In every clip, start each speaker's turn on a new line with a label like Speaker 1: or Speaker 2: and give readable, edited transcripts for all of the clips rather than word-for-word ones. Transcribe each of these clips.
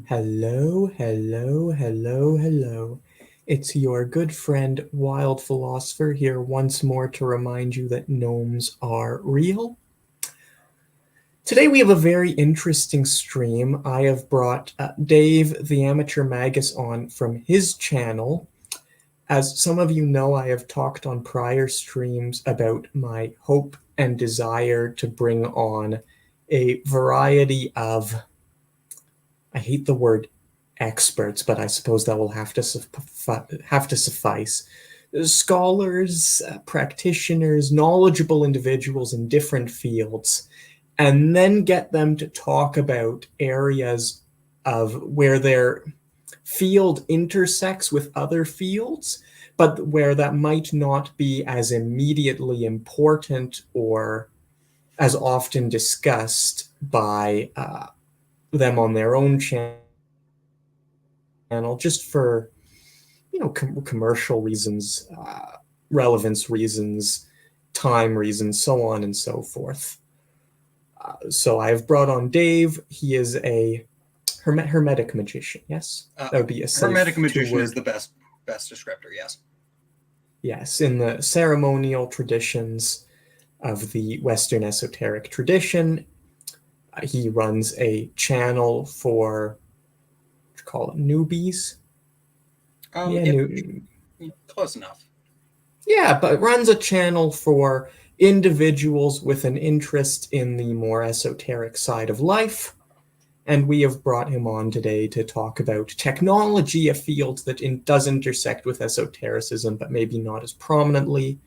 Speaker 1: Hello, hello, hello, hello. It's your good friend, Wild Philosopher, here once more to remind you that gnomes are real. Today we have a very interesting stream. I have brought Dave, the Amateur Magus, on from his channel. As some of you know, I have talked on prior streams about my hope and desire to bring on a variety of, I hate the word experts, but I suppose that will have to suffice. Scholars, practitioners, knowledgeable individuals in different fields, and then get them to talk about areas of where their field intersects with other fields, but where that might not be as immediately important or as often discussed by them on their own channel, just for commercial reasons, relevance reasons, time reasons, so on and so forth. So I have brought on Dave. He is a hermetic magician. Yes, that would be a safe
Speaker 2: hermetic magician
Speaker 1: two-word.
Speaker 2: is the best descriptor. Yes.
Speaker 1: Yes, in the ceremonial traditions of the Western esoteric tradition, he runs a channel for, what you call it, newbies.
Speaker 2: Close enough.
Speaker 1: Yeah, but runs a channel for individuals with an interest in the more esoteric side of life. And we have brought him on today to talk about technology, a field that does intersect with esotericism, but maybe not as prominently.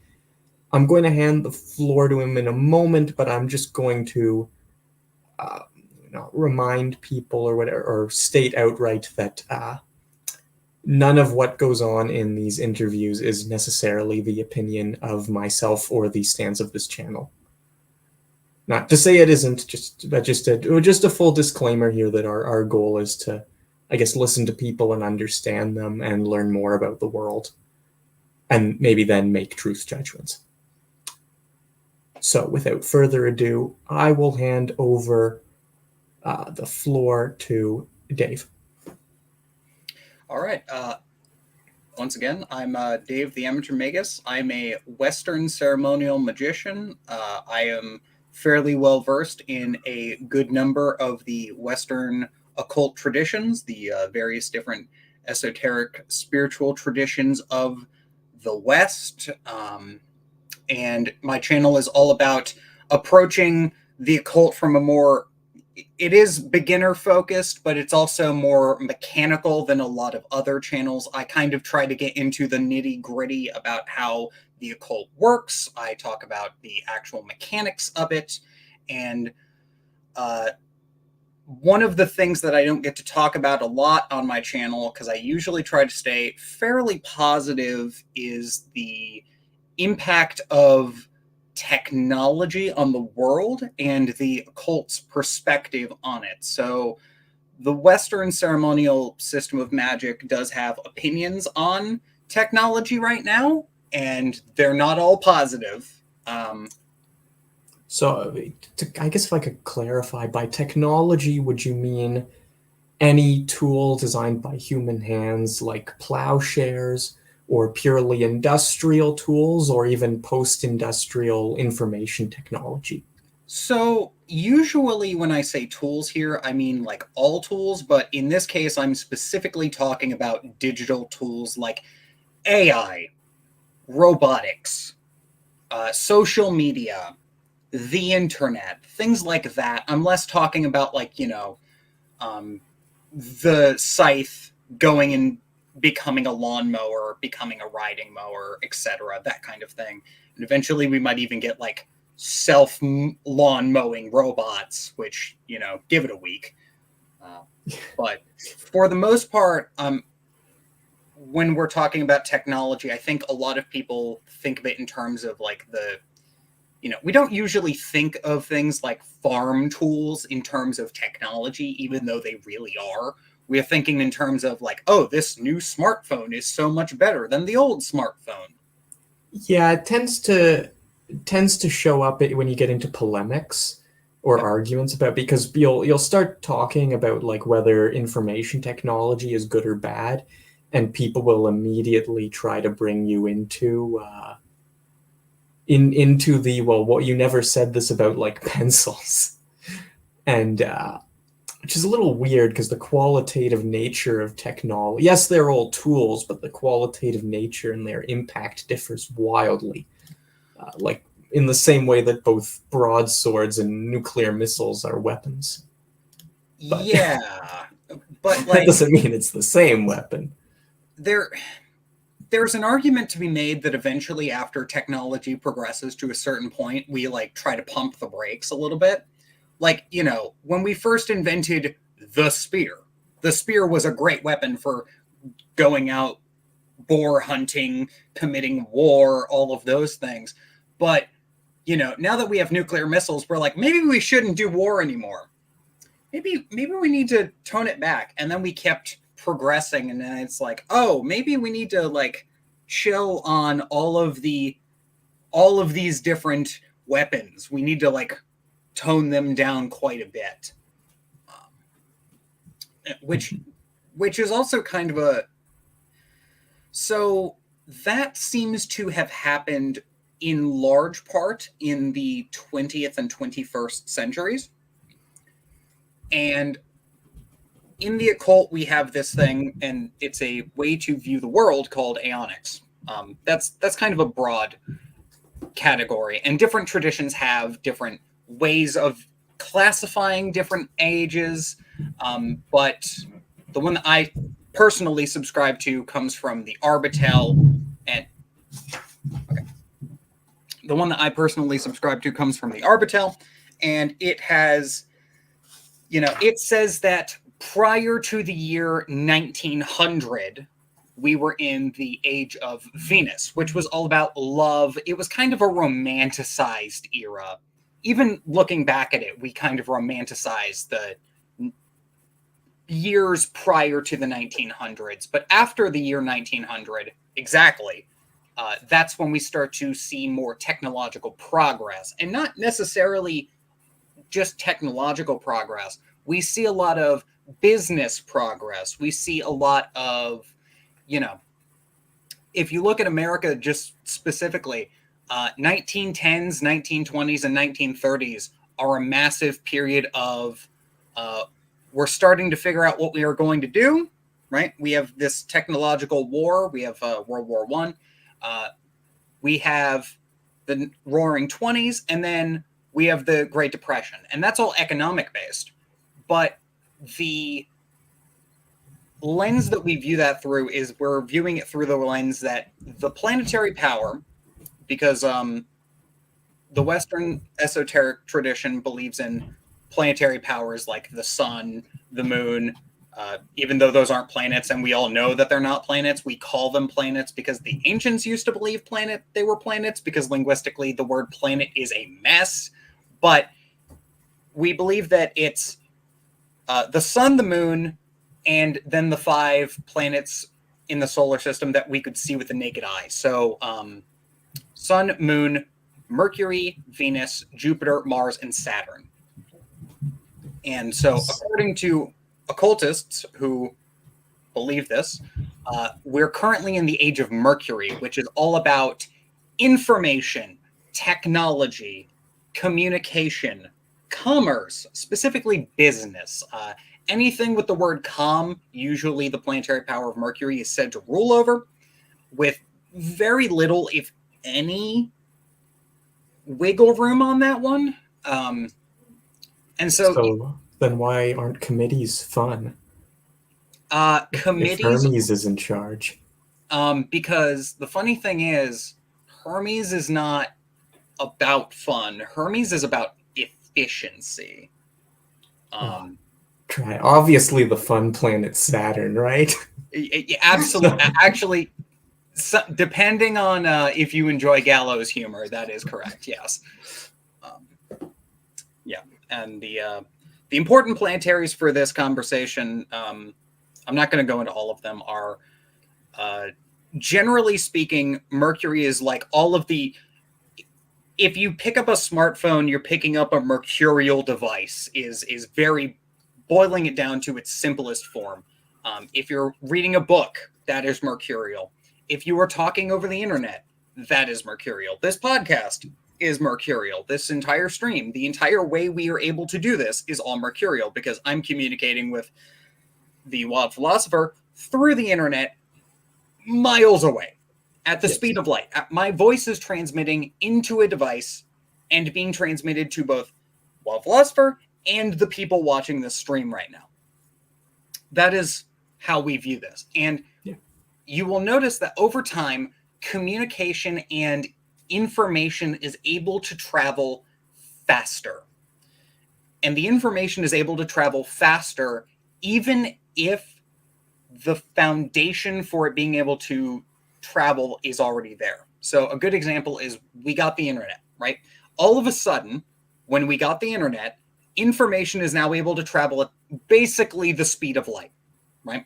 Speaker 1: I'm going to hand the floor to him in a moment, but I'm just going to remind people or whatever, or state outright that none of what goes on in these interviews is necessarily the opinion of myself or the stance of this channel. Not to say it isn't, just a full disclaimer here that our goal is to, I guess, listen to people and understand them and learn more about the world, and maybe then make truth judgments. So without further ado, I will hand over the floor to Dave.
Speaker 2: All right. Once again, I'm Dave the Amateur Magus. I'm a Western ceremonial magician. I am fairly well versed in a good number of the Western occult traditions, the various different esoteric spiritual traditions of the West. And my channel is all about approaching the occult from a more, it is beginner focused, but it's also more mechanical than a lot of other channels. I kind of try to get into the nitty gritty about how the occult works. I talk about the actual mechanics of it. And one of the things that I don't get to talk about a lot on my channel, because I usually try to stay fairly positive, is the impact of technology on the world and the occult's perspective on it. So the Western ceremonial system of magic does have opinions on technology right now, and they're not all positive.
Speaker 1: So I guess if I could clarify, by technology, would you mean any tool designed by human hands like plowshares, or purely industrial tools, or even post-industrial information technology?
Speaker 2: So usually when I say tools here, I mean like all tools, but in this case, I'm specifically talking about digital tools like AI, robotics, social media, the internet, things like that. I'm less talking about like, the scythe going and becoming a lawnmower, becoming a riding mower, etc., that kind of thing. And eventually we might even get like self lawn mowing robots, which, give it a week. But for the most part, when we're talking about technology, I think a lot of people think of it in terms of like we don't usually think of things like farm tools in terms of technology, even though they really are. We're thinking in terms of like, oh, this new smartphone is so much better than the old smartphone.
Speaker 1: Yeah, it tends to show up when you get into polemics, or arguments about, because you'll start talking about like whether information technology is good or bad, and people will immediately try to bring you into into the, well, what, you never said this about like pencils, and which is a little weird because the qualitative nature of technology, yes, they're all tools, but the qualitative nature and their impact differs wildly. Like in the same way that both broadswords and nuclear missiles are weapons. But
Speaker 2: Yeah, but
Speaker 1: that
Speaker 2: like
Speaker 1: doesn't mean it's the same weapon.
Speaker 2: There's an argument to be made that eventually, after technology progresses to a certain point, we like try to pump the brakes a little bit. Like, you know, when we first invented the spear was a great weapon for going out boar hunting, committing war, all of those things. But, you know, now that we have nuclear missiles, we're like, maybe we shouldn't do war anymore. Maybe we need to tone it back. And then we kept progressing, and then it's like, oh, maybe we need to like chill on all of these different weapons. We need to like tone them down quite a bit. Which is also kind of a, so that seems to have happened in large part in the 20th and 21st centuries. And in the occult, we have this thing, and it's a way to view the world called aeonics. That's kind of a broad category, and different traditions have different ways of classifying different ages. But the one that I personally subscribe to comes from the Arbitel, and the one that I personally subscribe to comes from the Arbitel, and it has, you know, it says that prior to the year 1900, we were in the age of Venus, which was all about love. It was kind of a romanticized era. Even looking back at it, we kind of romanticize the years prior to the 1900s. But after the year 1900, exactly, that's when we start to see more technological progress. And not necessarily just technological progress. We see a lot of business progress. We see a lot of, you know, if you look at America just specifically, 1910s, 1920s, and 1930s are a massive period of we're starting to figure out what we are going to do, right? We have this technological war. We have World War I. We have the Roaring 20s, and then we have the Great Depression. And that's all economic based. But the lens that we view that through is we're viewing it through the lens that the planetary power, because the Western esoteric tradition believes in planetary powers like the sun, the moon, even though those aren't planets, and we all know that they're not planets. We call them planets because the ancients used to believe they were planets, because linguistically the word planet is a mess. But we believe that it's the sun, the moon, and then the 5 planets in the solar system that we could see with the naked eye. So sun, moon, Mercury, Venus, Jupiter, Mars, and Saturn. And so according to occultists who believe this, we're currently in the age of Mercury, which is all about information, technology, communication, commerce, specifically business. Anything with the word com, usually the planetary power of Mercury is said to rule over, with very little, if any, wiggle room on that one. And so
Speaker 1: then why aren't committees fun?
Speaker 2: Committees,
Speaker 1: if Hermes is in charge.
Speaker 2: Because the funny thing is, Hermes is not about fun. Hermes is about efficiency.
Speaker 1: Obviously the fun planet Saturn, right?
Speaker 2: Absolutely. Actually, depending on if you enjoy gallows humor, that is correct. Yes. Yeah, and the important planetaries for this conversation, I'm not going to go into all of them, are generally speaking, Mercury is like all of the if you pick up a smartphone, you're picking up a mercurial device, is very boiling it down to its simplest form. If you're reading a book, that is mercurial. If you are talking over the internet, that is mercurial. This podcast is mercurial. This entire stream, the entire way we are able to do this is all mercurial because I'm communicating with the wild philosopher through the internet miles away at the speed of light. My voice is transmitting into a device and being transmitted to both wild philosopher and the people watching this stream right now. That is how we view this. And you will notice that over time, communication and information is able to travel faster. And the information is able to travel faster even if the foundation for it being able to travel is already there. So a good example is we got the internet, right? All of a sudden, when we got the internet, information is now able to travel at basically the speed of light, right?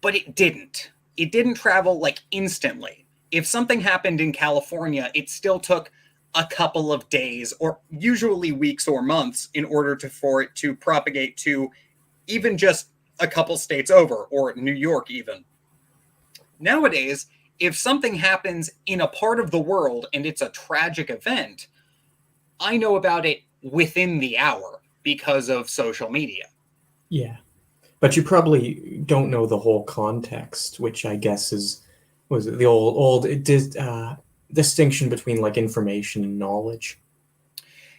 Speaker 2: But it didn't. It didn't travel like instantly. If something happened in California, it still took a couple of days or usually weeks or months in order for it to propagate to even just a couple states over or New York even. Nowadays, if something happens in a part of the world and it's a tragic event, I know about it within the hour because of social media.
Speaker 1: Yeah. But you probably don't know the whole context, which I guess was the old distinction between like information and knowledge.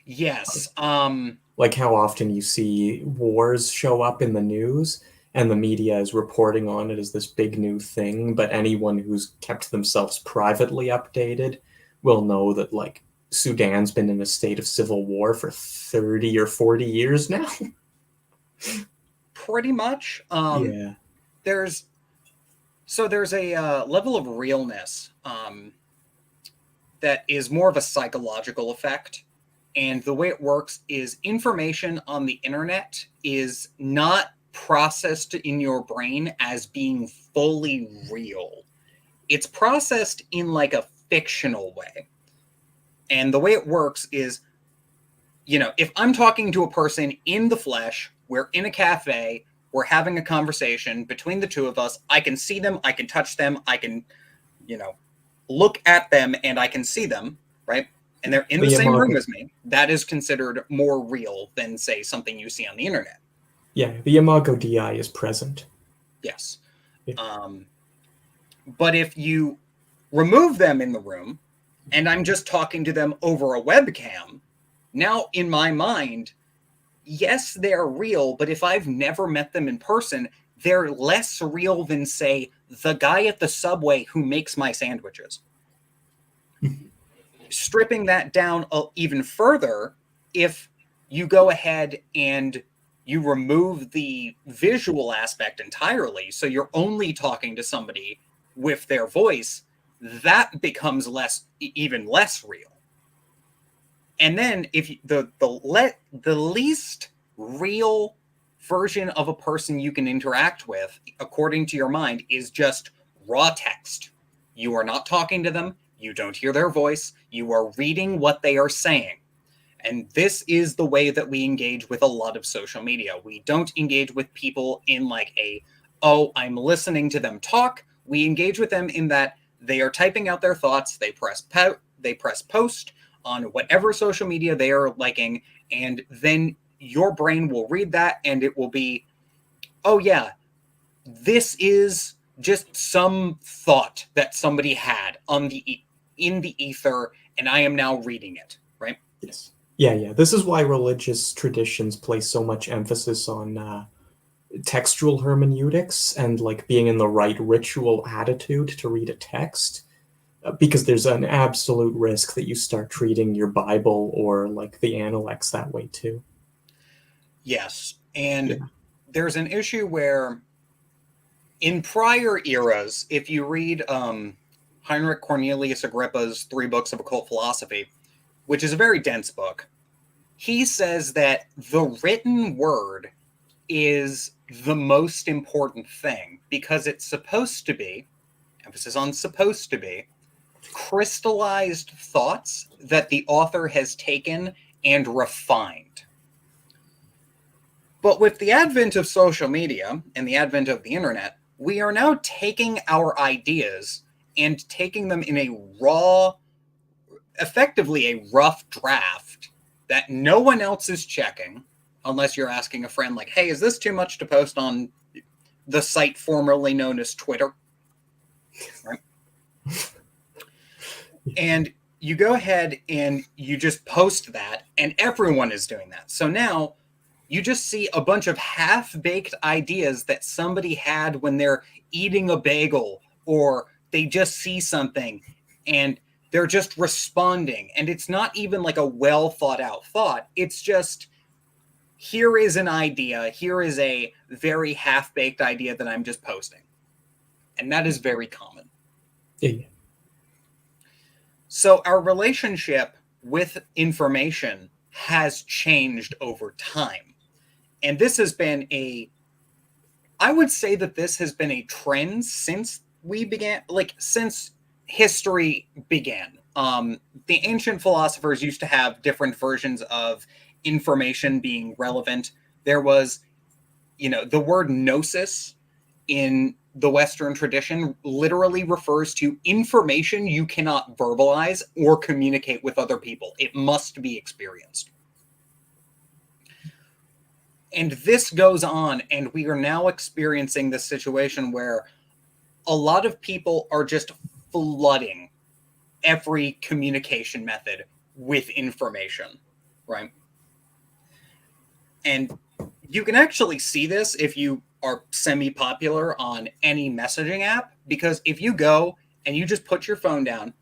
Speaker 2: Yes.
Speaker 1: Like how often you see wars show up in the news and the media is reporting on it as this big new thing, but anyone who's kept themselves privately updated will know that like Sudan's been in a state of civil war for 30 or 40 years now.
Speaker 2: Pretty much.
Speaker 1: Yeah.
Speaker 2: There's a level of realness that is more of a psychological effect. And the way it works is information on the internet is not processed in your brain as being fully real. It's processed in like a fictional way. And the way it works is, if I'm talking to a person in the flesh, we're in a cafe, we're having a conversation between the two of us, I can see them, I can touch them, I can, look at them and I can see them, right? And they're in the same room as me. That is considered more real than, say, something you see on the internet.
Speaker 1: Yeah, the imago Dei is present.
Speaker 2: Yes. Yeah. But if you remove them in the room and I'm just talking to them over a webcam, now in my mind, yes, they're real, but if I've never met them in person, they're less real than, say, the guy at the subway who makes my sandwiches. Stripping that down even further, if you go ahead and you remove the visual aspect entirely, so you're only talking to somebody with their voice, that becomes even less real. And then if the least real version of a person you can interact with, according to your mind, is just raw text. You are not talking to them. You don't hear their voice. You are reading what they are saying. And this is the way that we engage with a lot of social media. We don't engage with people in like I'm listening to them talk. We engage with them in that they are typing out their thoughts. They press post on whatever social media they are liking. And then your brain will read that and it will be, oh yeah, this is just some thought that somebody had in the ether, and I am now reading it, right?
Speaker 1: Yes. Yeah. This is why religious traditions place so much emphasis on textual hermeneutics and like being in the right ritual attitude to read a text, because there's an absolute risk that you start treating your Bible or like the Analects that way too.
Speaker 2: Yes, and there's an issue where in prior eras, if you read Heinrich Cornelius Agrippa's 3 books of occult philosophy, which is a very dense book, he says that the written word is the most important thing because it's supposed to be, emphasis on supposed to be, crystallized thoughts that the author has taken and refined. But with the advent of social media and the advent of the internet, we are now taking our ideas and taking them in a raw, effectively a rough draft that no one else is checking, unless you're asking a friend like, hey, is this too much to post on the site formerly known as Twitter? Right? And you go ahead and you just post that, and everyone is doing that. So now you just see a bunch of half-baked ideas that somebody had when they're eating a bagel, or they just see something and they're just responding. And it's not even like a well thought out thought. It's just, here is an idea. Here is a very half-baked idea that I'm just posting. And that is very common.
Speaker 1: Yeah.
Speaker 2: So our relationship with information has changed over time. And this has been I would say that this has been a trend since since history began. The ancient philosophers used to have different versions of information being relevant. There was, the word gnosis in the Western tradition literally refers to information you cannot verbalize or communicate with other people. It must be experienced. And this goes on, and we are now experiencing this situation where a lot of people are just flooding every communication method with information, right? And you can actually see this if you are semi-popular on any messaging app, because if you go and you just put your phone down,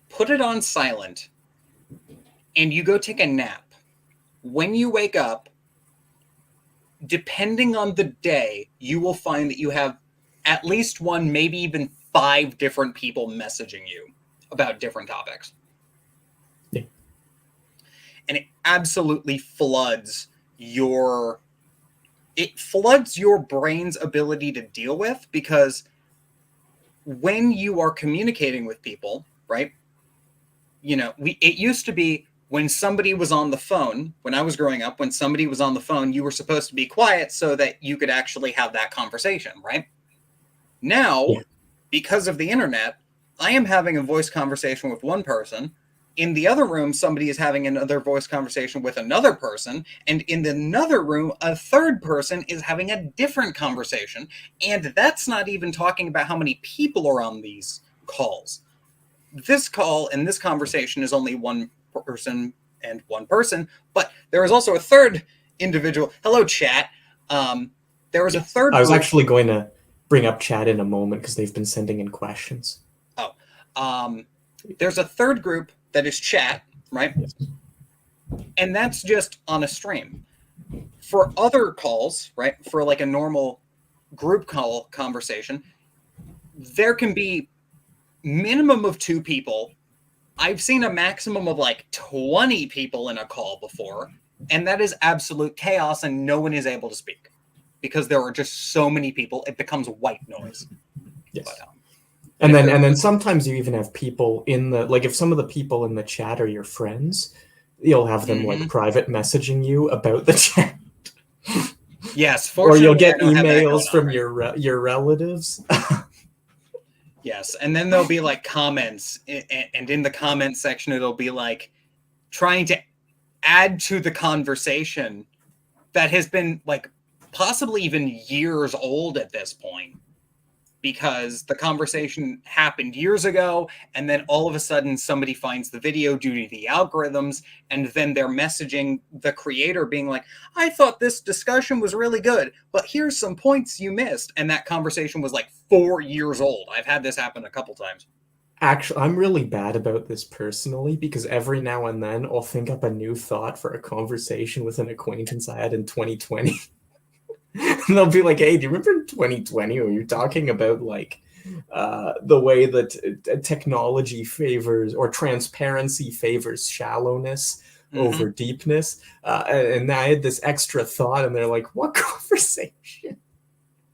Speaker 2: put it on silent, and you go take a nap, when you wake up, depending on the day, you will find that you have at least one, maybe even 5 different people messaging you about different topics.
Speaker 1: Yeah.
Speaker 2: And it absolutely floods your brain's ability to deal with, because when you are communicating with people, right? It used to be when somebody was on the phone, when I was growing up, when somebody was on the phone, you were supposed to be quiet so that you could actually have that conversation, right? Now, because of the internet, I am having a voice conversation with one person. In the other room, somebody is having another voice conversation with another person. And in another room, a third person is having a different conversation. And that's not even talking about how many people are on these calls. This call and this conversation is only one person and one person, but there is also a third individual. Hello, chat. There was a third.
Speaker 1: I was actually going to bring up chat in a moment because they've been sending in questions.
Speaker 2: There's a third group that is chat, right?
Speaker 1: Yes.
Speaker 2: And that's just on a stream. For other calls, right, for like a normal group call conversation, there can be minimum of 2 people. I've seen a maximum of like 20 people in a call before, and that is absolute chaos, and no one is able to speak because there are just so many people. It becomes white noise.
Speaker 1: Yes.
Speaker 2: But,
Speaker 1: and then sometimes you even have people in the, like, if some of the people in the chat are your friends, you'll have them like private messaging you about the chat.
Speaker 2: Yes,
Speaker 1: or you'll get emails from your relatives.
Speaker 2: Yes, and then there'll be like comments, and in the comment section, it'll be like trying to add to the conversation that has been like possibly even years old at this point, because the conversation happened years ago, and then all of a sudden somebody finds the video due to the algorithms, and then they're messaging the creator being like, I thought this discussion was really good, but here's some points you missed. And that conversation was like 4 years old. I've had this happen a couple times.
Speaker 1: Actually, I'm really bad about this personally, because every now and then I'll think up a new thought for a conversation with an acquaintance I had in 2020. And they'll be like, hey, do you remember in 2020 when you were talking about like the way that technology favors, or transparency favors, shallowness over deepness? And I had this extra thought, and they're like, what conversation?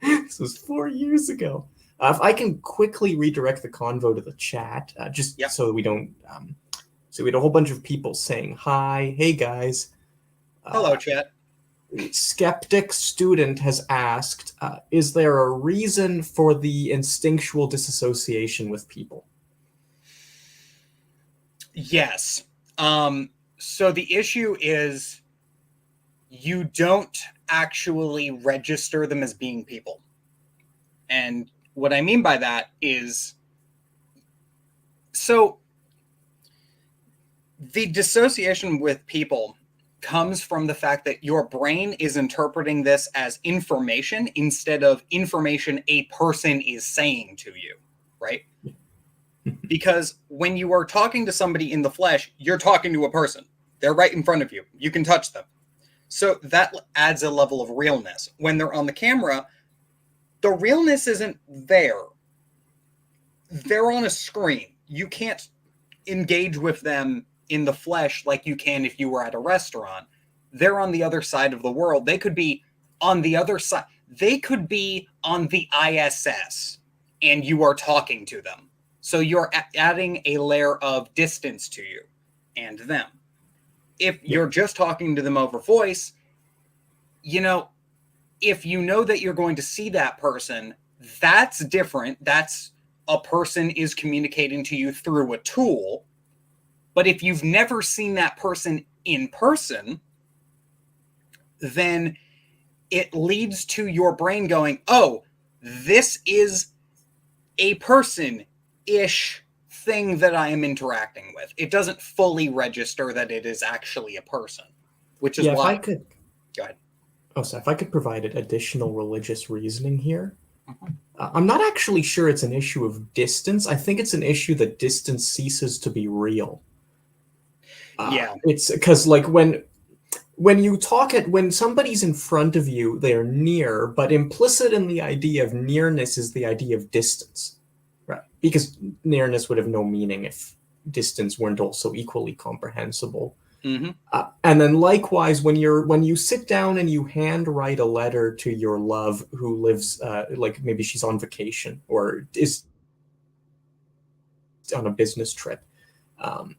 Speaker 1: This was 4 years ago. If I can quickly redirect the convo to the chat, just
Speaker 2: Yep.
Speaker 1: so that we don't, so we had a whole bunch of people saying hi, hey guys.
Speaker 2: Hello, chat.
Speaker 1: Skeptic Student has asked, is there a reason for the instinctual disassociation with people?
Speaker 2: Yes. So the issue is you don't actually register them as being people. And what I mean by that is, so the dissociation with people comes from the fact that your brain is interpreting this as information instead of information a person is saying to you, right? Because when you are talking to somebody in the flesh, you're talking to a person. They're right in front of you. You can touch them. So that adds a level of realness. When they're on the camera, the realness isn't there. They're on a screen. You can't engage with them in the flesh like you can if you were at a restaurant. They're on the other side of the world. They could be on the other side. They could be on the ISS and you are talking to them. So you're adding a layer of distance to you and them. If you're just talking to them over voice, if you know that you're going to see that person, that's different. That's a person is communicating to you through a tool. But if you've never seen that person in person, then it leads to your brain going, oh, this is a person-ish thing that I am interacting with. It doesn't fully register that it is actually a person, which is why... Go ahead.
Speaker 1: Oh, so if I could provide additional religious reasoning here. I'm not actually sure it's an issue of distance. I think it's an issue that distance ceases to be real.
Speaker 2: Yeah.
Speaker 1: It's because, like, when you talk when somebody's in front of you, they're near, but implicit in the idea of nearness is the idea of distance, right? Because nearness would have no meaning if distance weren't also equally comprehensible.
Speaker 2: Mm-hmm.
Speaker 1: And then likewise, when you sit down and you handwrite a letter to your love who lives, like maybe she's on vacation or is on a business trip,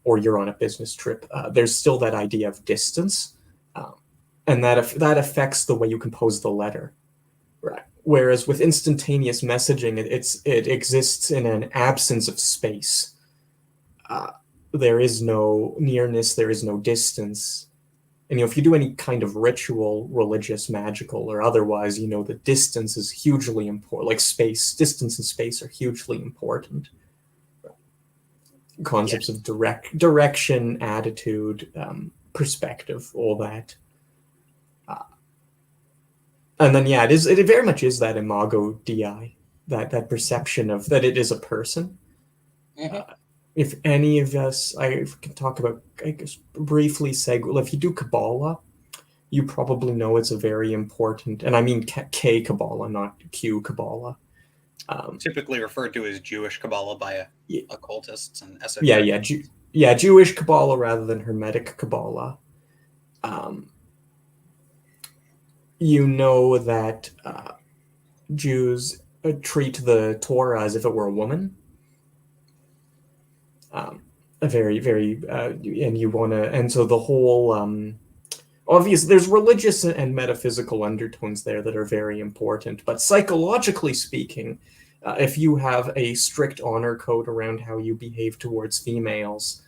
Speaker 1: or you're on a business trip, there's still that idea of distance, and that affects the way you compose the letter, right? Whereas with instantaneous messaging, it exists in an absence of space. There is no nearness, there is no distance. And if you do any kind of ritual, religious, magical, or otherwise, the distance is hugely important. Like distance and space are hugely important. Concepts of direction, attitude, perspective, all that. And then, it very much is that imago Dei, that perception of that it is a person.
Speaker 2: Mm-hmm.
Speaker 1: If any of us, I can talk about, I guess, briefly segue. If you do Kabbalah, you probably know it's a very important, and I mean K Kabbalah, not Q Kabbalah.
Speaker 2: Typically referred to as Jewish Kabbalah by occultists and esoteric.
Speaker 1: Jewish Kabbalah rather than Hermetic Kabbalah. You know that Jews treat the Torah as if it were a woman. Very, very, and you want to, and so the whole, obviously, there's religious and metaphysical undertones there that are very important. But psychologically speaking, if you have a strict honor code around how you behave towards females,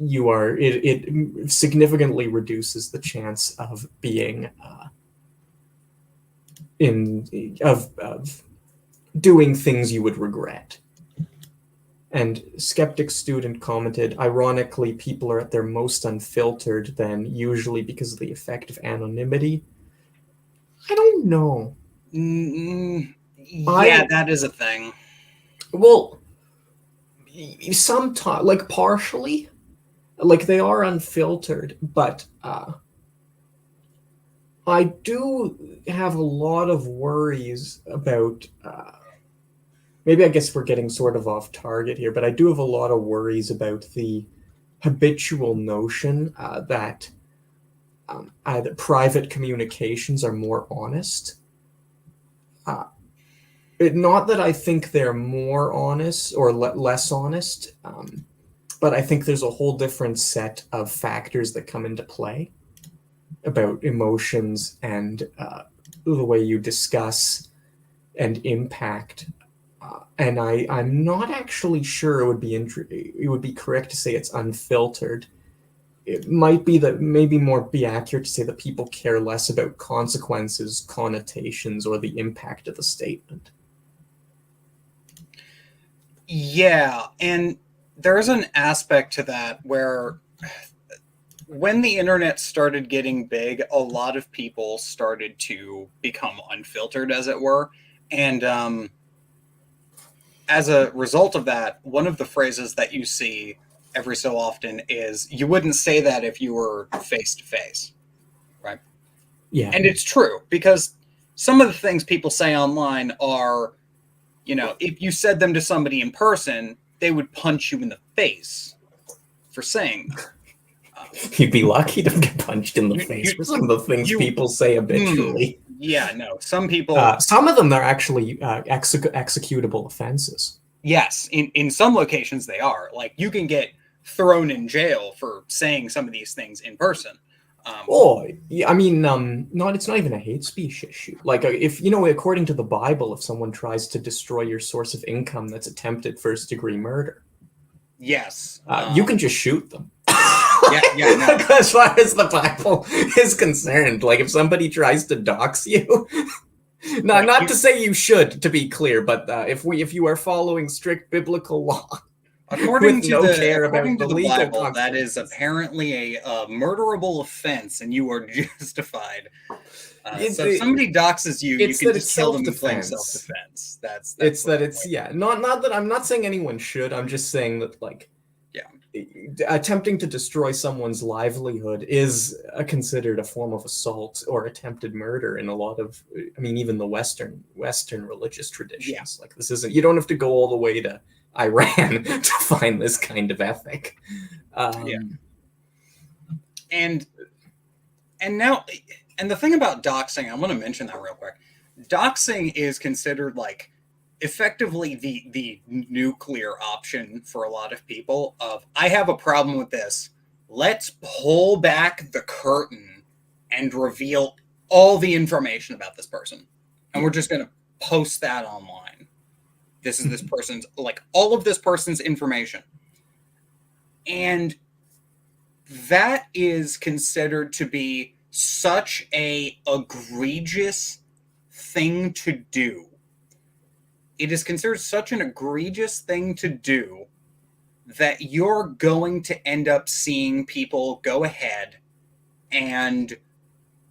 Speaker 1: it significantly reduces the chance of being of doing things you would regret. And Skeptic Student commented, ironically, people are at their most unfiltered then, usually because of the effect of anonymity. I don't know.
Speaker 2: That is a thing.
Speaker 1: Well, sometimes, like partially, like they are unfiltered, but I do have a lot of worries about... maybe I guess we're getting sort of off target here, but I do have a lot of worries about the habitual notion that either private communications are more honest. Not that I think they're more honest or less honest, but I think there's a whole different set of factors that come into play about emotions and the way you discuss and impact. And I'm not actually sure it would be correct to say it's unfiltered. It might be that maybe more be accurate to say that people care less about consequences, connotations, or the impact of the statement.
Speaker 2: Yeah, and there's an aspect to that where when the internet started getting big, a lot of people started to become unfiltered, as it were. And as a result of that, one of the phrases that you see every so often is, you wouldn't say that if you were face to face, right?
Speaker 1: Yeah.
Speaker 2: And it's true, because some of the things people say online are, if you said them to somebody in person, they would punch you in the face for saying them.
Speaker 1: You'd be lucky to get punched in the face for some of the things people say habitually.
Speaker 2: Yeah, no. Some people...
Speaker 1: some of them are actually executable offenses.
Speaker 2: Yes, in some locations they are. Like, you can get thrown in jail for saying some of these things in person.
Speaker 1: I mean, it's not even a hate speech issue. Like, if, according to the Bible, if someone tries to destroy your source of income, that's attempted first-degree murder.
Speaker 2: Yes.
Speaker 1: You can just shoot them.
Speaker 2: Yeah, no.
Speaker 1: As far as the Bible is concerned, like, if somebody tries to dox you, not to say you should, to be clear, but if you are following strict biblical law,
Speaker 2: according to the Bible, that is apparently a murderable offense, and you are justified. So if somebody doxes you, you can just kill them in plain self-defense.
Speaker 1: Not that I'm not saying anyone should. I'm just saying that, like, attempting to destroy someone's livelihood is considered a form of assault or attempted murder in a lot of, even the Western religious traditions. Like, this isn't, you don't have to go all the way to Iran to find this kind of ethic.
Speaker 2: And now, and the thing about doxing, I want to mention that real quick. Doxing is considered, like, effectively the nuclear option for a lot of people of, I have a problem with this. Let's pull back the curtain and reveal all the information about this person. And we're just going to post that online. This is this person's, like, all of this person's information. And that is considered to be such a egregious thing to do. It is considered such an egregious thing to do that you're going to end up seeing people go ahead, and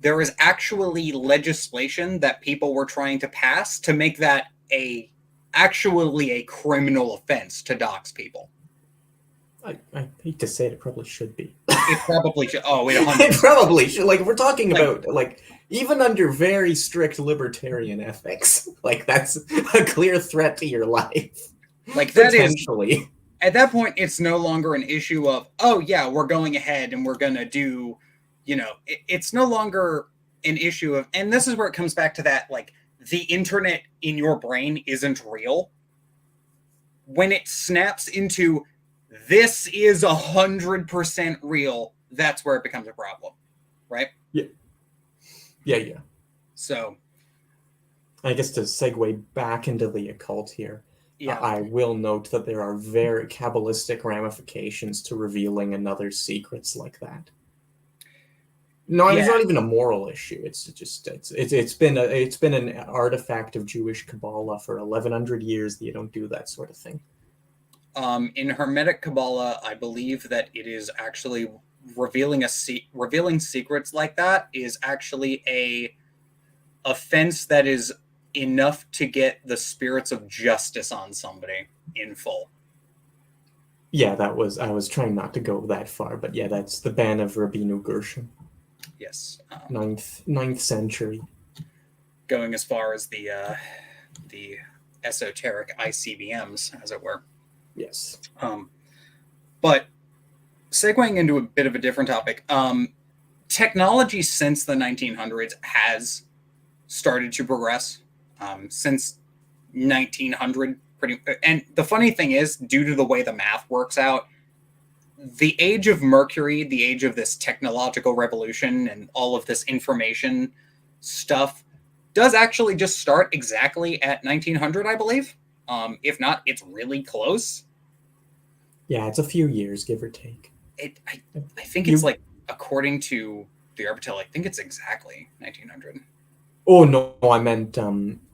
Speaker 2: there is actually legislation that people were trying to pass to make that actually a criminal offense to dox people.
Speaker 1: I hate to say it probably should be.
Speaker 2: It probably should. Oh,
Speaker 1: it probably should. Like, we're talking about, like, even under very strict libertarian ethics, like, that's a clear threat to your life.
Speaker 2: Like, that potentially. At that point, it's no longer an issue of, oh yeah, we're going ahead and we're gonna do, it's no longer an issue of, and this is where it comes back to that, like, the internet in your brain isn't real. When it snaps into, this is 100% real, that's where it becomes a problem, right?
Speaker 1: Yeah.
Speaker 2: So,
Speaker 1: I guess to segue back into the occult here, I will note that there are very Kabbalistic ramifications to revealing another's secrets like that. No, it's not even a moral issue. It's just it's been an artifact of Jewish Kabbalah for 1,100 years that you don't do that sort of thing.
Speaker 2: In Hermetic Kabbalah, I believe that it is actually revealing secrets like that is actually a offense that is enough to get the spirits of justice on somebody in full.
Speaker 1: Yeah, I was trying not to go that far, but yeah, that's the ban of Rabbeinu Gershom.
Speaker 2: Yes.
Speaker 1: 9th century.
Speaker 2: Going as far as the esoteric ICBMs, as it were.
Speaker 1: Yes.
Speaker 2: But segueing into a bit of a different topic, technology since the 1900s has started to progress. Since 1900 pretty. And the funny thing is, due to the way the math works out, the age of Mercury, the age of this technological revolution and all of this information stuff, does actually just start exactly at 1900, I believe. If not, it's really close.
Speaker 1: Yeah, it's a few years, give or take.
Speaker 2: I think it's like, according to the Arbitel, I think it's exactly 1900.
Speaker 1: Oh no, I meant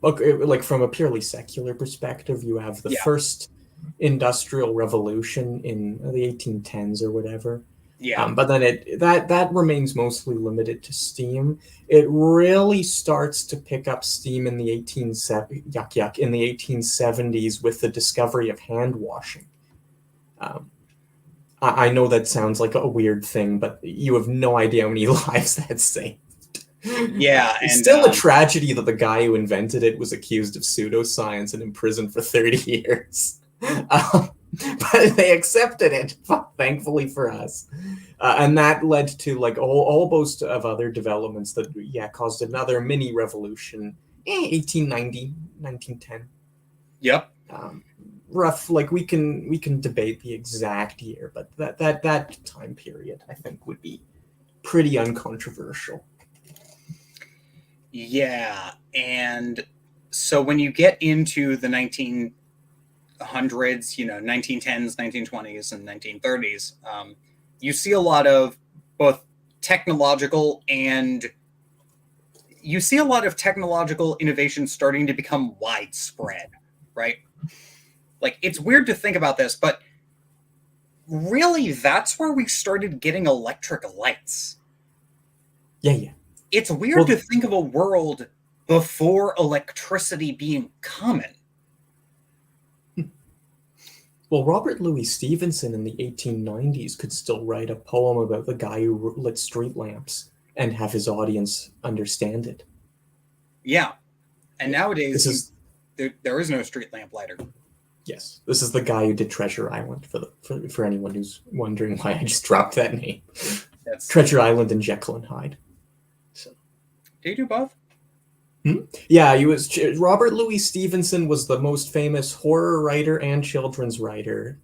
Speaker 1: like from a purely secular perspective, you have the first industrial revolution in the 1810s or whatever.
Speaker 2: Yeah.
Speaker 1: But then that remains mostly limited to steam. It really starts to pick up steam in the 1870s with the discovery of hand washing. I know that sounds like a weird thing, but you have no idea how many lives that saved.
Speaker 2: Yeah,
Speaker 1: it's still a tragedy that the guy who invented it was accused of pseudoscience and imprisoned for 30 years. But they accepted it, thankfully for us. And that led to like a whole host of other developments that caused another mini revolution. 1890, 1910.
Speaker 2: Yep.
Speaker 1: Rough, like we can debate the exact year, but that time period I think would be pretty uncontroversial.
Speaker 2: Yeah, and so when you get into the 1900s, 1910s, 1920s, and 1930s, you see a lot of both technological innovation starting to become widespread, right? Like, it's weird to think about this, but really that's where we started getting electric lights.
Speaker 1: Yeah.
Speaker 2: It's weird to think of a world before electricity being common.
Speaker 1: Well, Robert Louis Stevenson in the 1890s could still write a poem about the guy who lit street lamps and have his audience understand it.
Speaker 2: Yeah. And nowadays, there is no street lamp lighter.
Speaker 1: Yes. This is the guy who did Treasure Island, for anyone who's wondering why I just dropped that name. That's Treasure Island and Jekyll and Hyde. So,
Speaker 2: did you do both?
Speaker 1: Yeah, he was. Robert Louis Stevenson was the most famous horror writer and children's writer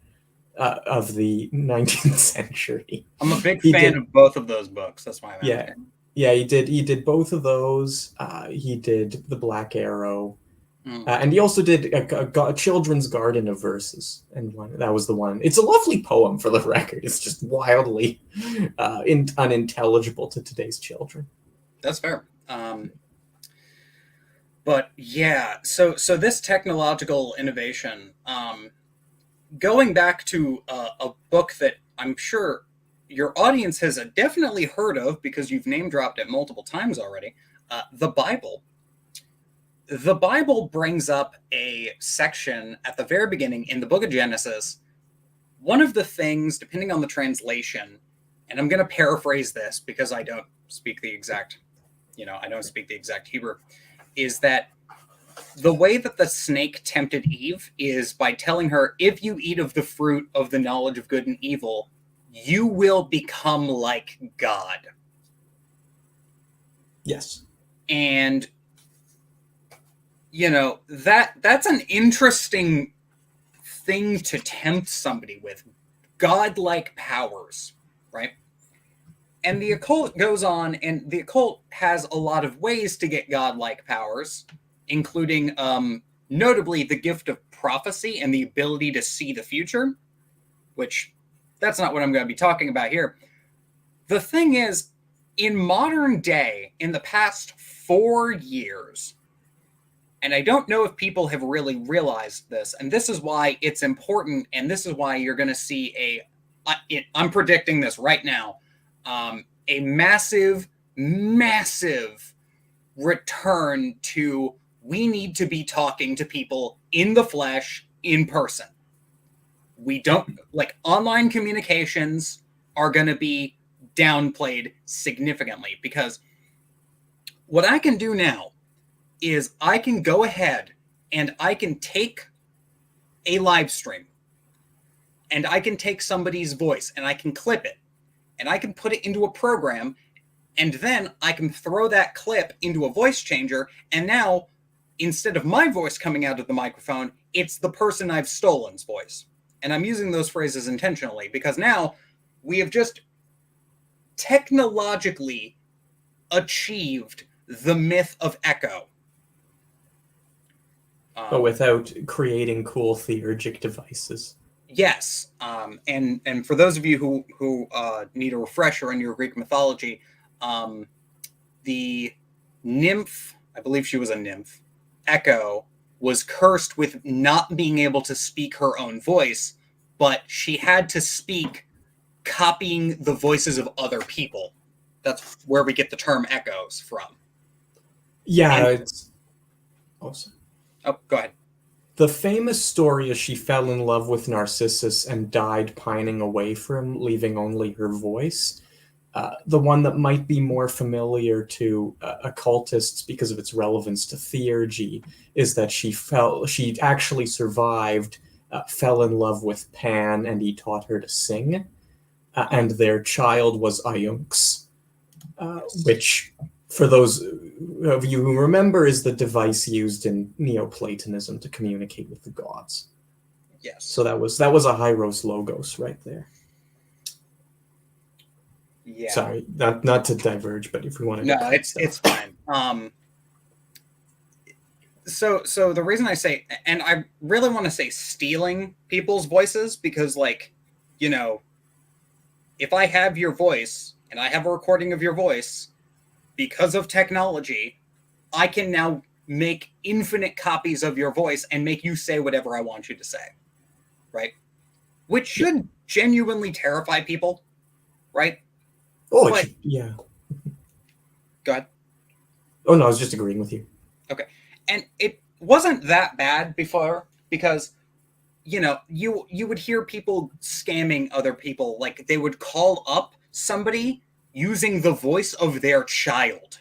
Speaker 1: of the 19th century.
Speaker 2: I'm a big fan of both of those books. That's why I'm asking.
Speaker 1: Yeah, he did both of those. He did The Black Arrow, and he also did a children's garden of verses, and that was the one. It's a lovely poem, for the record. It's just wildly unintelligible to today's children.
Speaker 2: That's fair. But yeah, so this technological innovation, going back to a book that I'm sure your audience has definitely heard of because you've name dropped it multiple times already, the Bible. The Bible brings up a section at the very beginning in the book of Genesis. One of the things, depending on the translation, and I'm going to paraphrase this because I don't speak the exact Hebrew, is that the way that the snake tempted Eve is by telling her, if you eat of the fruit of the knowledge of good and evil, you will become like God.
Speaker 1: Yes.
Speaker 2: And, that's an interesting thing to tempt somebody with. Godlike powers, right? And the occult goes on, and the occult has a lot of ways to get godlike powers, including, notably, the gift of prophecy and the ability to see the future, which that's not what I'm going to be talking about here. The thing is, in modern day, in the past 4 years, and I don't know if people have really realized this, and this is why it's important, and this is why you're going to see I'm predicting this right now, a massive, massive return to we need to be talking to people in the flesh, in person. We don't, online communications are going to be downplayed significantly, because what I can do now is I can go ahead and I can take a live stream and I can take somebody's voice and I can clip it and I can put it into a program, and then I can throw that clip into a voice changer, and now instead of my voice coming out of the microphone, it's the person I've stolen's voice. And I'm using those phrases intentionally because now we have just technologically achieved the myth of echo.
Speaker 1: But without creating cool theurgic devices.
Speaker 2: Yes. And for those of you who need a refresher in your Greek mythology, the nymph, I believe she was a nymph, Echo, was cursed with not being able to speak her own voice, but she had to speak copying the voices of other people. That's where we get the term echoes from.
Speaker 1: Yeah, it's awesome.
Speaker 2: Oh, go ahead.
Speaker 1: The famous story is she fell in love with Narcissus and died pining away from him, leaving only her voice. The one that might be more familiar to occultists because of its relevance to theurgy is that she actually survived, fell in love with Pan, and he taught her to sing. And their child was Iunx, which, for those of you who remember, is the device used in Neoplatonism to communicate with the gods.
Speaker 2: Yes.
Speaker 1: So that was a Hyros logos right there.
Speaker 2: Yeah.
Speaker 1: Sorry, not to diverge, but if we want to.
Speaker 2: No, it's fine. So the reason I say, and I really want to say stealing people's voices, because, like, you know, if I have your voice and I have a recording of your voice, because of technology, I can now make infinite copies of your voice and make you say whatever I want you to say, right? Which should genuinely terrify people, right?
Speaker 1: Oh, yeah.
Speaker 2: Go ahead.
Speaker 1: Oh, no, I was just agreeing with you.
Speaker 2: Okay. And it wasn't that bad before, because, you know, you would hear people scamming other people. Like, they would call up somebody using the voice of their child,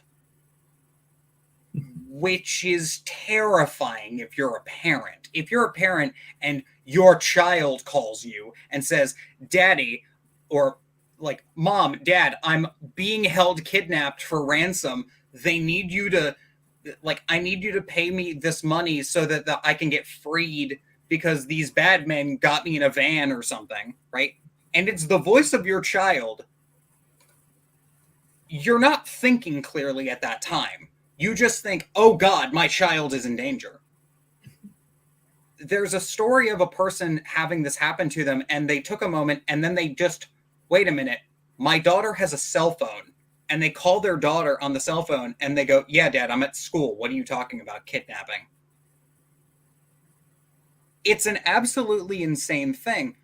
Speaker 2: which is terrifying if you're a parent. If you're a parent and your child calls you and says, Daddy, or like, Mom, Dad, I'm being held kidnapped for ransom. They need you to, like, I need you to pay me this money so that I can get freed because these bad men got me in a van or something, right? And it's the voice of your child. You're not thinking clearly at that time. You just think, oh God, my child is in danger. There's a story of a person having this happen to them, and they took a moment and then they just, wait a minute, my daughter has a cell phone. And they call their daughter on the cell phone and they go, yeah, Dad, I'm at school. What are you talking about? Kidnapping. It's an absolutely insane thing.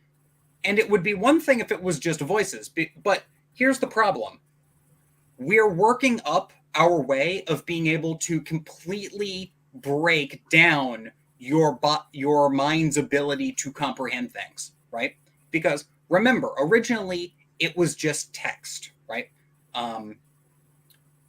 Speaker 2: And it would be one thing if it was just voices. But here's the problem. We're working up our way of being able to completely break down your mind's ability to comprehend things, right? Because remember, originally it was just text, right?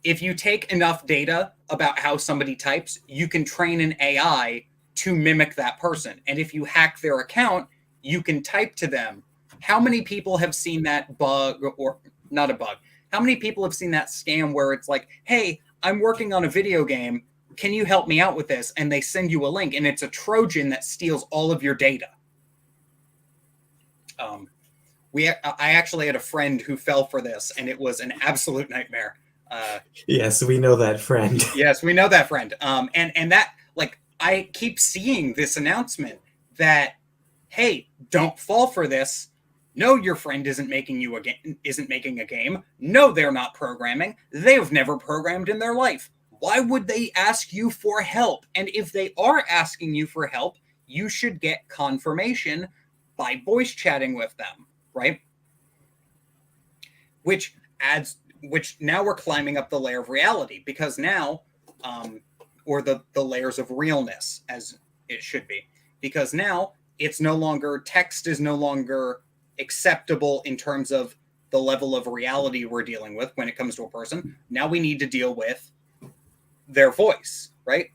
Speaker 2: If you take enough data about how somebody types, you can train an AI to mimic that person. And if you hack their account, you can type to them. How many people have seen that bug, or not a bug? How many people have seen that scam where it's like, hey, I'm working on a video game. Can you help me out with this? And they send you a link, and it's a Trojan that steals all of your data. I actually had a friend who fell for this, and it was an absolute nightmare.
Speaker 1: Yes, we know that friend.
Speaker 2: Yes, we know that friend. And that, like, I keep seeing this announcement that, hey, don't fall for this. No, your friend isn't making a game. No, they're not programming. They've never programmed in their life. Why would they ask you for help? And if they are asking you for help, you should get confirmation by voice chatting with them, right? Which now we're climbing up the layer of reality, because now, or the layers of realness, as it should be, because now it's no longer, text is no longer acceptable in terms of the level of reality we're dealing with when it comes to a person. Now we need to deal with their voice, right?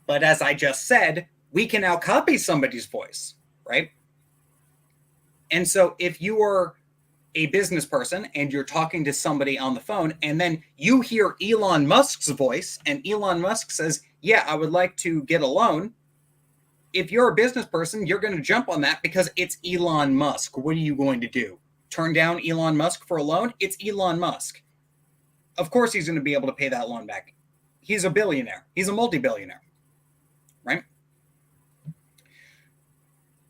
Speaker 2: But as I just said, we can now copy somebody's voice, right? And so if you are a business person and you're talking to somebody on the phone, and then you hear Elon Musk's voice, and Elon Musk says, yeah, I would like to get a loan. If you're a business person, you're going to jump on that because it's Elon Musk. What are you going to do? Turn down Elon Musk for a loan? It's Elon Musk. Of course he's going to be able to pay that loan back. He's a billionaire. He's a multi-billionaire, right?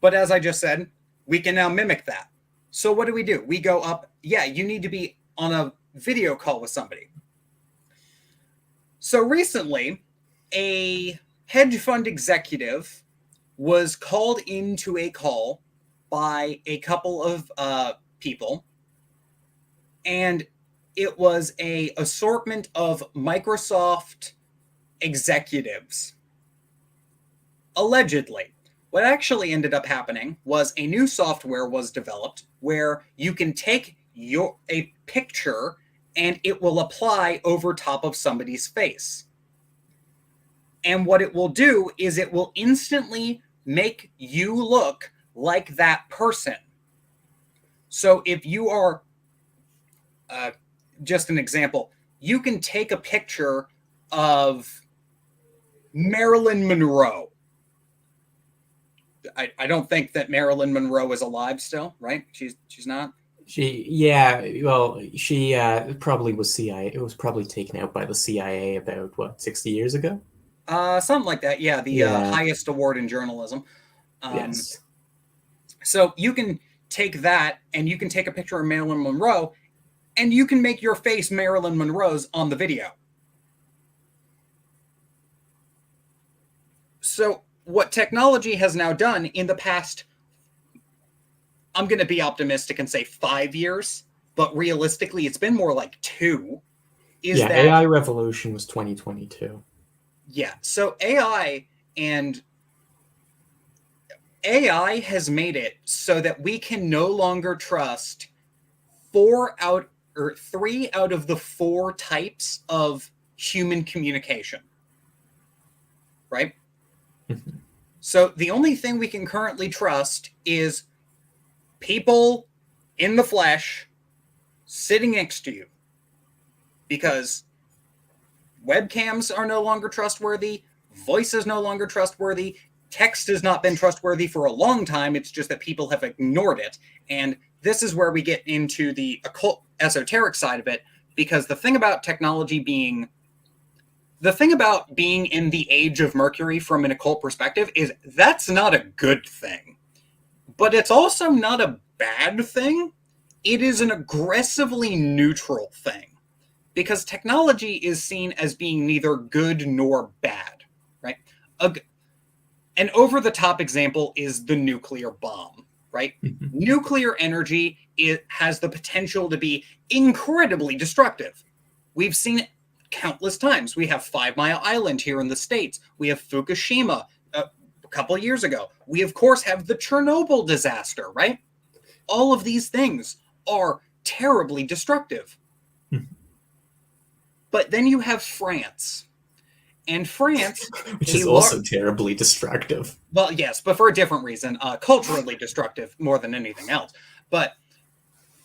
Speaker 2: But as I just said, we can now mimic that. So what do? We go up, yeah, you need to be on a video call with somebody. So recently, a hedge fund executive was called into a call by a couple of people, and it was an assortment of Microsoft executives. Allegedly. What actually ended up happening was a new software was developed where you can take a picture and it will apply over top of somebody's face. And what it will do is it will instantly make you look like that person. So if you are, just an example, you can take a picture of Marilyn Monroe. I don't think that Marilyn Monroe is alive still, right? She's not.
Speaker 1: She probably was CIA. It was probably taken out by the CIA about 60 years ago.
Speaker 2: Something like that. Yeah, the highest award in journalism.
Speaker 1: Yes.
Speaker 2: So you can take that, and you can take a picture of Marilyn Monroe, and you can make your face Marilyn Monroe's on the video. So what technology has now done in the past, I'm going to be optimistic and say 5 years, but realistically it's been more like 2.
Speaker 1: AI revolution was 2022.
Speaker 2: Yeah, so AI has made it so that we can no longer trust 3 out of the 4 types of human communication. Right? So the only thing we can currently trust is people in the flesh sitting next to you. Because webcams are no longer trustworthy, voice is no longer trustworthy, text has not been trustworthy for a long time, it's just that people have ignored it. And this is where we get into the occult esoteric side of it, because the thing about being in the age of Mercury from an occult perspective is that's not a good thing. But it's also not a bad thing. It is an aggressively neutral thing. Because technology is seen as being neither good nor bad, right? An over-the-top example is the nuclear bomb, right? Nuclear energy has the potential to be incredibly destructive. We've seen it countless times. We have 5 Mile Island here in the States. We have Fukushima a couple of years ago. We, of course, have the Chernobyl disaster, right? All of these things are terribly destructive. But then you have France. And France...
Speaker 1: Which is also terribly destructive.
Speaker 2: Well, yes, but for a different reason. Culturally destructive more than anything else. But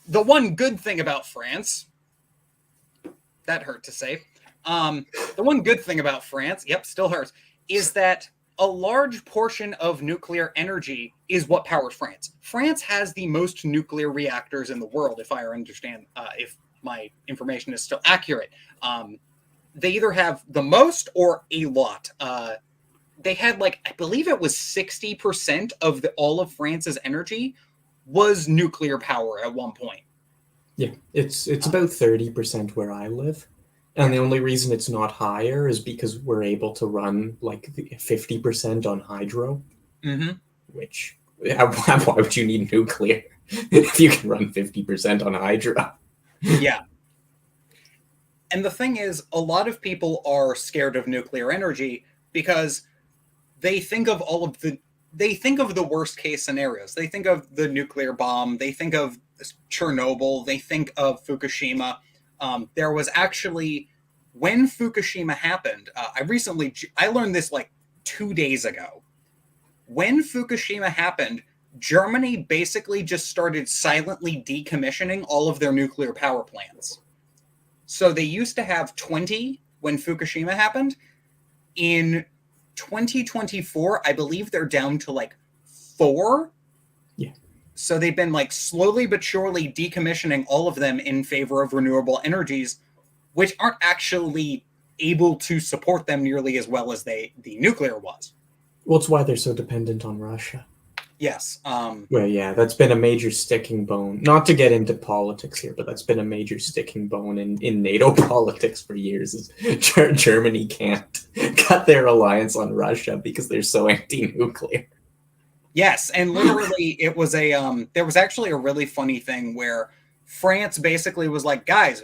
Speaker 2: the one good thing about France... That hurt to say. The one good thing about France, still hurts, is that a large portion of nuclear energy is what powers France. France has the most nuclear reactors in the world, if I understand, if my information is still accurate. They either have the most or a lot. They had I believe it was 60% of all of France's energy was nuclear power at one point.
Speaker 1: Yeah, it's about 30% where I live. And the only reason it's not higher is because we're able to run 50% on hydro. Which, why would you need nuclear if you can run 50% on hydro?
Speaker 2: Yeah. And the thing is, a lot of people are scared of nuclear energy because they think of the worst case scenarios. They think of the nuclear bomb. They think of Chernobyl. They think of Fukushima. There was actually, when Fukushima happened, I learned this 2 days ago. When Fukushima happened, Germany basically just started silently decommissioning all of their nuclear power plants. So they used to have 20 when Fukushima happened. In 2024, I believe they're down to like 4.
Speaker 1: Yeah.
Speaker 2: So they've been like slowly but surely decommissioning all of them in favor of renewable energies, which aren't actually able to support them nearly as well as the nuclear was.
Speaker 1: Well, it's why they're so dependent on Russia.
Speaker 2: Yes.
Speaker 1: Well, yeah, that's been a major sticking bone. Not to get into politics here, but that's been a major sticking bone in NATO politics for years. Is Germany can't cut their reliance on Russia because they're so anti-nuclear.
Speaker 2: Yes, and literally it was there was actually a really funny thing where France basically was like, guys,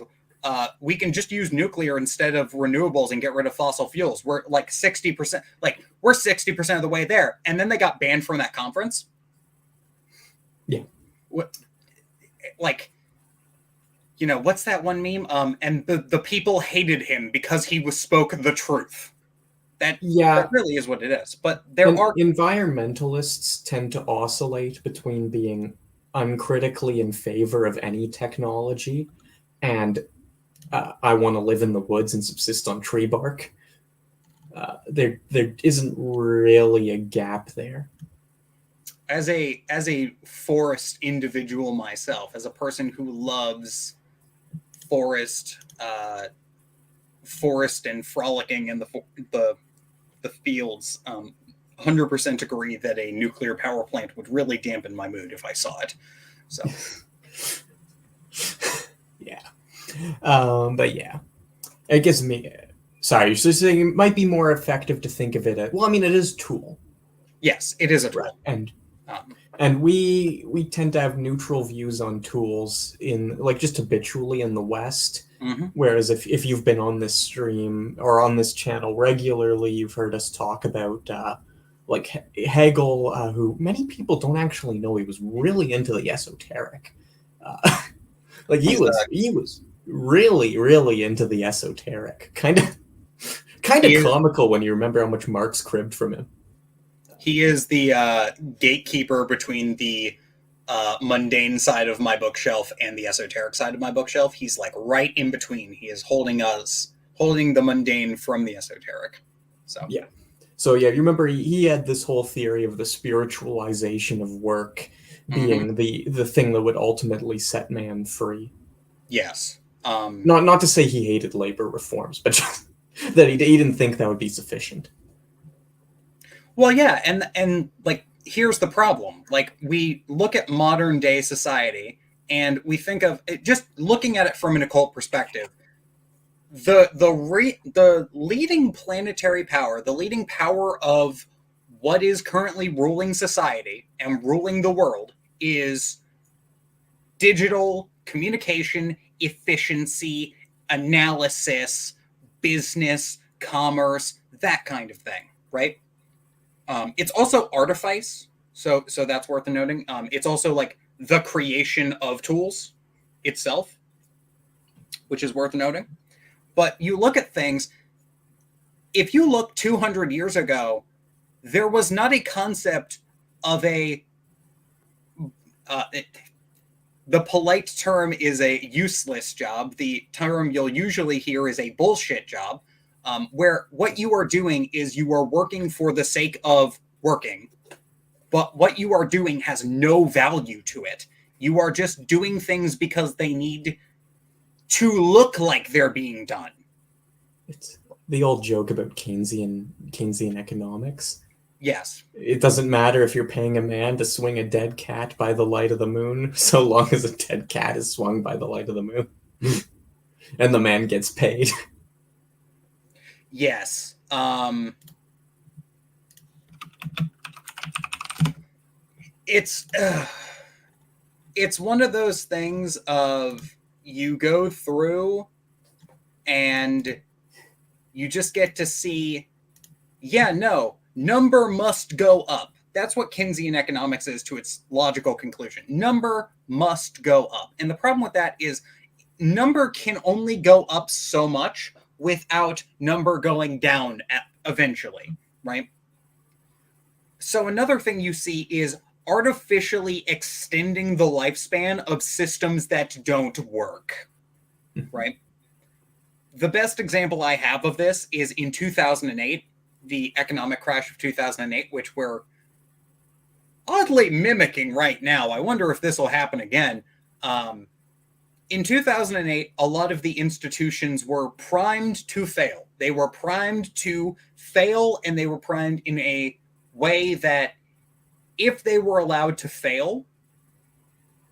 Speaker 2: we can just use nuclear instead of renewables and get rid of fossil fuels. We're like 60%, we're 60% of the way there. And then they got banned from that conference.
Speaker 1: Yeah.
Speaker 2: Like, you know, what's that one meme? And the people hated him because he spoke the truth. That really is what it is. But there are
Speaker 1: environmentalists tend to oscillate between being uncritically in favor of any technology and I want to live in the woods and subsist on tree bark. There isn't really a gap there.
Speaker 2: As a forest individual myself, as a person who loves forest and frolicking in the fields, 100% agree that a nuclear power plant would really dampen my mood if I saw it. So,
Speaker 1: yeah. But yeah, it gives me. Sorry, so saying it might be more effective to think of it as. Well, I mean, it is a tool.
Speaker 2: Yes, it is a tool,
Speaker 1: right. And we tend to have neutral views on tools in just habitually in the West.
Speaker 2: Mm-hmm.
Speaker 1: Whereas if you've been on this stream or on this channel regularly, you've heard us talk about Hegel, who many people don't actually know he was really into the esoteric. He was really, really into the esoteric. Kind of comical when you remember how much Marx cribbed from him.
Speaker 2: He is the gatekeeper between the mundane side of my bookshelf and the esoteric side of my bookshelf. He's like right in between. He is holding the mundane from the esoteric. So
Speaker 1: yeah. You remember he had this whole theory of the spiritualization of work being the thing that would ultimately set man free.
Speaker 2: Yes.
Speaker 1: Not to say he hated labor reforms, but just that he didn't think that would be sufficient.
Speaker 2: Well, yeah, and here's the problem. We look at modern day society and we think of it, just looking at it from an occult perspective. The leading planetary power, the leading power of what is currently ruling society and ruling the world is digital communication, efficiency, analysis, business, commerce, that kind of thing, right? It's also artifice, so that's worth noting. It's also the creation of tools itself, which is worth noting. But you look at things, if you look 200 years ago, there was not a concept of the polite term is a useless job. The term you'll usually hear is a bullshit job, where what you are doing is you are working for the sake of working, but what you are doing has no value to it. You are just doing things because they need to look like they're being done.
Speaker 1: It's the old joke about Keynesian economics.
Speaker 2: Yes.
Speaker 1: It doesn't matter if you're paying a man to swing a dead cat by the light of the moon, so long as a dead cat is swung by the light of the moon. And the man gets paid.
Speaker 2: Yes. It's one of those things of you go through and you just get to see, number must go up. That's what Keynesian economics is to its logical conclusion. Number must go up. And the problem with that is number can only go up so much without number going down eventually, right? So another thing you see is artificially extending the lifespan of systems that don't work, right? The best example I have of this is in 2008, the economic crash of 2008, which we're oddly mimicking right now. I wonder if this will happen again. In 2008, a lot of the institutions were primed to fail. They were primed to fail, and they were primed in a way that if they were allowed to fail,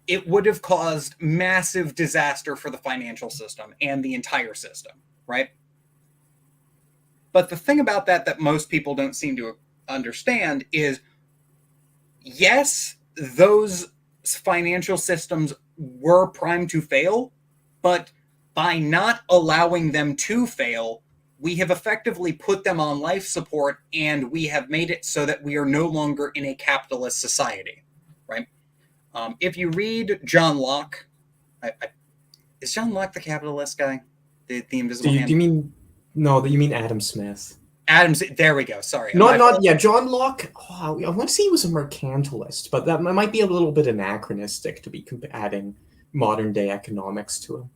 Speaker 2: it would have caused massive disaster for the financial system and the entire system, right? But the thing about that most people don't seem to understand is, yes, those financial systems were primed to fail, but by not allowing them to fail, we have effectively put them on life support, and we have made it so that we are no longer in a capitalist society, right? If you read John Locke, is John Locke the capitalist guy? The Invisible Hand?
Speaker 1: Do you mean no? You mean Adam Smith?
Speaker 2: Adams. There we go. Sorry.
Speaker 1: Not yeah. John Locke. Oh, I want to say he was a mercantilist, but that might be a little bit anachronistic to be adding modern day economics to him.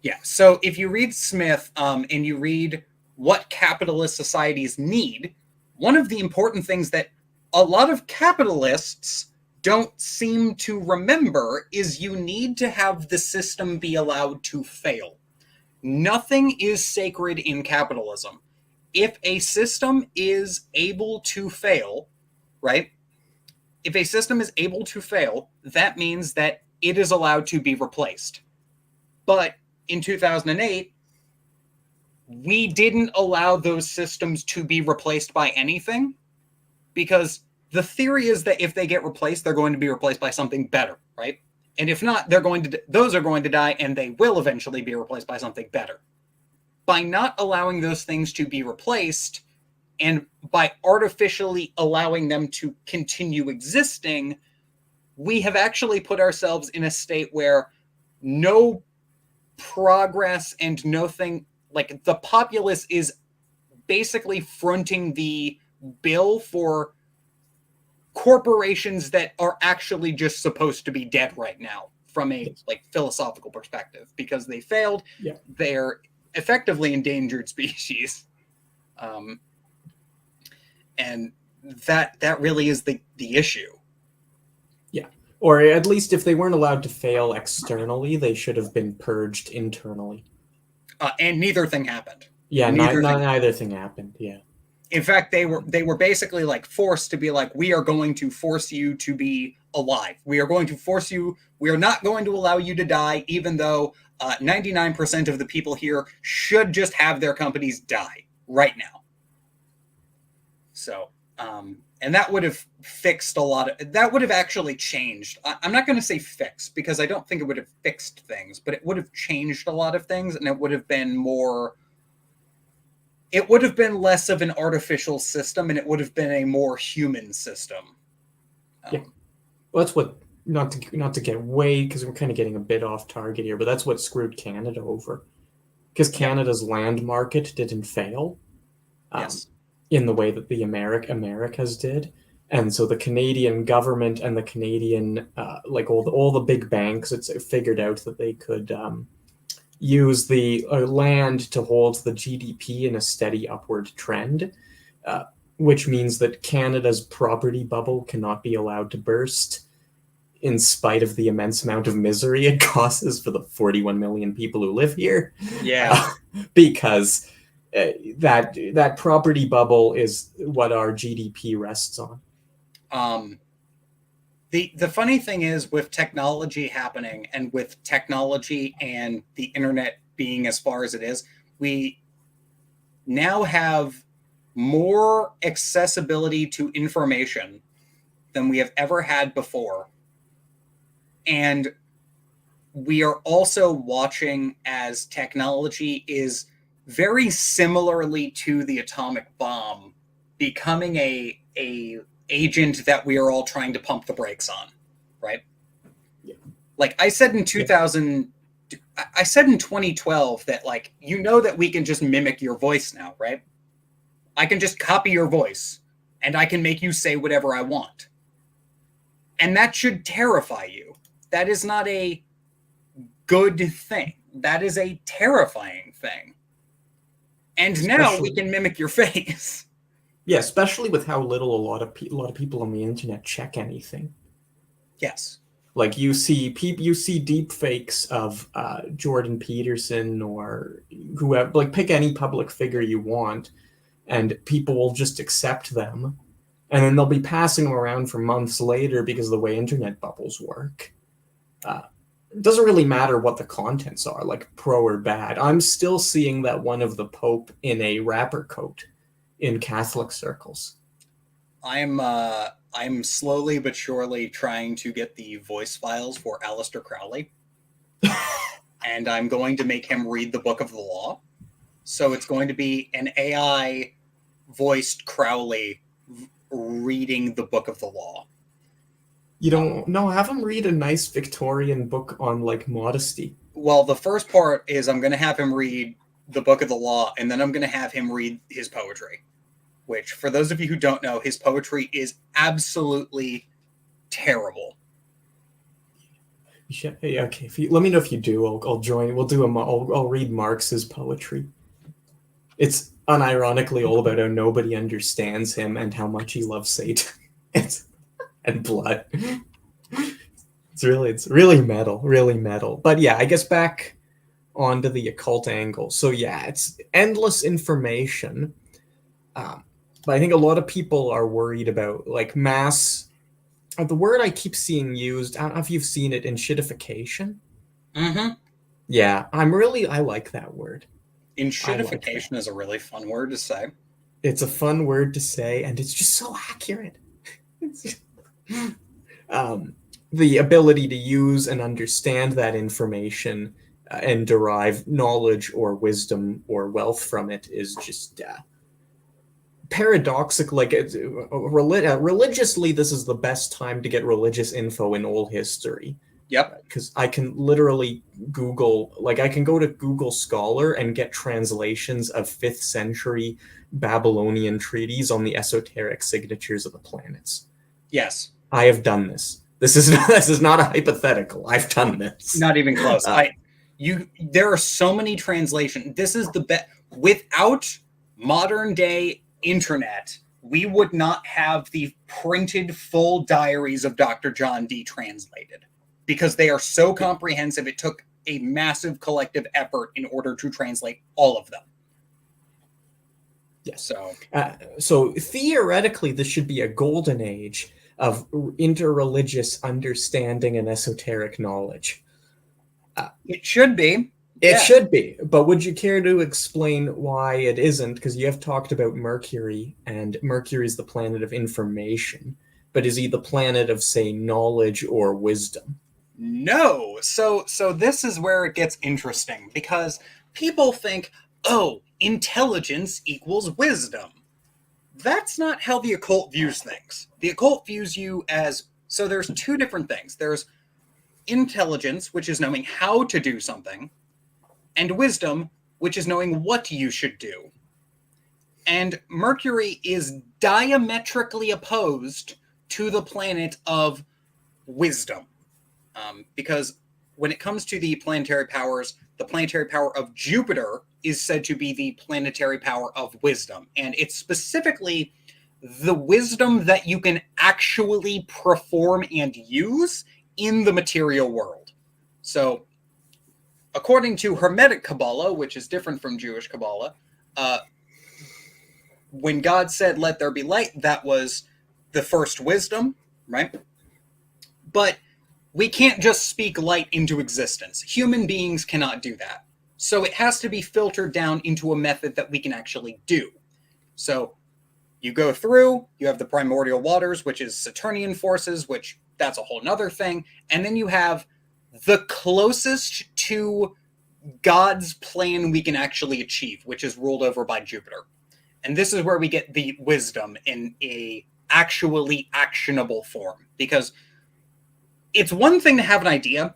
Speaker 2: Yeah. So if you read Smith, and you read what capitalist societies need, one of the important things that a lot of capitalists don't seem to remember is you need to have the system be allowed to fail. Nothing is sacred in capitalism. If a system is able to fail, right? If a system is able to fail, that means that it is allowed to be replaced. But in 2008, we didn't allow those systems to be replaced by anything, because the theory is that if they get replaced, they're going to be replaced by something better, right? And if not, those are going to die, and they will eventually be replaced by something better. By not allowing those things to be replaced, and by artificially allowing them to continue existing, we have actually put ourselves in a state where no progress and nothing, like the populace is basically fronting the bill for corporations that are actually just supposed to be dead right now from a philosophical perspective, because they failed.
Speaker 1: Yeah.
Speaker 2: They're effectively endangered species. And that really is the issue.
Speaker 1: Yeah. Or at least if they weren't allowed to fail externally, they should have been purged internally.
Speaker 2: And neither thing happened.
Speaker 1: Yeah, neither thing happened. Yeah.
Speaker 2: In fact, they were basically forced to be we are going to force you to be alive. We are going to force you. We are not going to allow you to die, even though 99% of the people here should just have their companies die right now. So, and that would have fixed that would have actually changed. I'm not going to say fixed, because I don't think it would have fixed things, but it would have changed a lot of things, and it would have been less of an artificial system, and it would have been a more human system.
Speaker 1: Yeah. Well, that's what, not to get away, because we're kind of getting a bit off target here, but that's what screwed Canada over. Because Canada's land market didn't fail.
Speaker 2: Yes.
Speaker 1: In the way that the Americas did. And so the Canadian government and the Canadian, all the big banks, it's figured out that they could use the land to hold the GDP in a steady upward trend, which means that Canada's property bubble cannot be allowed to burst, in spite of the immense amount of misery it causes for the 41 million people who live here.
Speaker 2: Yeah.
Speaker 1: Because that property bubble is what our GDP rests on.
Speaker 2: The funny thing is, with technology happening, and with technology and the internet being as far as it is, we now have more accessibility to information than we have ever had before. And we are also watching as technology is very similarly to the atomic bomb becoming a agent that we are all trying to pump the brakes on, right?
Speaker 1: Yeah.
Speaker 2: I said in 2012 that that we can just mimic your voice now, right? I can just copy your voice and I can make you say whatever I want. And that should terrify you. That is not a good thing. That is a terrifying thing. And now we can mimic your face.
Speaker 1: Yeah, especially with how little a lot of people on the internet check anything.
Speaker 2: Yes.
Speaker 1: Like you see deep fakes of Jordan Peterson or whoever. Like pick any public figure you want, and people will just accept them, and then they'll be passing them around for months later because of the way internet bubbles work. It doesn't really matter what the contents are, like pro or bad. I'm still seeing that one of the Pope in a rapper coat in Catholic circles.
Speaker 2: I'm slowly but surely trying to get the voice files for Aleister Crowley. And I'm going to make him read the Book of the Law. So it's going to be an AI voiced Crowley reading the Book of the Law.
Speaker 1: You don't no, have him read a nice Victorian book on like modesty.
Speaker 2: Well, the first part is I'm going to have him read the Book of the Law, and then I'm going to have him read his poetry, which, for those of you who don't know, his poetry is absolutely terrible.
Speaker 1: Okay, let me know if you do. I'll join. I'll read Marx's poetry. It's unironically all about how nobody understands him and how much he loves Satan and blood. It's really metal. But yeah, I guess back onto the occult angle. So yeah, it's endless information. But I think a lot of people are worried about like mass. The word I keep seeing used, I don't know if you've seen it, in shitification.
Speaker 2: Mm-hmm.
Speaker 1: Yeah, I like that word.
Speaker 2: Enshittification is a really fun word to say.
Speaker 1: It's a fun word to say, and it's just so accurate. The ability to use and understand that information and derive knowledge or wisdom or wealth from it is just paradoxical. Like religiously, this is the best time to get religious info in all history.
Speaker 2: Yep.
Speaker 1: Because I can literally Google, like I can go to Google Scholar and get translations of 5th century Babylonian treaties on the esoteric signatures of the planets.
Speaker 2: Yes.
Speaker 1: I have done this. This is not a hypothetical. I've done this.
Speaker 2: Not even close. There are so many translations. This is the best. Without modern day internet, we would not have the printed full diaries of Dr. John Dee translated, because they are so comprehensive. It took a massive collective effort in order to translate all of them.
Speaker 1: Yes. So theoretically, this should be a golden age of interreligious understanding and esoteric knowledge.
Speaker 2: It should be.
Speaker 1: It should be. But would you care to explain why it isn't? Because you have talked about Mercury, and Mercury is the planet of information. But is he the planet of, say, knowledge or wisdom?
Speaker 2: No. So this is where it gets interesting, because people think, oh, intelligence equals wisdom. That's not how the occult views things. The occult views you as, so there's two different things. There's intelligence, which is knowing how to do something, and wisdom, which is knowing what you should do. And Mercury is diametrically opposed to the planet of wisdom. Because when it comes to the planetary powers, the planetary power of Jupiter is said to be the planetary power of wisdom. And it's specifically the wisdom that you can actually perform and use in the material world. So, according to Hermetic Kabbalah, which is different from Jewish Kabbalah, when God said, "Let there be light," that was the first wisdom, right? But we can't just speak light into existence. Human beings cannot do that. So it has to be filtered down into a method that we can actually do. So you go through, you have the primordial waters, which is Saturnian forces, which that's a whole nother thing. And then you have the closest to God's plan we can actually achieve, which is ruled over by Jupiter. And this is where we get the wisdom in a actually actionable form. Because it's one thing to have an idea.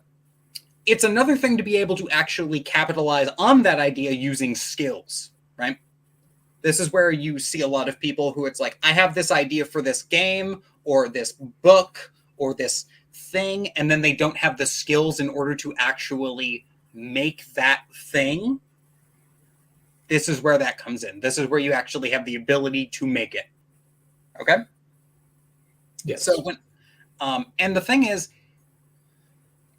Speaker 2: It's another thing to be able to actually capitalize on that idea using skills, right? This is where you see a lot of people who it's like, I have this idea for this game or this book or this thing, and then they don't have the skills in order to actually make that thing. This is where that comes in. This is where you actually have the ability to make it. Okay.
Speaker 1: Yes.
Speaker 2: So and the thing is,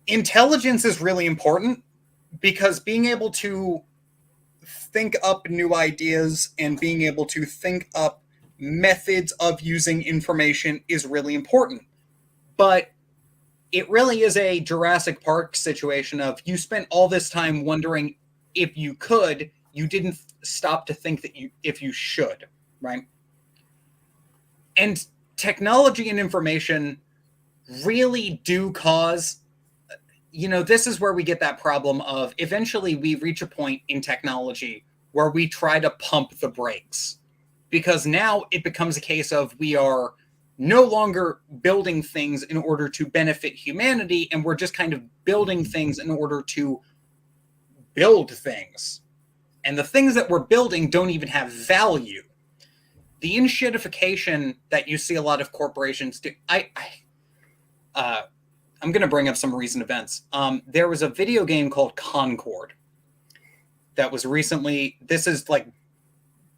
Speaker 2: intelligence is really important because being able to think up new ideas and being able to think up methods of using information is really important. But it really is a Jurassic Park situation of you spent all this time wondering if you could, you didn't stop to think that if you should, right? And technology and information really do cause, this is where we get that problem of eventually we reach a point in technology where we try to pump the brakes, because now it becomes a case of we are no longer building things in order to benefit humanity, and we're just kind of building things in order to build things. And the things that we're building don't even have value. The enshittification that you see a lot of corporations do, I'm going to bring up some recent events. There was a video game called Concord that was recently, this is like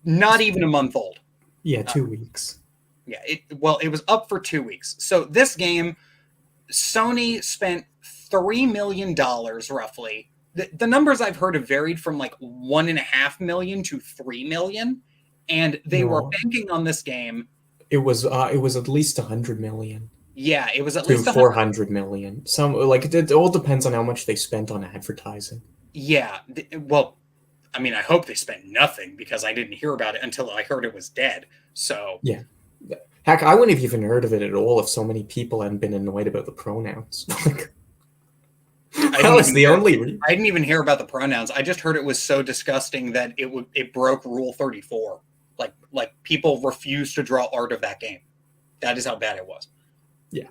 Speaker 2: not even a month old.
Speaker 1: Yeah, 2 weeks.
Speaker 2: Yeah, it was up for 2 weeks. So this game, Sony spent $3 million roughly. The numbers I've heard have varied from like $1.5 million to $3 million, and they were banking on this game.
Speaker 1: It was at least 100 million.
Speaker 2: Yeah, it was at least
Speaker 1: 400 million. Some it all depends on how much they spent on advertising.
Speaker 2: Yeah, well, I mean, I hope they spent nothing because I didn't hear about it until I heard it was dead. So
Speaker 1: yeah, heck, I wouldn't have even heard of it at all if so many people hadn't been annoyed about the pronouns. That was the only reason.
Speaker 2: I didn't even hear about the pronouns. I just heard it was so disgusting that it broke Rule 34. Like people refused to draw art of that game. That is how bad it was.
Speaker 1: Yeah.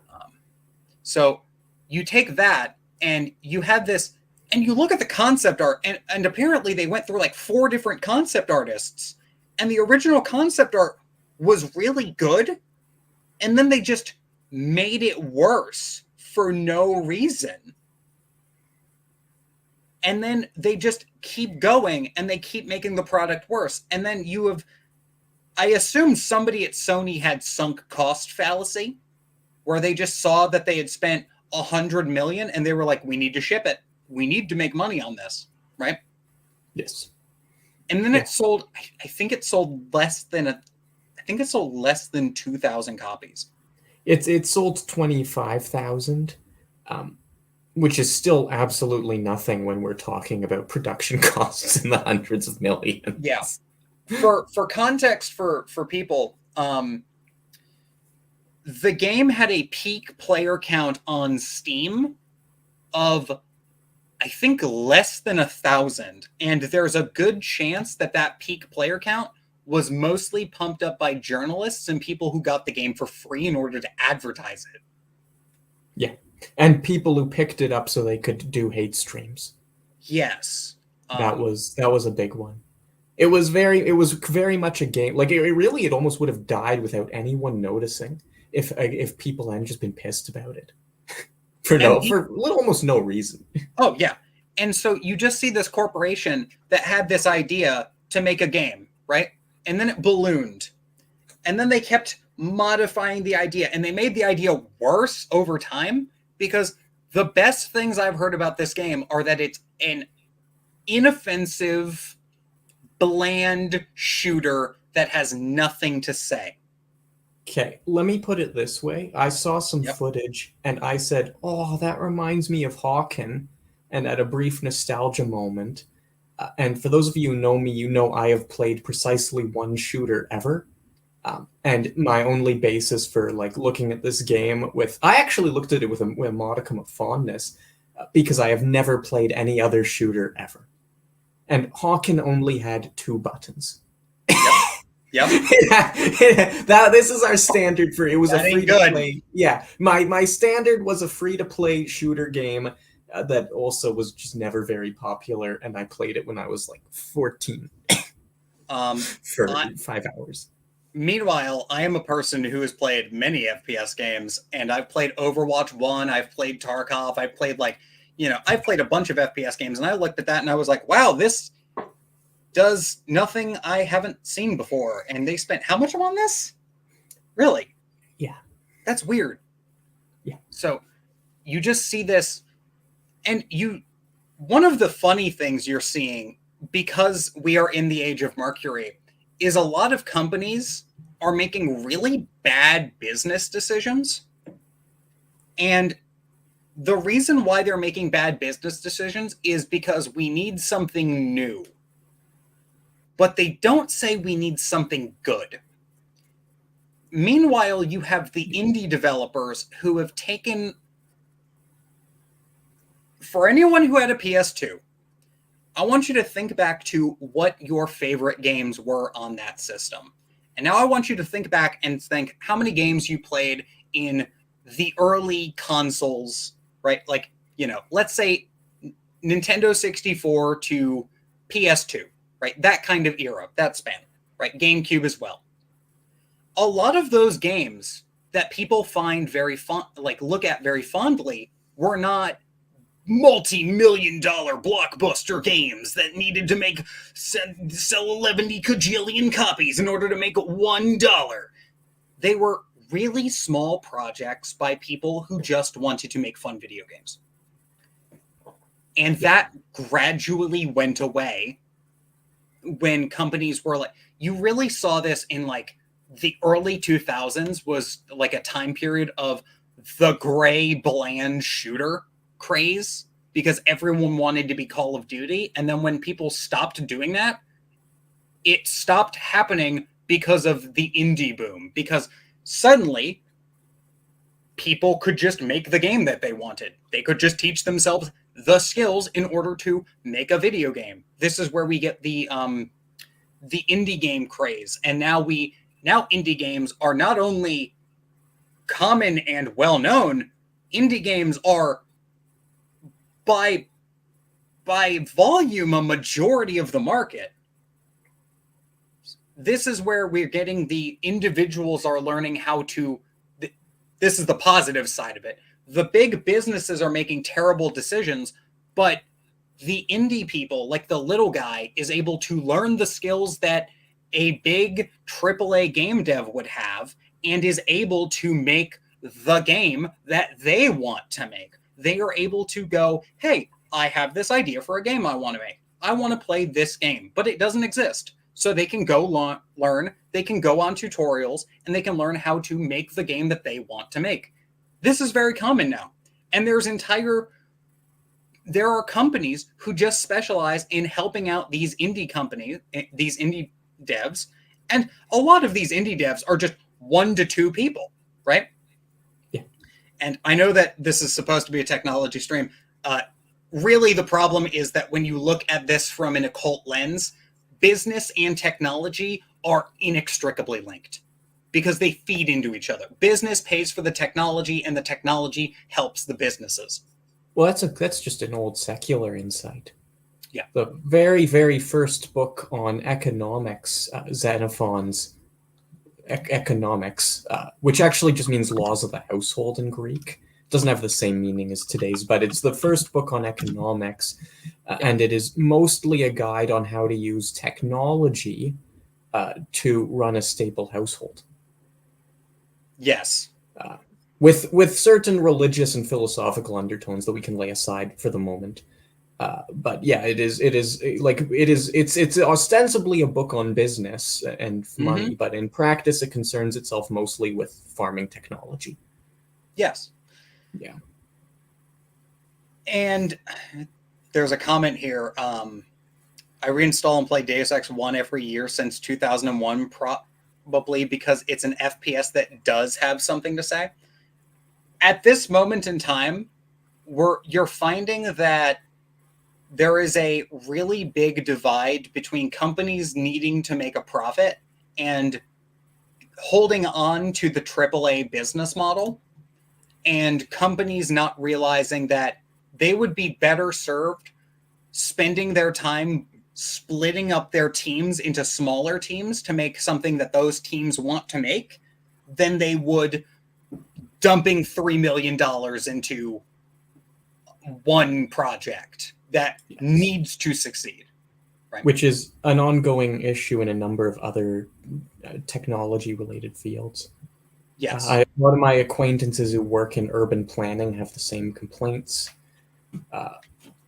Speaker 2: So you take that and you have this, and you look at the concept art, and apparently they went through like 4 different concept artists, and the original concept art was really good, and then they just made it worse for no reason. And then they just keep going, and they keep making the product worse. And then I assume somebody at Sony had sunk cost fallacy, where they just saw that they had spent $100 million, and they were like, we need to ship it. We need to make money on this, right?
Speaker 1: Yes.
Speaker 2: And then it sold, I think it sold less than 2,000 copies.
Speaker 1: It sold 25,000, which is still absolutely nothing when we're talking about production costs in the hundreds of millions.
Speaker 2: Yeah. For context for people, the game had a peak player count on Steam of, I think, less than 1,000. And there's a good chance that peak player count was mostly pumped up by journalists and people who got the game for free in order to advertise it.
Speaker 1: Yeah. And people who picked it up so they could do hate streams.
Speaker 2: Yes.
Speaker 1: That was a big one. It was very much a game. Like it almost would have died without anyone noticing if people hadn't just been pissed about it for almost no reason.
Speaker 2: Oh yeah. And so you just see this corporation that had this idea to make a game, right? And then it ballooned. And then they kept modifying the idea, and they made the idea worse over time, because the best things I've heard about this game are that it's an inoffensive, bland shooter that has nothing to say.
Speaker 1: Okay, let me put it this way. I saw some footage and I said, oh, that reminds me of Hawken, and at a brief nostalgia moment. And for those of you who know me, you know I have played precisely one shooter ever. And my only basis for looking at this game I actually looked at it with a modicum of fondness, because I have never played any other shooter ever. And Hawken only had 2 buttons.
Speaker 2: Yep.
Speaker 1: This is our standard for it. Was a free to play. Yeah, my standard was a free to play shooter game that also was just never very popular, and I played it when I was 14 for 5 hours.
Speaker 2: Meanwhile, I am a person who has played many FPS games, and I've played Overwatch 1, I've played Tarkov, I've played I've played a bunch of FPS games, and I looked at that and I was like, wow, this does nothing I haven't seen before. And they spent how much on this? Really?
Speaker 1: Yeah.
Speaker 2: That's weird.
Speaker 1: Yeah.
Speaker 2: So you just see this, and one of the funny things you're seeing, because we are in the age of Mercury, is a lot of companies are making really bad business decisions. And the reason why they're making bad business decisions is because we need something new. But they don't say we need something good. Meanwhile, you have the indie developers who have taken, for anyone who had a PS2, I want you to think back to what your favorite games were on that system. And now I want you to think back and think how many games you played in the early consoles, right? Like, let's say Nintendo 64 to PS2, right? That kind of era, that span, right? GameCube as well. A lot of those games that people find very look at very fondly, were not multi-million-dollar blockbuster games that needed to sell 11 kajillion copies in order to make $1. They were really small projects by people who just wanted to make fun video games. And that gradually went away when companies were like, you really saw this in like the early 2000s was like a time period of the gray bland shooter craze, because everyone wanted to be Call of Duty. And then when people stopped doing that, it stopped happening because of the indie boom, because suddenly people could just make the game that they wanted. They could just teach themselves the skills in order to make a video game. This is where we get the indie game craze. And now indie games are not only common and well known, indie games are by volume a majority of the market. This is where we're getting the individuals are learning how to, this is the positive side of it. The big businesses are making terrible decisions, but the indie people, like the little guy, is able to learn the skills that a big AAA game dev would have and is able to make the game that they want to make. They are able to go, hey, I have this idea for a game I want to make. I want to play this game, but it doesn't exist. So they can go learn, they can go on tutorials, and they can learn how to make the game that they want to make. This is very common now. And there are companies who just specialize in helping out these indie companies, these indie devs. And a lot of these indie devs are just 1 to 2 people, right?
Speaker 1: Yeah.
Speaker 2: And I know that this is supposed to be a technology stream. Really, the problem is that when you look at this from an occult lens, business and technology are inextricably linked because they feed into each other. Business pays for the technology, and the technology helps the businesses.
Speaker 1: Well, that's just an old secular insight.
Speaker 2: Yeah.
Speaker 1: The very, very first book on economics, Xenophon's Economics, which actually just means laws of the household in Greek. It doesn't have the same meaning as today's, but it's the first book on economics, and it is mostly a guide on how to use technology to run a stable household.
Speaker 2: Yes.
Speaker 1: With certain religious and philosophical undertones that we can lay aside for the moment. But yeah, it's ostensibly a book on business and money, but in practice it concerns itself mostly with farming technology.
Speaker 2: Yes.
Speaker 1: Yeah.
Speaker 2: And there's a comment here. I reinstall and play Deus Ex 1 every year since 2001, probably because it's an FPS that does have something to say. At this moment in time, you're finding that there is a really big divide between companies needing to make a profit and holding on to the AAA business model, and companies not realizing that they would be better served spending their time splitting up their teams into smaller teams to make something that those teams want to make than they would dumping $3 million into one project that needs to succeed. Right?
Speaker 1: Which is an ongoing issue in a number of other technology-related fields.
Speaker 2: Yes.
Speaker 1: A lot of my acquaintances who work in urban planning have the same complaints. Uh,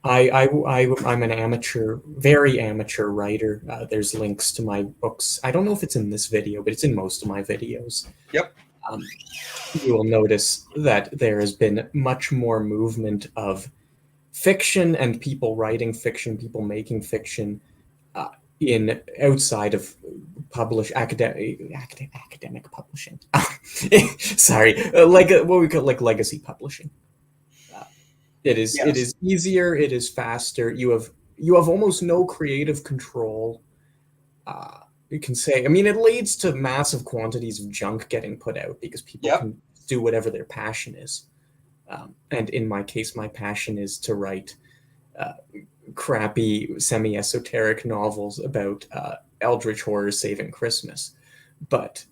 Speaker 1: I'm an amateur, very amateur writer. There's links to my books. I don't know if it's in this video, but it's in most of my videos.
Speaker 2: Yep.
Speaker 1: Um, you will notice that there has been much more movement of fiction and people writing fiction, people making fiction uh, in outside of academic publishing. Sorry, like what we call like legacy publishing. Uh, it
Speaker 2: Yes.
Speaker 1: is easier. It is faster. You have almost no creative control. You can say, I mean, it leads to massive quantities of junk getting put out because people
Speaker 2: Yep.
Speaker 1: can do whatever their passion is. And in my case, my passion is to write uh, crappy, semi-esoteric novels about eldritch horrors saving Christmas. But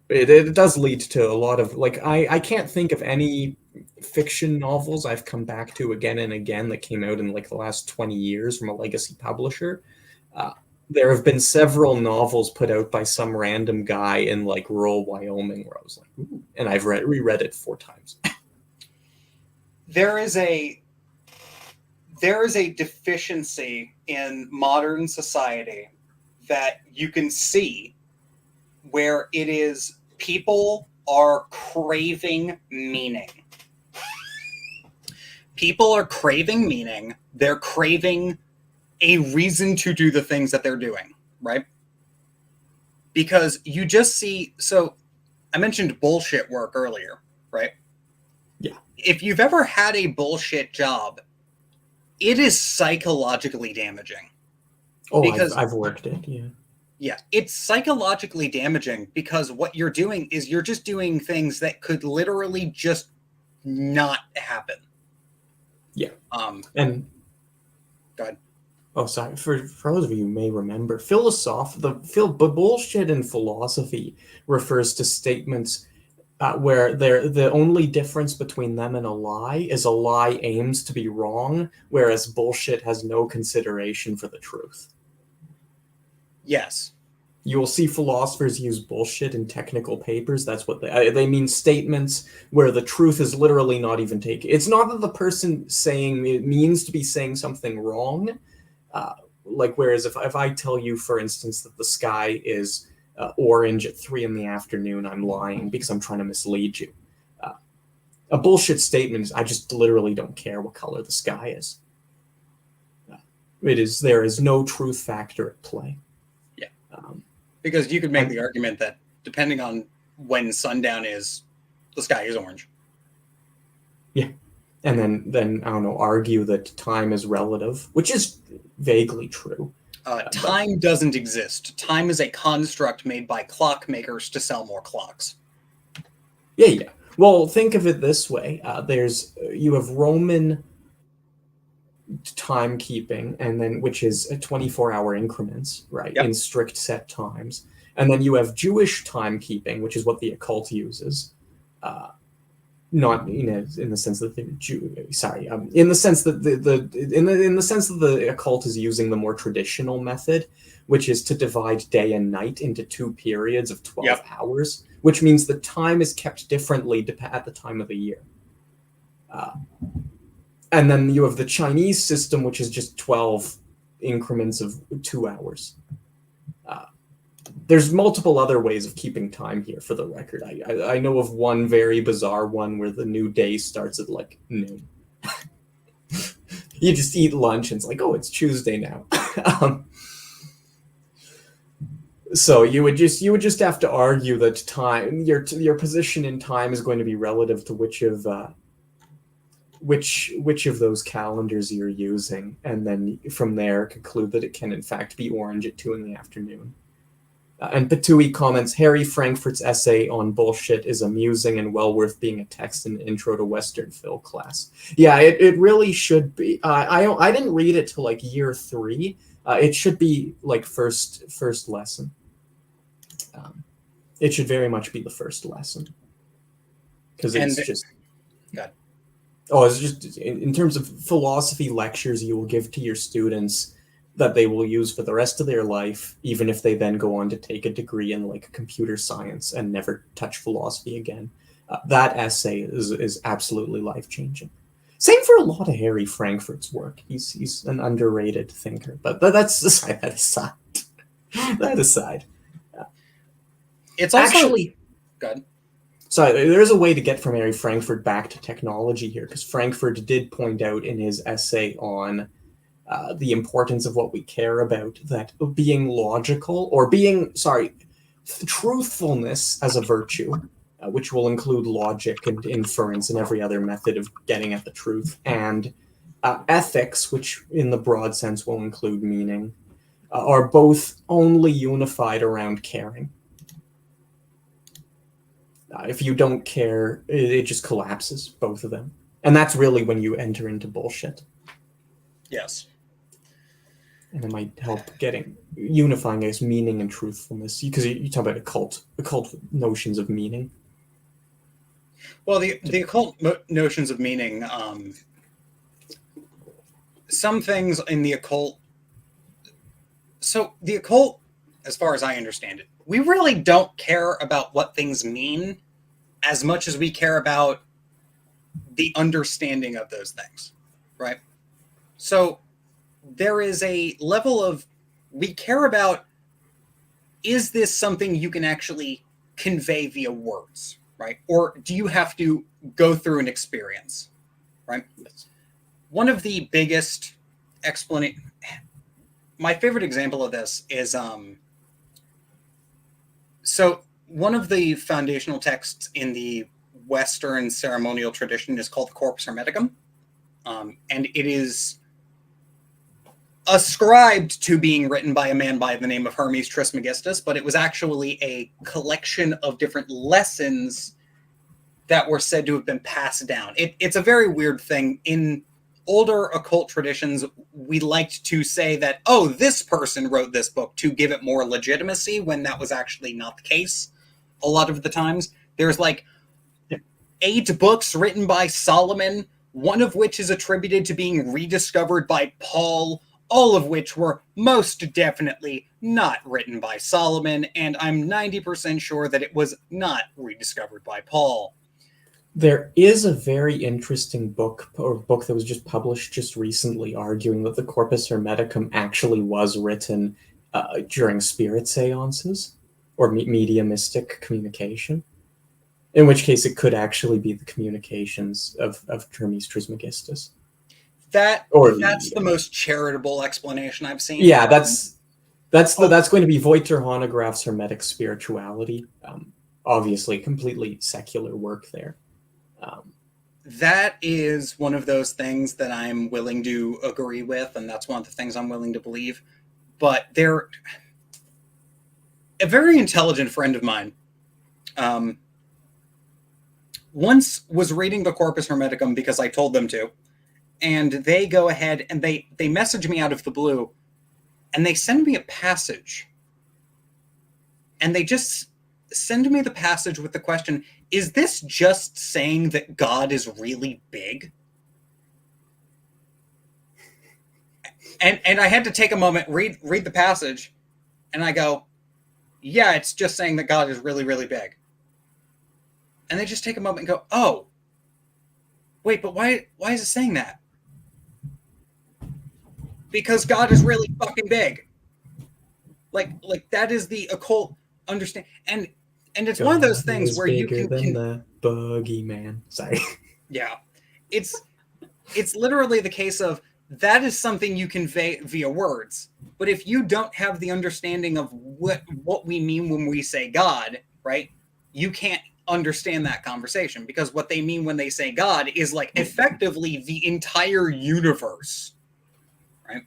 Speaker 1: it does lead to a lot of like I can't think of any fiction novels I've come back to again and again that came out in like the last 20 years from a legacy publisher. Uh, there have been several novels put out by some random guy in like rural Wyoming where I was like, ooh, and I've reread it 4 times.
Speaker 2: There is a deficiency in modern society that you can see where it is people are craving meaning. People are craving meaning. They're craving a reason to do the things that they're doing, right? Because you just see, so I mentioned bullshit work earlier, right?
Speaker 1: Yeah.
Speaker 2: If you've ever had a bullshit job, it is psychologically damaging.
Speaker 1: Oh,
Speaker 2: because
Speaker 1: I've worked it, yeah.
Speaker 2: Yeah, it's psychologically damaging because what you're doing is you're just doing things that could literally just not happen.
Speaker 1: Yeah.
Speaker 2: And go ahead.
Speaker 1: Oh, sorry. For those of you who may remember, bullshit in philosophy refers to statements where the only difference between them and a lie is a lie aims to be wrong, whereas bullshit has no consideration for the truth.
Speaker 2: Yes.
Speaker 1: You will see philosophers use bullshit in technical papers. That's what they mean, statements where the truth is literally not even taken. It's not that the person saying it means to be saying something wrong. Like, whereas if I tell you, for instance, that the sky is orange at 3 in the afternoon, I'm lying because I'm trying to mislead you. A bullshit statement is I just literally don't care what color the sky is. There is no truth factor at play.
Speaker 2: Yeah. Because you could make the argument that depending on when sundown is, the sky is orange.
Speaker 1: Yeah. And then I don't know, argue that time is relative, which is vaguely true.
Speaker 2: Time doesn't exist. Time is a construct made by clockmakers to sell more clocks.
Speaker 1: Yeah. Well, think of it this way: you have Roman timekeeping, and then which is 24-hour increments, right, in strict set times, and then you have Jewish timekeeping, which is what the occult uses. Not in the sense that in the sense that the sense that the occult is using the more traditional method, which is to divide day and night into 2 periods of 12 hours, which means the time is kept differently at the time of the year. And then you have the Chinese system, which is just 12 increments of 2 hours. There's multiple other ways of keeping time here, for the record. I know of one very bizarre one where the new day starts at like noon. You just eat lunch and it's like, oh, it's Tuesday now. So you would just have to argue that time, your position in time is going to be relative to which of those calendars you're using, and then from there conclude that it can in fact be orange at 2 in the afternoon. And Patui comments, Harry Frankfurt's essay on bullshit is amusing and well worth being a text in the intro to Western Phil class. Yeah, it really should be. I didn't read it till like year 3. It should be like first lesson. It should very much be the first lesson. Because it's just...
Speaker 2: God.
Speaker 1: Oh, it's just in terms of philosophy lectures you will give to your students, that they will use for the rest of their life, even if they then go on to take a degree in like computer science and never touch philosophy again. That essay is absolutely life-changing. Same for a lot of Harry Frankfurt's work. He's an underrated thinker, but that's aside. That aside. That aside.
Speaker 2: It's also
Speaker 1: actually
Speaker 2: good.
Speaker 1: So there is a way to get from Harry Frankfurt back to technology here, because Frankfurt did point out in his essay on the importance of what we care about, that being logical, or truthfulness as a virtue, which will include logic and inference and every other method of getting at the truth, and ethics, which in the broad sense will include meaning, are both only unified around caring. If you don't care, it just collapses, both of them. And that's really when you enter into bullshit.
Speaker 2: Yes.
Speaker 1: And it might help unifying, I guess, meaning and truthfulness. Because you talk about occult notions of meaning.
Speaker 2: Well, the occult notions of meaning, some things in the occult. So the occult, as far as I understand it, we really don't care about what things mean as much as we care about the understanding of those things, right? So there is a level of, we care about, is this something you can actually convey via words, right? Or do you have to go through an experience, right? One of the biggest my favorite example of this is, so one of the foundational texts in the Western ceremonial tradition is called the Corpus Hermeticum, and it is ascribed to being written by a man by the name of Hermes Trismegistus, but it was actually a collection of different lessons that were said to have been passed down. It's a very weird thing. In older occult traditions, we liked to say that, oh, this person wrote this book to give it more legitimacy, when that was actually not the case. A lot of the times, there's like 8 books written by Solomon, one of which is attributed to being rediscovered by Paul, all of which were most definitely not written by Solomon, and I'm 90% sure that it was not rediscovered by Paul.
Speaker 1: There is a very interesting book that was just published just recently, arguing that the Corpus Hermeticum actually was written during spirit seances or mediumistic communication, in which case it could actually be the communications of Hermes Trismegistus.
Speaker 2: That's the most charitable explanation I've seen.
Speaker 1: Yeah, that's going to be Wojter Honegraf's Hermetic Spirituality. Obviously, completely secular work there.
Speaker 2: That is one of those things that I'm willing to agree with, and that's one of the things I'm willing to believe. But a very intelligent friend of mine once was reading the Corpus Hermeticum because I told them to, and they go ahead and they message me out of the blue, and they send me a passage, and they just send me the passage with the question, is this just saying that God is really big? And I had to take a moment, read the passage, and I go, yeah, it's just saying that God is really, really big. And they just take a moment and go, oh, wait, but why is it saying that? Because God is really fucking big. Like that is the occult understand, and it's God one of those things where you can
Speaker 1: the boogeyman. Sorry.
Speaker 2: Yeah, it's literally the case of, that is something you convey via words. But if you don't have the understanding of what we mean when we say God, right, you can't understand that conversation, because what they mean when they say God is like effectively the entire universe, right?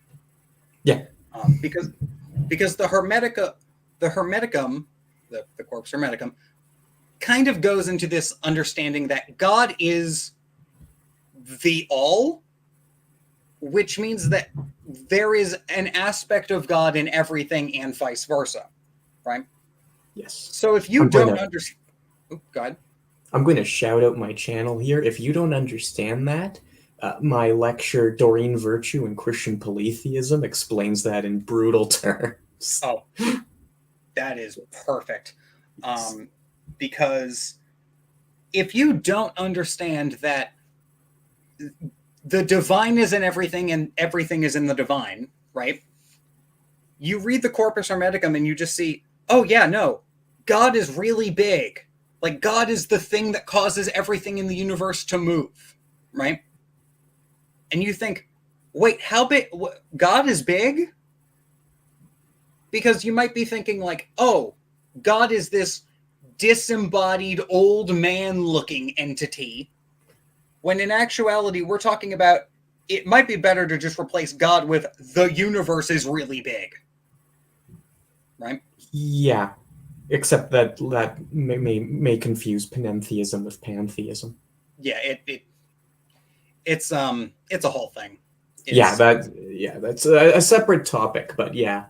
Speaker 1: Yeah.
Speaker 2: Because the Hermeticum, the Corpus Hermeticum, kind of goes into this understanding that God is the all, which means that there is an aspect of God in everything and vice versa, right?
Speaker 1: Yes.
Speaker 2: So if you don't understand... Oh, God.
Speaker 1: I'm going to shout out my channel here. If you don't understand that, My lecture, Doreen Virtue and Christian Polytheism, explains that in brutal terms.
Speaker 2: Oh, that is perfect. Because if you don't understand that the divine is in everything and everything is in the divine, right? You read the Corpus Hermeticum and you just see, oh yeah, no, God is really big. Like, God is the thing that causes everything in the universe to move, right? And you think, wait, how big? God is big? Because you might be thinking like, oh, God is this disembodied old man looking entity, when in actuality we're talking about, it might be better to just replace God with the universe is really big, right?
Speaker 1: Yeah, except that may confuse panentheism with pantheism.
Speaker 2: Yeah, it's a whole thing.
Speaker 1: That's a separate topic, but yeah,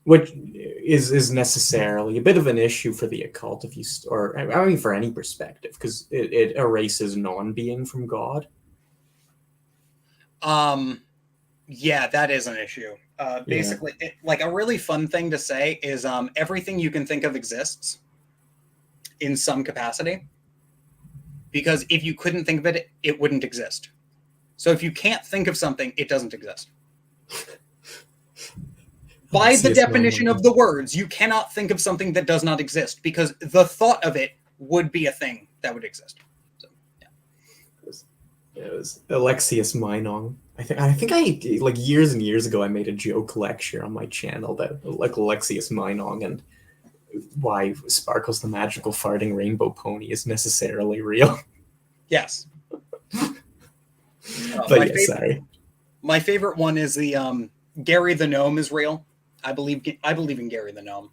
Speaker 1: which is necessarily a bit of an issue for the occult, if you or I mean for any perspective, because it erases non-being from God.
Speaker 2: Yeah, that is an issue. Basically, like a really fun thing to say is everything you can think of exists in some capacity, because if you couldn't think of it, it wouldn't exist. So if you can't think of something, it doesn't exist. By the definition of the words, you cannot think of something that does not exist, because the thought of it would be a thing that would exist. So, yeah.
Speaker 1: It was Alexius Meinong. I think I like years and years ago I made a joke lecture on my channel that like Alexius Meinong and why Sparkles the Magical Farting Rainbow Pony is necessarily real.
Speaker 2: Yes.
Speaker 1: Sorry.
Speaker 2: My favorite one is the Gary the Gnome is real. I believe in Gary the Gnome.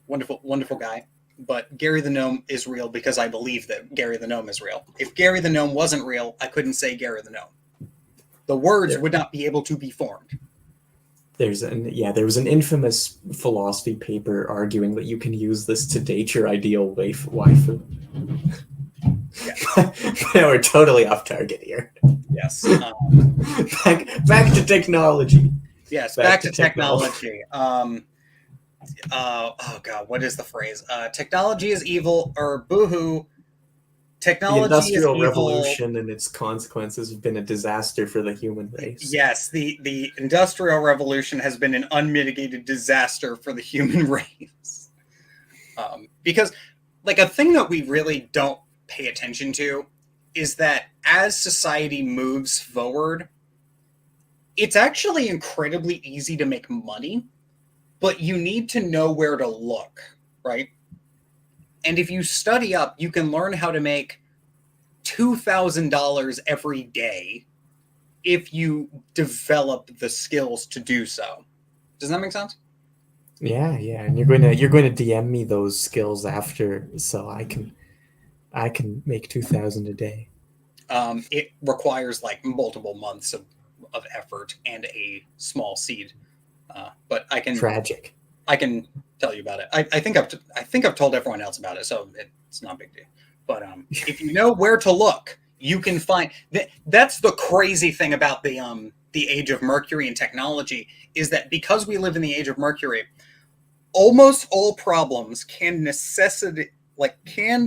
Speaker 2: Wonderful guy. But Gary the Gnome is real because I believe that Gary the Gnome is real. If Gary the Gnome wasn't real, I couldn't say Gary the Gnome. The words would not be able to be formed.
Speaker 1: There was an infamous philosophy paper arguing that you can use this to date your ideal waifu. Yeah. We're totally off target here.
Speaker 2: Yes.
Speaker 1: Back to technology.
Speaker 2: Yes, back to technology. Oh God, what is the phrase? Technology is evil, or boohoo. Technology
Speaker 1: the Industrial
Speaker 2: is evil.
Speaker 1: Revolution and its consequences have been a disaster for the human race.
Speaker 2: Yes, the Industrial Revolution has been an unmitigated disaster for the human race. Because, like, a thing that we really don't pay attention to is that as society moves forward, it's actually incredibly easy to make money, but you need to know where to look, right? And if you study up, you can learn how to make $2,000 every day if you develop the skills to do so. Does that make sense?
Speaker 1: Yeah, and you're going to DM me those skills after, so I can make 2,000 a day.
Speaker 2: It requires like multiple months of effort and a small seed. But I can
Speaker 1: tragic.
Speaker 2: I can tell you about it. I think I've told everyone else about it, so it's not a big deal. But if you know where to look, you can find that. That's the crazy thing about the age of Mercury and technology, is that because we live in the age of Mercury, almost all problems can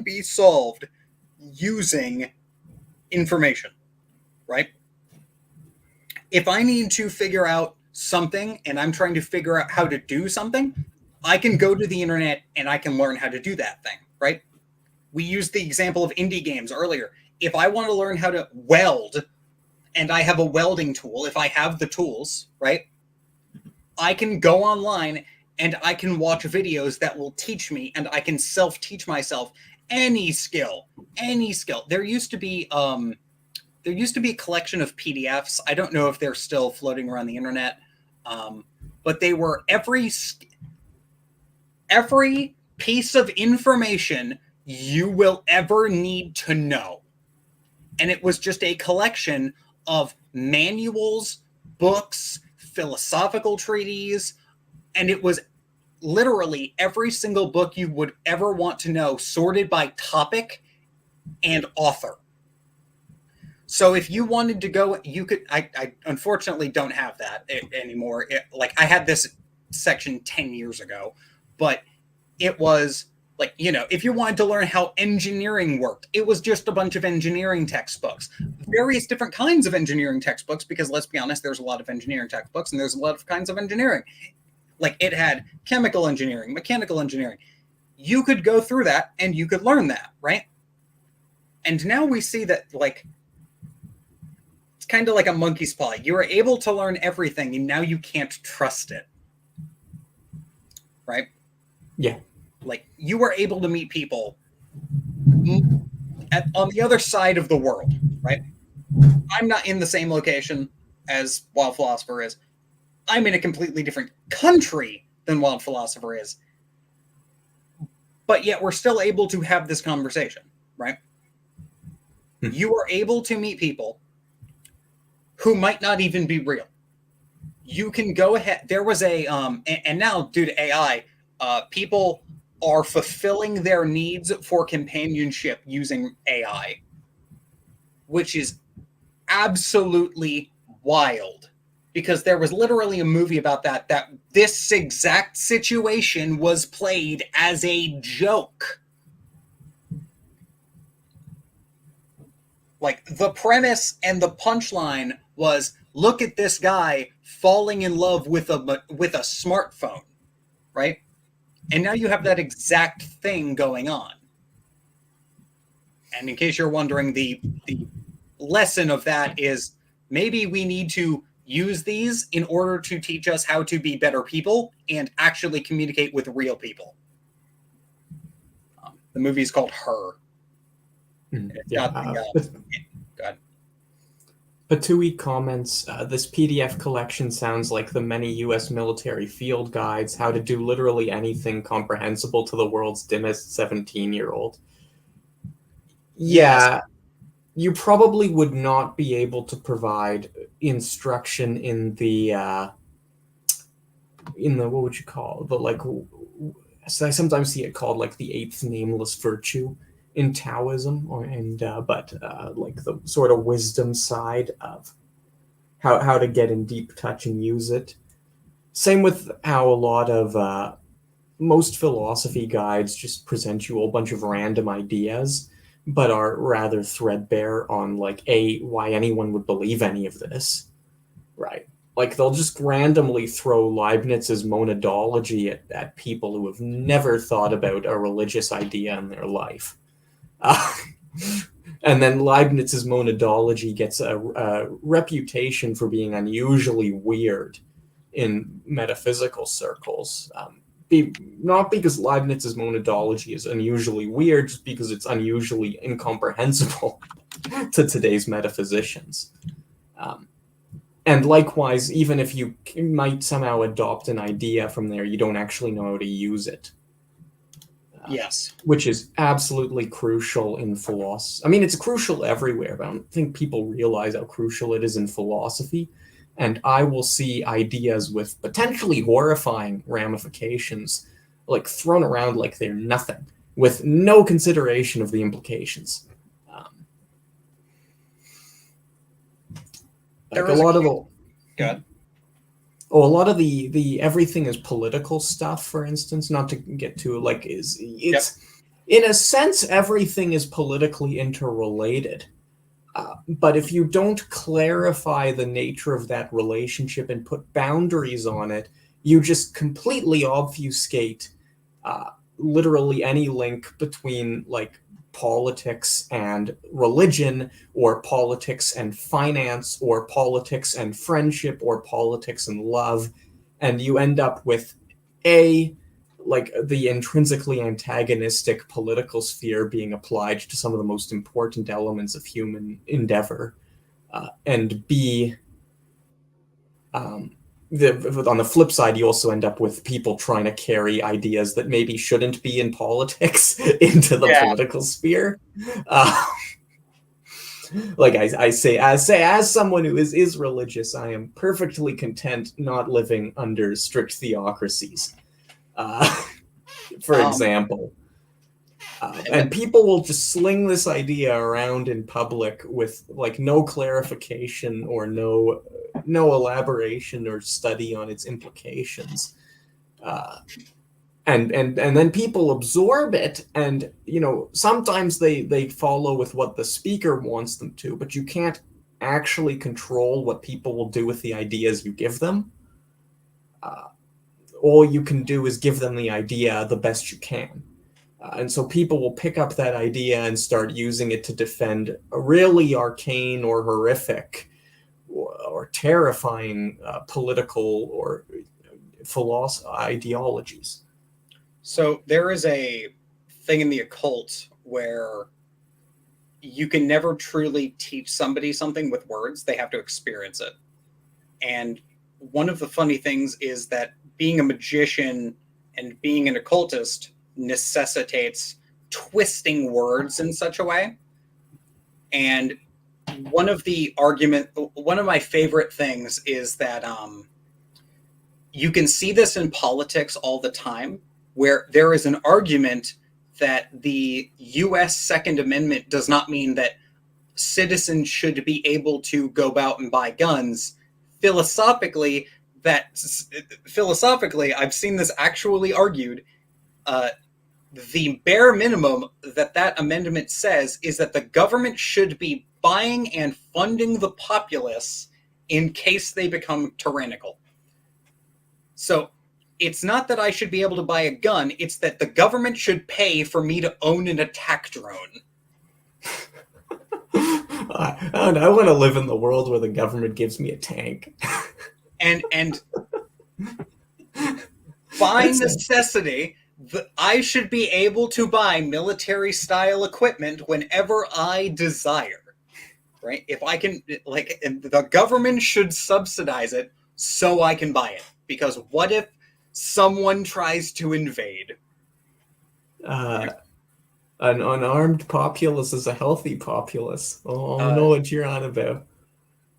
Speaker 2: be solved using information, right? If I need to figure out something and I'm trying to figure out how to do something, I can go to the internet and I can learn how to do that thing, right? We used the example of indie games earlier. If I want to learn how to weld and I have a welding tool, if I have the tools, right, I can go online and I can watch videos that will teach me, and I can self-teach myself any skill. There used to be a collection of PDFs. I don't know if they're still floating around the internet, but they were every piece of information you will ever need to know. And it was just a collection of manuals, books, philosophical treatises, and it was literally every single book you would ever want to know, sorted by topic and author. So if you wanted to go, you could. I unfortunately don't have that anymore. Like I had this section 10 years ago, but it was like, if you wanted to learn how engineering worked, it was just a bunch of engineering textbooks, various different kinds of engineering textbooks, because let's be honest, there's a lot of engineering textbooks and there's a lot of kinds of engineering. Like it had chemical engineering, mechanical engineering. You could go through that and you could learn that, right? And now we see that, like, it's kind of like a monkey's paw. You were able to learn everything and now you can't trust it, right?
Speaker 1: Yeah.
Speaker 2: Like you were able to meet people on the other side of the world, right? I'm not in the same location as Wild Philosopher is. I'm in a completely different country than Wild Philosopher is. But yet we're still able to have this conversation, right? You are able to meet people who might not even be real. You can go ahead. There was and now due to AI, people are fulfilling their needs for companionship using AI, which is absolutely wild, because there was literally a movie about that this exact situation was played as a joke. Like the premise and the punchline was, look at this guy falling in love with a smartphone, right? And now you have that exact thing going on. And in case you're wondering, the lesson of that is maybe we need to use these in order to teach us how to be better people and actually communicate with real people. The movie is called Her.
Speaker 1: Patui comments, this PDF collection sounds like the many U.S. military field guides, how to do literally anything comprehensible to the world's dimmest 17-year-old. Yeah, yes. You probably would not be able to provide instruction in the what would you call the, like, so I sometimes see it called like the eighth nameless virtue in Taoism, but like the sort of wisdom side of how to get in deep touch and use it. Same with how a lot of most philosophy guides just present you a bunch of random ideas, but are rather threadbare on like why anyone would believe any of this, right? Like they'll just randomly throw Leibniz's monadology at people who have never thought about a religious idea in their life. And then Leibniz's monadology gets a reputation for being unusually weird in metaphysical circles. Not because Leibniz's monadology is unusually weird, just because it's unusually incomprehensible to today's metaphysicians. And likewise, even if you might somehow adopt an idea from there, you don't actually know how to use it.
Speaker 2: Yes.
Speaker 1: Which is absolutely crucial in philosophy. I mean, it's crucial everywhere, but I don't think people realize how crucial it is in philosophy. And I will see ideas with potentially horrifying ramifications, like thrown around like they're nothing, with no consideration of the implications. Like a lot of the everything is political stuff, for instance, not to get to like it's in a sense everything is politically interrelated. But if you don't clarify the nature of that relationship and put boundaries on it, you just completely obfuscate literally any link between like politics and religion, or politics and finance, or politics and friendship, or politics and love, and you end up with like the intrinsically antagonistic political sphere being applied to some of the most important elements of human endeavor, and B, on the flip side, you also end up with people trying to carry ideas that maybe shouldn't be in politics into the political sphere. Like I say, as someone who is religious, I am perfectly content not living under strict theocracies. For example, And people will just sling this idea around in public with like no clarification or no elaboration or study on its implications. And then people absorb it, and sometimes they follow with what the speaker wants them to, but you can't actually control what people will do with the ideas you give them. All you can do is give them the idea the best you can. And so people will pick up that idea and start using it to defend a really arcane or horrific or terrifying political or ideologies.
Speaker 2: So there is a thing in the occult where you can never truly teach somebody something with words. They have to experience it. And one of the funny things is that being a magician and being an occultist necessitates twisting words in such a way. And one of my favorite things is that you can see this in politics all the time, where there is an argument that the U.S. Second Amendment does not mean that citizens should be able to go out and buy guns. Philosophically, I've seen this actually argued. The bare minimum that amendment says is that the government should be buying and funding the populace in case they become tyrannical. So it's not that I should be able to buy a gun, it's that the government should pay for me to own an attack drone.
Speaker 1: I want to live in the world where the government gives me a tank.
Speaker 2: and by necessity, I should be able to buy military-style equipment whenever I desire, right? If I can, the government should subsidize it so I can buy it. Because what if someone tries to invade?
Speaker 1: An unarmed populace is a healthy populace. Oh, I know what you're on about.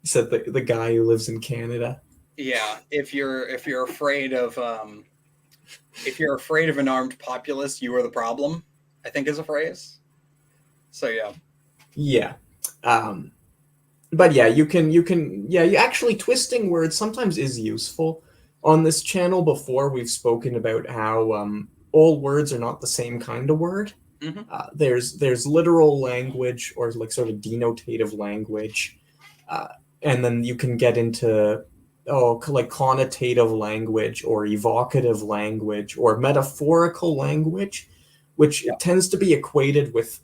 Speaker 1: Said the guy who lives in Canada.
Speaker 2: Yeah, if you're afraid of an armed populace, you are the problem, I think is a phrase. So yeah.
Speaker 1: Yeah. But yeah, you actually twisting words sometimes is useful. On this channel before, we've spoken about how all words are not the same kind of word.
Speaker 2: Mm-hmm.
Speaker 1: There's literal language or like sort of denotative language, and then you can get into like connotative language or evocative language or metaphorical language, which tends to be equated with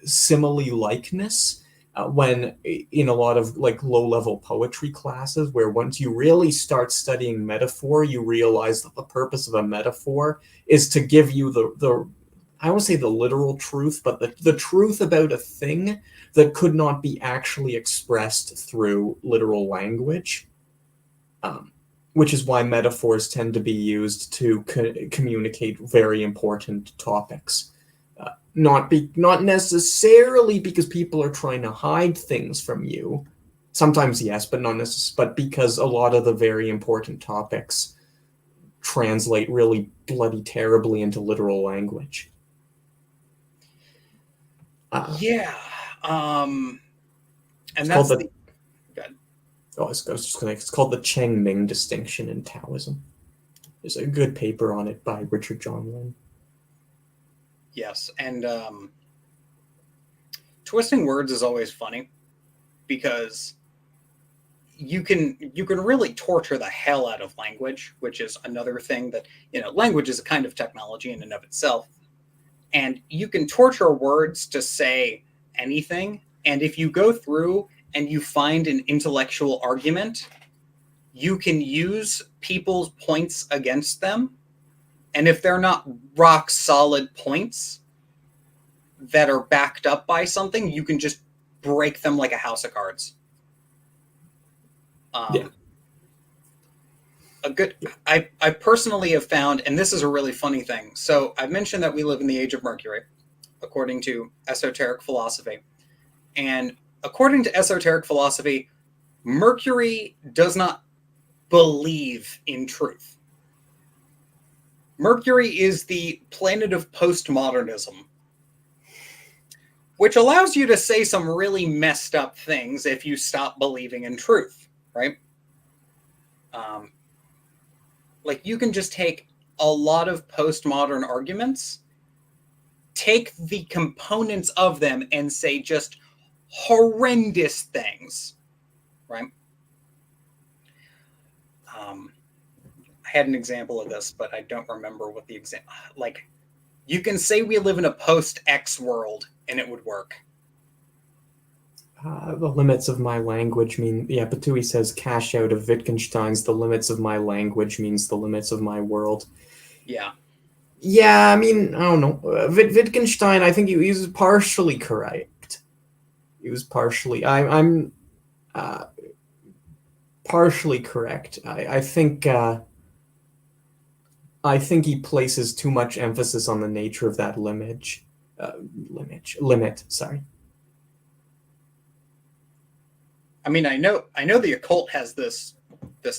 Speaker 1: simile likeness. When in a lot of like low-level poetry classes, where once you really start studying metaphor, you realize that the purpose of a metaphor is to give you the I won't say the literal truth, but the truth about a thing that could not be actually expressed through literal language, which is why metaphors tend to be used to communicate very important topics. Not necessarily because people are trying to hide things from you. Sometimes yes, but not necessarily. But because a lot of the very important topics translate really bloody terribly into literal language.
Speaker 2: And
Speaker 1: it's
Speaker 2: that's
Speaker 1: called it's called the Cheng Ming distinction in Taoism. There's a good paper on it by Richard John Lin.
Speaker 2: Yes, and twisting words is always funny because you can really torture the hell out of language, which is another thing that, language is a kind of technology in and of itself. And you can torture words to say anything, and if you go through and you find an intellectual argument, you can use people's points against them. And if they're not rock solid points that are backed up by something, you can just break them like a house of cards. I personally have found, and this is a really funny thing. So I've mentioned that we live in the age of Mercury, according to esoteric philosophy. And according to esoteric philosophy, Mercury does not believe in truth. Mercury is the planet of postmodernism. which allows you to say some really messed up things if you stop believing in truth, right? Like you can just take a lot of postmodern arguments, take the components of them and say just horrendous things, right? I had an example of this, but I don't remember what the example, like you can say we live in a post-X world and it would work.
Speaker 1: The limits of my language mean, yeah, Patui says cash out of Wittgenstein's the limits of my language means the limits of my world.
Speaker 2: Yeah.
Speaker 1: Yeah, I mean, I don't know. Wittgenstein, I think he was partially correct. He was partially, I'm partially correct. I think he places too much emphasis on the nature of that limit. Sorry.
Speaker 2: I mean, I know the occult has this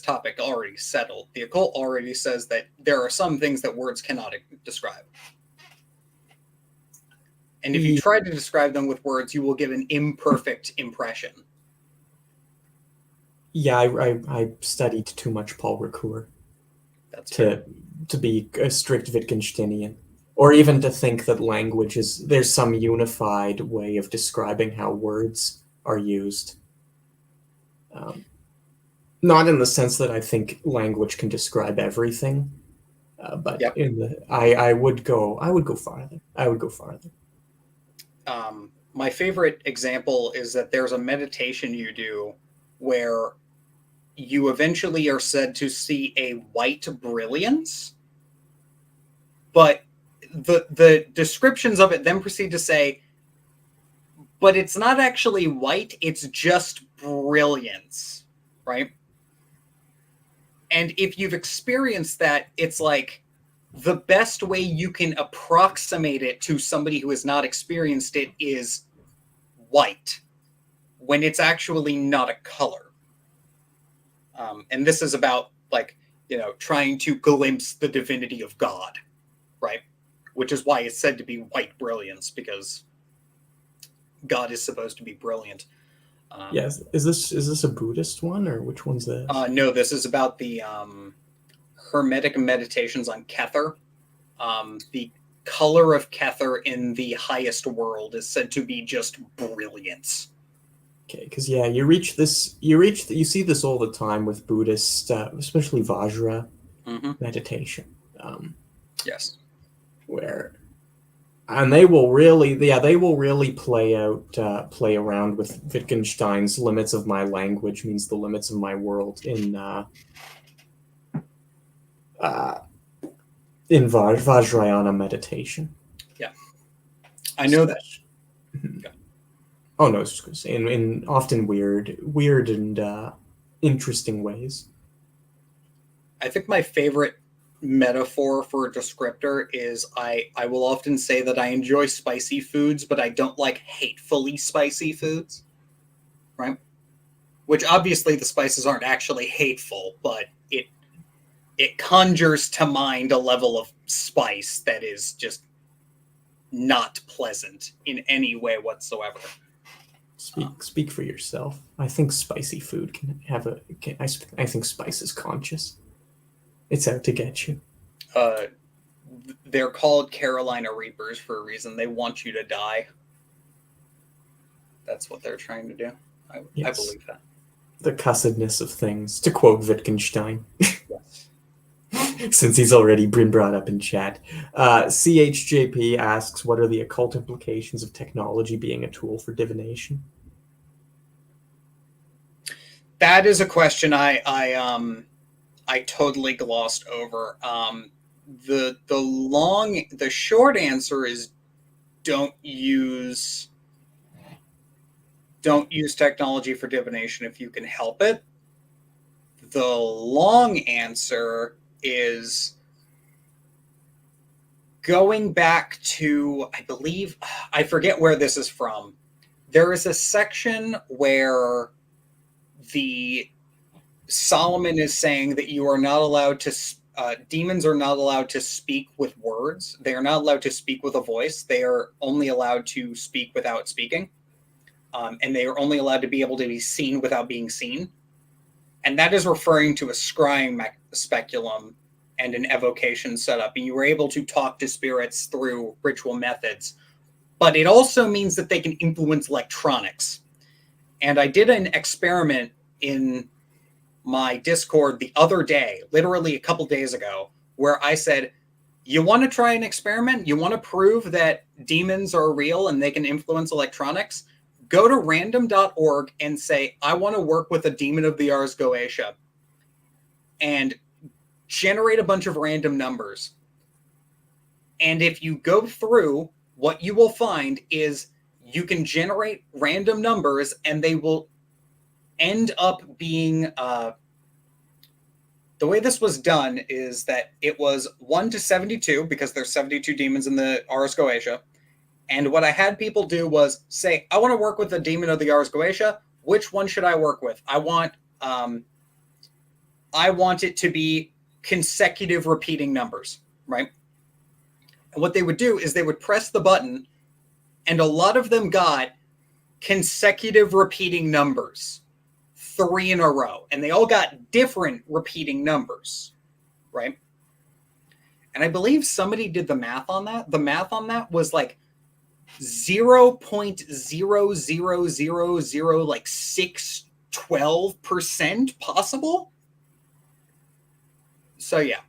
Speaker 2: topic already settled. The occult already says that there are some things that words cannot describe. And if you try to describe them with words, you will give an imperfect impression.
Speaker 1: Yeah, I studied too much Paul Ricoeur to be a strict Wittgensteinian, or even to think that language is, there's some unified way of describing how words are used. Not in the sense that I think language can describe everything, but
Speaker 2: yep.
Speaker 1: I would go farther.
Speaker 2: My favorite example is that there's a meditation you do where you eventually are said to see a white brilliance, but the descriptions of it then proceed to say, but it's not actually white, it's just brilliance, right? And if you've experienced that, it's like the best way you can approximate it to somebody who has not experienced it is white, when it's actually not a color. And this is about, like, you know, trying to glimpse the divinity of God, right? Which is why it's said to be white brilliance, because God is supposed to be brilliant.
Speaker 1: Yes. Is this a Buddhist one, or which one's this?
Speaker 2: No, this is about the Hermetic meditations on Kether. The color of Kether in the highest world is said to be just brilliance.
Speaker 1: Okay, because yeah, you see this all the time with Buddhist, especially Vajra meditation.
Speaker 2: Yes,
Speaker 1: and they will really play around with Wittgenstein's limits of my language means the limits of my world in Vajrayana meditation.
Speaker 2: Yeah, I know that.
Speaker 1: Yeah. Oh no, I was just going to say in often weird and interesting ways.
Speaker 2: I think my favorite metaphor for a descriptor is I will often say that I enjoy spicy foods, but I don't like hatefully spicy foods, right? Which obviously the spices aren't actually hateful, but it conjures to mind a level of spice that is just not pleasant in any way whatsoever.
Speaker 1: Speak for yourself. I think spicy food can have I think spice is conscious. It's out to get you.
Speaker 2: They're called Carolina Reapers for a reason. They want you to die. That's what they're trying to do. I believe that.
Speaker 1: The cussedness of things, to quote Wittgenstein. Yes. Since he's already been brought up in chat. CHJP asks, what are the occult implications of technology being a tool for divination?
Speaker 2: That is a question I totally glossed over. The short answer is don't use technology for divination if you can help it. The long answer is going back to, I forget where this is from. There is a section where Solomon is saying that you are not allowed to demons are not allowed to speak with words. They are not allowed to speak with a voice. They are only allowed to speak without speaking. And they are only allowed to be able to be seen without being seen. And that is referring to a scrying speculum and an evocation setup. And you were able to talk to spirits through ritual methods. But it also means that they can influence electronics. And I did an experiment in my Discord the other day, literally a couple days ago, where I said, you want to try an experiment? You want to prove that demons are real and they can influence electronics? Go to random.org and say, I want to work with a demon of the Ars Goetia, and generate a bunch of random numbers. And if you go through, what you will find is you can generate random numbers and they will end up being... the way this was done is that it was 1 to 72, because there's 72 demons in the Ars Goetia. And what I had people do was say, I want to work with the demon of the Ars Goetia. Which one should I work with? I want it to be consecutive repeating numbers, right? And what they would do is they would press the button, and a lot of them got consecutive repeating numbers, 3 in a row. And they all got different repeating numbers, right? And I believe somebody did the math on that. The math on that was like 0.0000 like 612% possible. So yeah,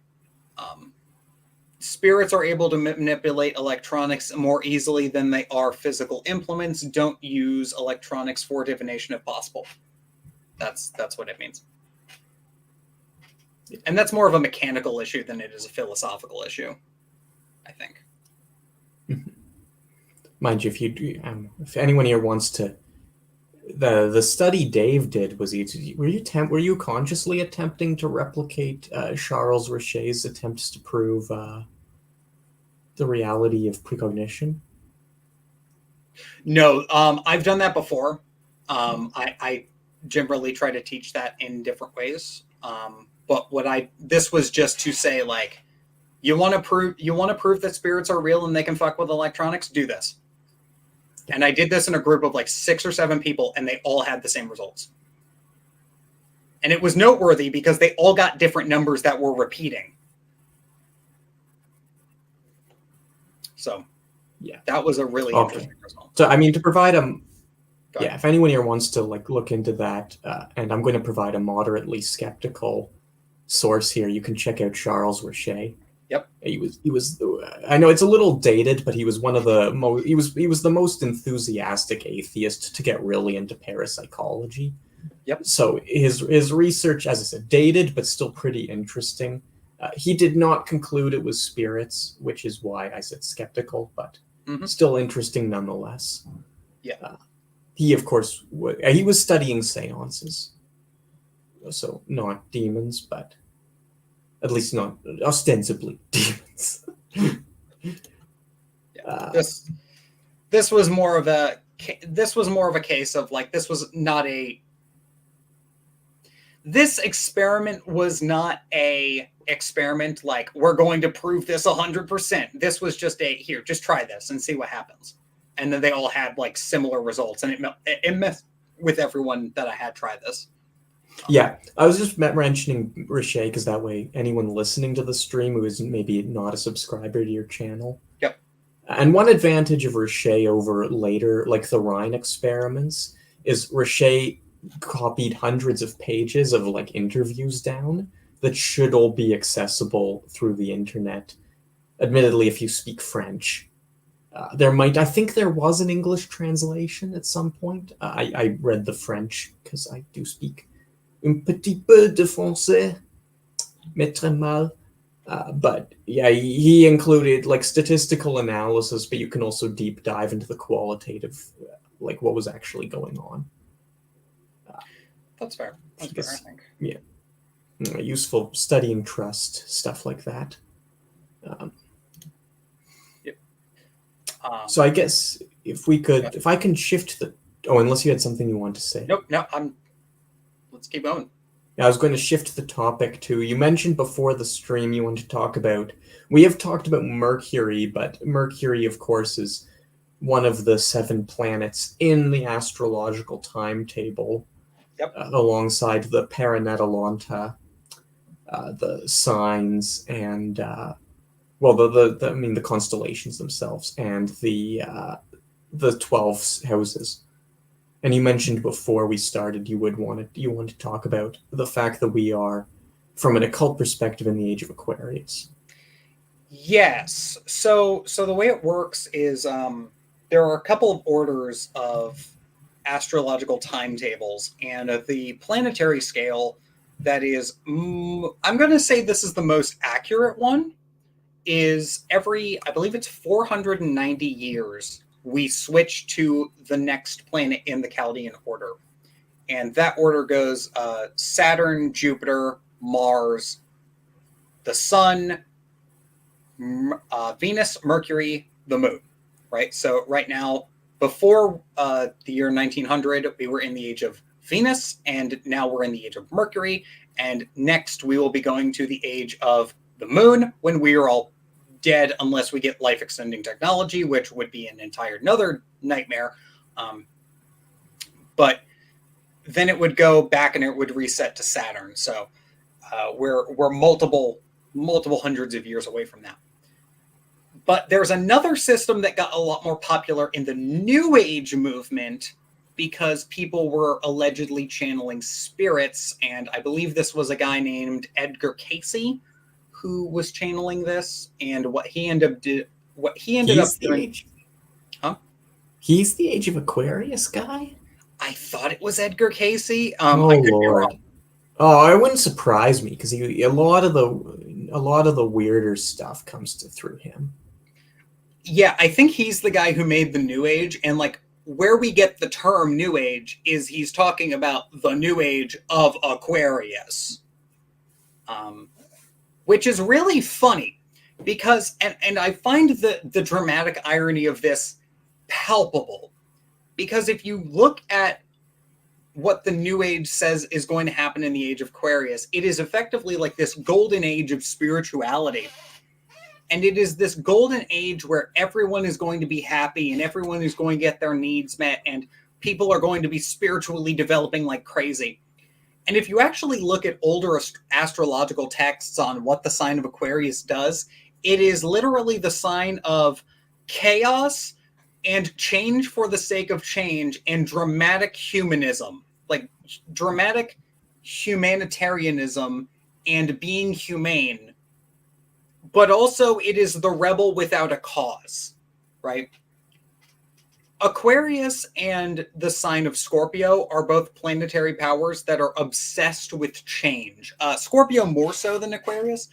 Speaker 2: spirits are able to manipulate electronics more easily than they are physical implements. Don't use electronics for divination if possible. That's what it means. And that's more of a mechanical issue than it is a philosophical issue, I think.
Speaker 1: Mind you, if anyone here wants to, the study Dave did was were you consciously attempting to replicate Charles Richet's attempts to prove the reality of precognition?
Speaker 2: No, I've done that before. I generally try to teach that in different ways. But this was just to say, like, you want to prove that spirits are real and they can fuck with electronics, do this. And I did this in a group of like 6 or 7 people, and they all had the same results. And it was noteworthy because they all got different numbers that were repeating. So yeah, that was a really interesting result.
Speaker 1: So I mean, to provide if anyone here wants to like look into that, and I'm going to provide a moderately skeptical source here, you can check out Charles Richet.
Speaker 2: Yep.
Speaker 1: He was I know it's a little dated, but he was one of the he was the most enthusiastic atheist to get really into parapsychology.
Speaker 2: Yep.
Speaker 1: So his research, as I said, dated but still pretty interesting. He did not conclude it was spirits, which is why I said skeptical, but still interesting nonetheless.
Speaker 2: Yeah.
Speaker 1: He, of course, he was studying seances, so not demons, but at least not ostensibly demons.
Speaker 2: Yeah. This was more of a case of like, this experiment was not a experiment like, we're going to prove this 100%. This was just here, just try this and see what happens. And then they all had like similar results, and it messed with everyone that I had try this.
Speaker 1: Yeah, I was just mentioning Richet because that way anyone listening to the stream who is maybe not a subscriber to your channel.
Speaker 2: Yep.
Speaker 1: And one advantage of Richet over later, like the Rhine experiments, is Richet copied hundreds of pages of like interviews down that should all be accessible through the internet. Admittedly, if you speak French. I think there was an English translation at some point. I read the French because I do speak un petit peu de français, mais très mal. But yeah, he included like statistical analysis, but you can also deep dive into the qualitative, like what was actually going on.
Speaker 2: That's fair. That's fair, I think.
Speaker 1: Yeah. Useful studying trust, stuff like that. So I guess if I can shift unless you had something you want to say.
Speaker 2: Nope. No, let's keep going.
Speaker 1: I was going to shift the topic to, you mentioned before the stream you wanted to talk about, we have talked about Mercury, but Mercury, of course, is one of the 7 planets in the astrological timetable,
Speaker 2: Yep.
Speaker 1: Alongside the Paranetolanta, the signs, and the constellations themselves, and the 12 houses. And you mentioned before we started you want to talk about the fact that we are, from an occult perspective, in the age of Aquarius.
Speaker 2: Yes. So the way it works is there are a couple of orders of astrological timetables, and the planetary scale that is, I'm going to say this is the most accurate one, is every, I believe it's 490 years, we switch to the next planet in the Chaldean order. And that order goes Saturn, Jupiter, Mars, the Sun, Venus, Mercury, the Moon, right? So right now, before the year 1900, we were in the age of Venus, and now we're in the age of Mercury. And next, we will be going to the age of the Moon, when we are all dead, unless we get life-extending technology, which would be an entire another nightmare. But then it would go back and it would reset to Saturn. So we're multiple hundreds of years away from that. But there's another system that got a lot more popular in the New Age movement because people were allegedly channeling spirits. And I believe this was a guy named Edgar Cayce who was channeling this. And what he ended up doing. Huh?
Speaker 1: He's the Age of Aquarius guy?
Speaker 2: I thought it was Edgar Cayce.
Speaker 1: Oh,
Speaker 2: I could
Speaker 1: Lord.
Speaker 2: be wrong.
Speaker 1: Oh, it wouldn't surprise me because a lot of the weirder stuff comes through him.
Speaker 2: Yeah, I think he's the guy who made the New Age, and like where we get the term New Age is he's talking about the New Age of Aquarius, which is really funny because, and I find the dramatic irony of this palpable, because if you look at what the New Age says is going to happen in the age of Aquarius, it is effectively like this golden age of spirituality. And it is this golden age where everyone is going to be happy and everyone is going to get their needs met and people are going to be spiritually developing like crazy. And if you actually look at older astrological texts on what the sign of Aquarius does, it is literally the sign of chaos and change for the sake of change and dramatic humanism, like dramatic humanitarianism and being humane. But also it is the rebel without a cause, right? Aquarius and the sign of Scorpio are both planetary powers that are obsessed with change. Scorpio more so than Aquarius.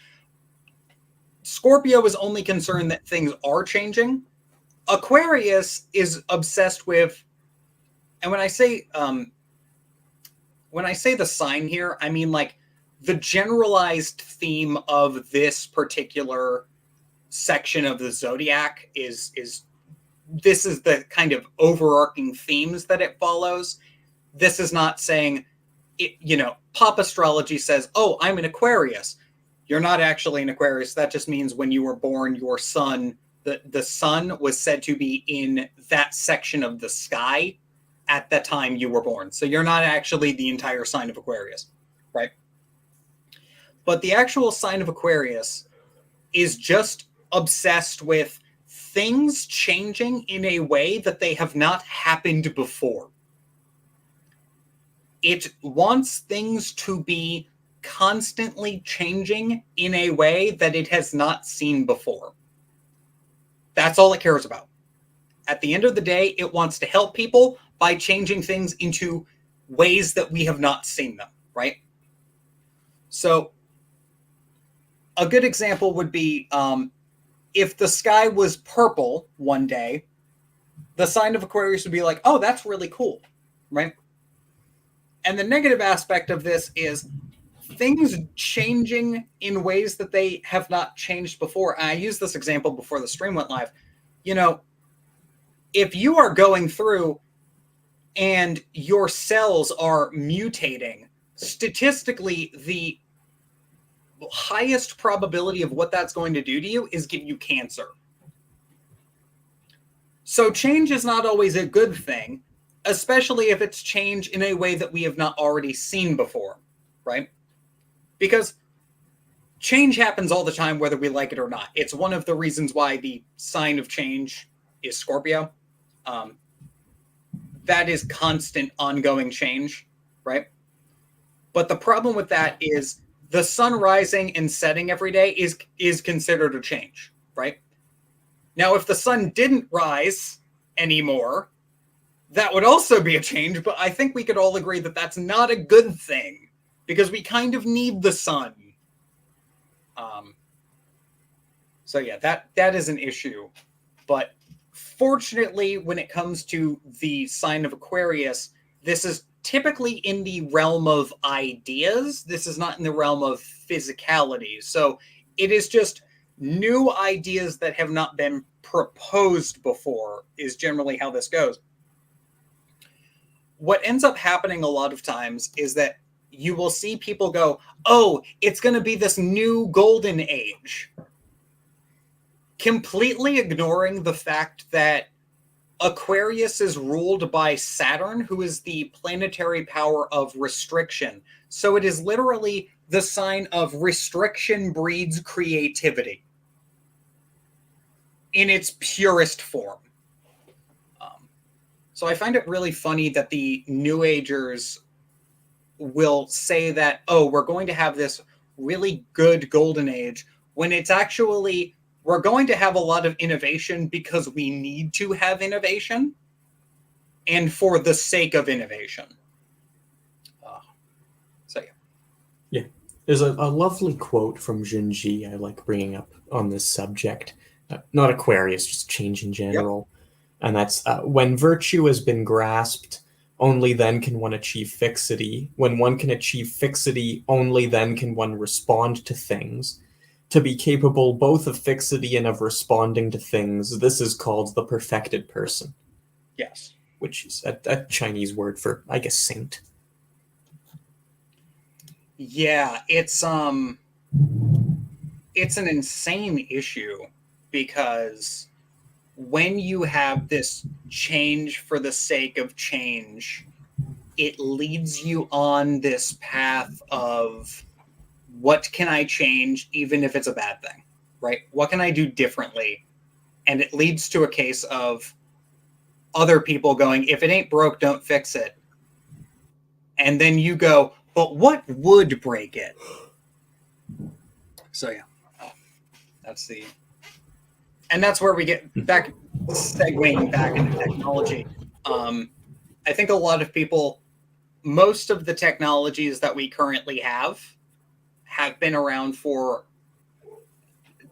Speaker 2: Scorpio is only concerned that things are changing. Aquarius is obsessed with, and when I say the sign here, I mean like the generalized theme of this particular section of the zodiac is this is the kind of overarching themes that it follows. This is not saying, pop astrology says, oh, I'm an Aquarius. You're not actually an Aquarius. That just means when you were born, your sun, the sun was said to be in that section of the sky at the time you were born. So you're not actually the entire sign of Aquarius, right? But the actual sign of Aquarius is just obsessed with things changing in a way that they have not happened before. It wants things to be constantly changing in a way that it has not seen before. That's all it cares about. At the end of the day, it wants to help people by changing things into ways that we have not seen them, right? So a good example would be if the sky was purple one day, the sign of Aquarius would be like, oh, that's really cool, right? And the negative aspect of this is things changing in ways that they have not changed before. And I used this example before the stream went live. If you are going through and your cells are mutating statistically, the highest probability of what that's going to do to you is give you cancer. So change is not always a good thing, especially if it's change in a way that we have not already seen before, right? Because change happens all the time, whether we like it or not. It's one of the reasons why the sign of change is Scorpio. That is constant, ongoing change, right? But the problem with that is the sun rising and setting every day is considered a change, right? Now, if the sun didn't rise anymore, that would also be a change, but I think we could all agree that that's not a good thing, because we kind of need the sun. So yeah, that is an issue. But fortunately, when it comes to the sign of Aquarius, this is typically in the realm of ideas. This is not in the realm of physicality. So it is just new ideas that have not been proposed before is generally how this goes. What ends up happening a lot of times is that you will see people go, oh, it's going to be this new golden age, completely ignoring the fact that Aquarius is ruled by Saturn, who is the planetary power of restriction. So it is literally the sign of restriction breeds creativity in its purest form. So I find it really funny that the New Agers will say that, oh, we're going to have this really good golden age, when it's actually, we're going to have a lot of innovation because we need to have innovation and for the sake of innovation. So yeah.
Speaker 1: Yeah. There's a lovely quote from Junji I like bringing up on this subject. Not Aquarius, just change in general. Yep. And that's, when virtue has been grasped, only then can one achieve fixity. When one can achieve fixity, only then can one respond to things. To be capable both of fixity and of responding to things, this is called the perfected person.
Speaker 2: Yes.
Speaker 1: Which is a Chinese word for, I guess, saint.
Speaker 2: Yeah, it's an insane issue, because when you have this change for the sake of change, it leads you on this path of, what can I change even if it's a bad thing, right? What can I do differently? And it leads to a case of other people going, if it ain't broke, don't fix it. And then you go, but what would break it? So yeah, that's where we get back, segueing back into technology. I think a lot of people, most of the technologies that we currently have been around for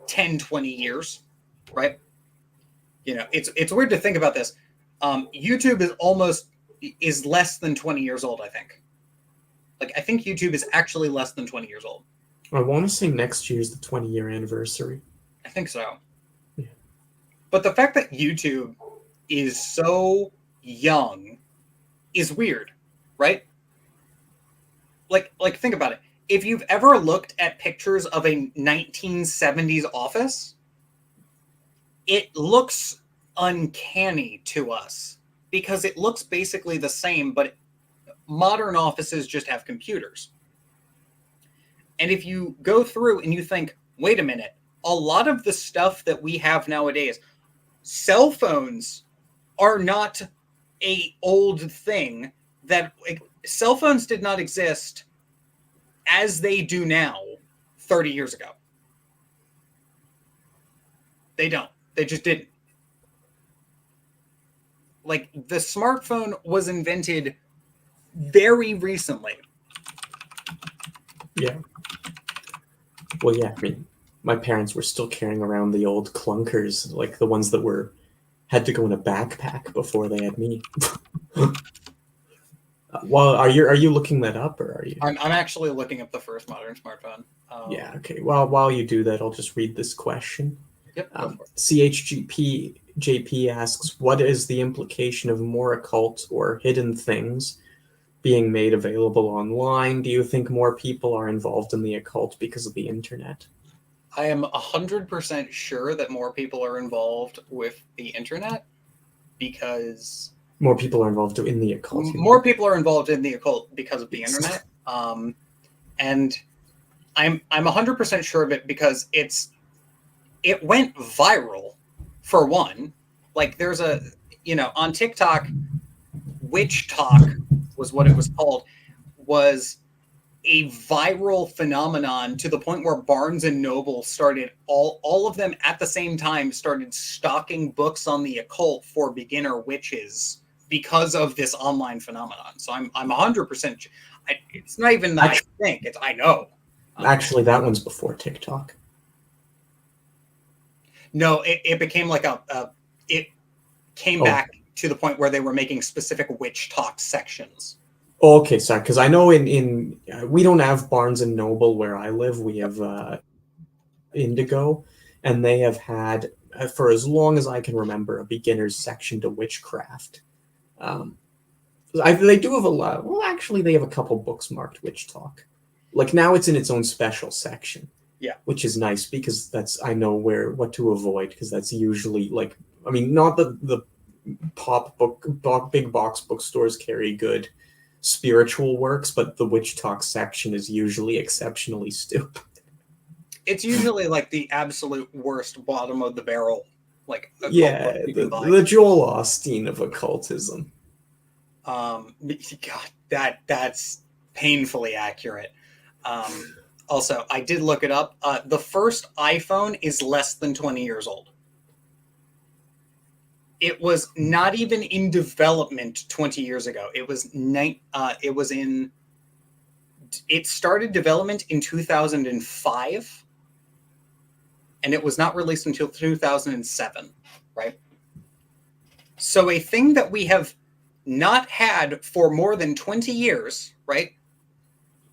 Speaker 2: 10, 20 years, right? You know, it's weird to think about this. YouTube is less than 20 years old, I think. Like, I think YouTube is actually less than 20 years old.
Speaker 1: I want to say next year's the 20-year anniversary.
Speaker 2: I think so.
Speaker 1: Yeah.
Speaker 2: But the fact that YouTube is so young is weird, right? Like think about it. If you've ever looked at pictures of a 1970s office, it looks uncanny to us because it looks basically the same, but modern offices just have computers. And if you go through and you think, wait a minute, a lot of the stuff that we have nowadays, cell phones are not an old thing. That cell phones did not exist as they do now 30 years ago. They don't. They just didn't. Like, the smartphone was invented very recently.
Speaker 1: Yeah. Well, yeah, I mean, my parents were still carrying around the old clunkers, like the ones that had to go in a backpack before they had me. Well, are you looking that up, or are you?
Speaker 2: I'm actually looking up the first modern smartphone.
Speaker 1: Yeah. Okay. Well, while you do that, I'll just read this question.
Speaker 2: Yep.
Speaker 1: JP asks, what is the implication of more occult or hidden things being made available online? Do you think more people are involved in the occult because of the internet?
Speaker 2: I am 100% sure that more people are involved with the internet because
Speaker 1: More people are involved in the occult.
Speaker 2: more people are involved in the occult because of the internet. And I'm 100% sure of it because it went viral for one. Like there's on TikTok, witch talk was what it was called, was a viral phenomenon to the point where Barnes and Noble started all of them at the same time started stocking books on the occult for beginner witches because of this online phenomenon. So I'm 100%. It's not even that I think it's I know.
Speaker 1: Actually, that one's before TikTok.
Speaker 2: No, it became like it came back to the point where they were making specific witch talk sections.
Speaker 1: Okay, sorry, because I know in we don't have Barnes and Noble where I live. We have Indigo, and they have had for as long as I can remember a beginner's section to witchcraft. They do have a lot. Well, actually, they have a couple books marked witch talk. Like now, it's in its own special section.
Speaker 2: Yeah,
Speaker 1: which is nice because I know what to avoid because that's usually like not the big box bookstores carry good spiritual works, but the witch talk section is usually exceptionally stupid.
Speaker 2: It's usually like the absolute worst bottom of the barrel, like
Speaker 1: the Joel Osteen of occultism.
Speaker 2: God, that's painfully accurate. Also, I did look it up. The first iPhone is less than 20 years old. It was not even in development 20 years ago. It started development in 2005, and it was not released until 2007, right? So a thing that we have not had for more than 20 years, right,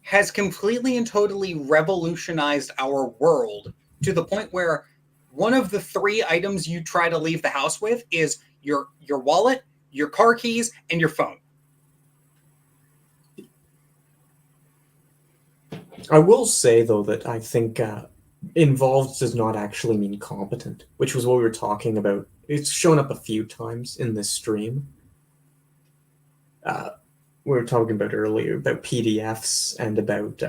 Speaker 2: has completely and totally revolutionized our world to the point where one of the 3 items you try to leave the house with is your wallet, your car keys, and your phone.
Speaker 1: I will say, though, that I think involved does not actually mean competent, which was what we were talking about. It's shown up a few times in this stream. We were talking about earlier about PDFs and about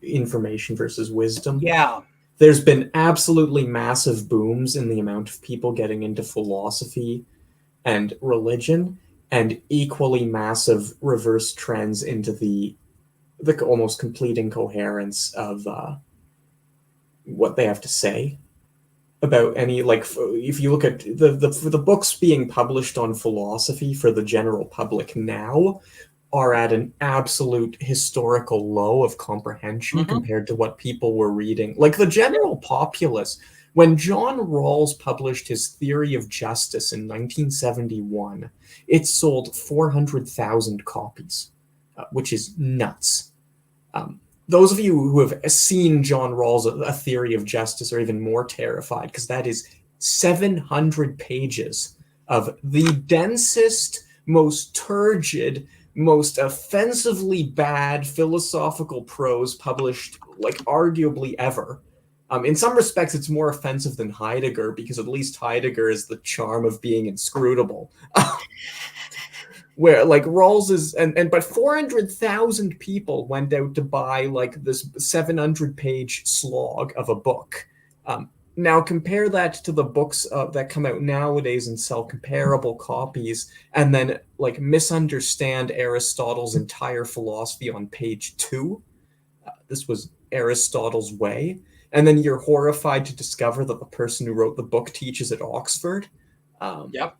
Speaker 1: information versus wisdom.
Speaker 2: Yeah.
Speaker 1: There's been absolutely massive booms in the amount of people getting into philosophy and religion, and equally massive reverse trends into the almost complete incoherence of what they have to say about any, like, if you look at the books being published on philosophy for the general public now are at an absolute historical low of comprehension compared to what people were reading. Like the general populace, when John Rawls published his Theory of Justice in 1971, it sold 400,000 copies, which is nuts. Those of you who have seen John Rawls' A Theory of Justice are even more terrified because that is 700 pages of the densest, most turgid, most offensively bad philosophical prose published, like, arguably ever. In some respects, it's more offensive than Heidegger because at least Heidegger is the charm of being inscrutable. Where, like, Rawls is, but 400,000 people went out to buy, like, this 700-page slog of a book. Now compare that to the books that come out nowadays and sell comparable copies, and then, like, misunderstand Aristotle's entire philosophy on page 2. This was Aristotle's way. And then you're horrified to discover that the person who wrote the book teaches at Oxford.
Speaker 2: Yep.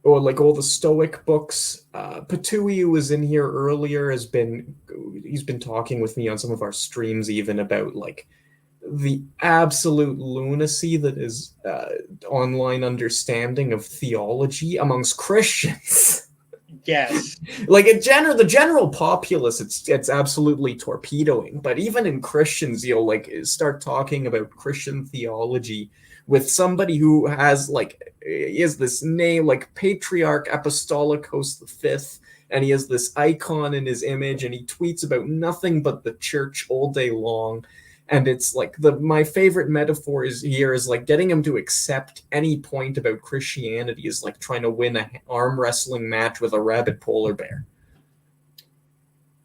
Speaker 1: Or like all the Stoic books. Patui, who was in here earlier, he's been talking with me on some of our streams even about, like, the absolute lunacy that is online understanding of theology amongst Christians.
Speaker 2: Yes.
Speaker 1: Like, the general populace, it's absolutely torpedoing. But even in Christians, you'll, like, start talking about Christian theology with somebody who has is this name like Patriarch Apostolicos V, and he has this icon in his image, and he tweets about nothing but the church all day long. And it's like my favorite metaphor is like getting him to accept any point about Christianity is like trying to win an arm wrestling match with a rabid polar bear.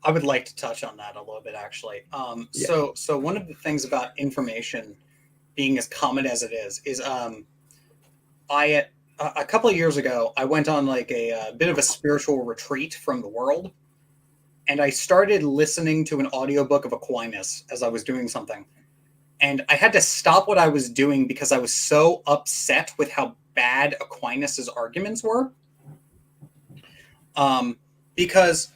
Speaker 2: I would like to touch on that a little bit, actually. So one of the things about information being as common as it is a couple of years ago, I went on like a bit of a spiritual retreat from the world, and I started listening to an audiobook of Aquinas as I was doing something. And I had to stop what I was doing because I was so upset with how bad Aquinas' arguments were. Because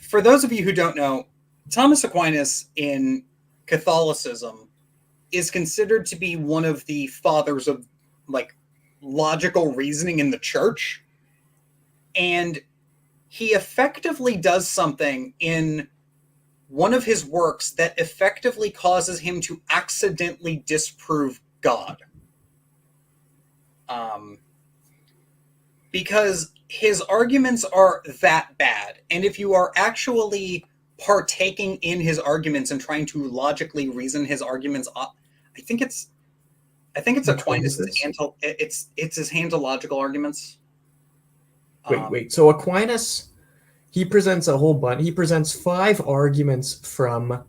Speaker 2: for those of you who don't know, Thomas Aquinas in Catholicism is considered to be one of the fathers of like logical reasoning in the church. And he effectively does something in one of his works that effectively causes him to accidentally disprove God. Because his arguments are that bad. And if you are actually partaking in his arguments and trying to logically reason his arguments up, I think it's Aquinas' it's his Hantological arguments.
Speaker 1: Wait. So Aquinas, he presents a whole bunch. He presents 5 arguments from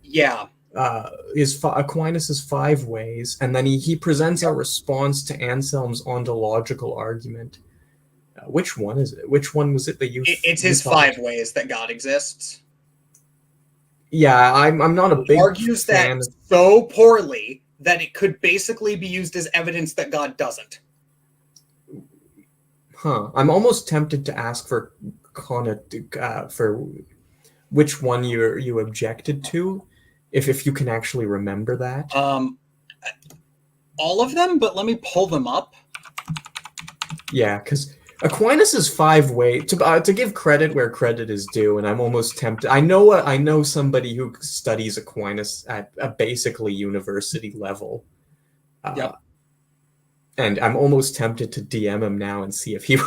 Speaker 1: Aquinas' 5 ways, and then he presents a response to Anselm's ontological argument. Which one is it? Which one was it that you?
Speaker 2: It's his 5 ways that God exists.
Speaker 1: Yeah, I'm not a big
Speaker 2: argues
Speaker 1: fan.
Speaker 2: That so poorly that it could basically be used as evidence that God doesn't.
Speaker 1: I'm almost tempted to ask for which one you objected to, if you can actually remember that.
Speaker 2: All of them, but let me pull them up.
Speaker 1: Yeah, because Aquinas' 5 ways, to give credit where credit is due, and I'm almost tempted. I know somebody who studies Aquinas at a basically university level.
Speaker 2: Yep.
Speaker 1: And I'm almost tempted to DM him now and see if he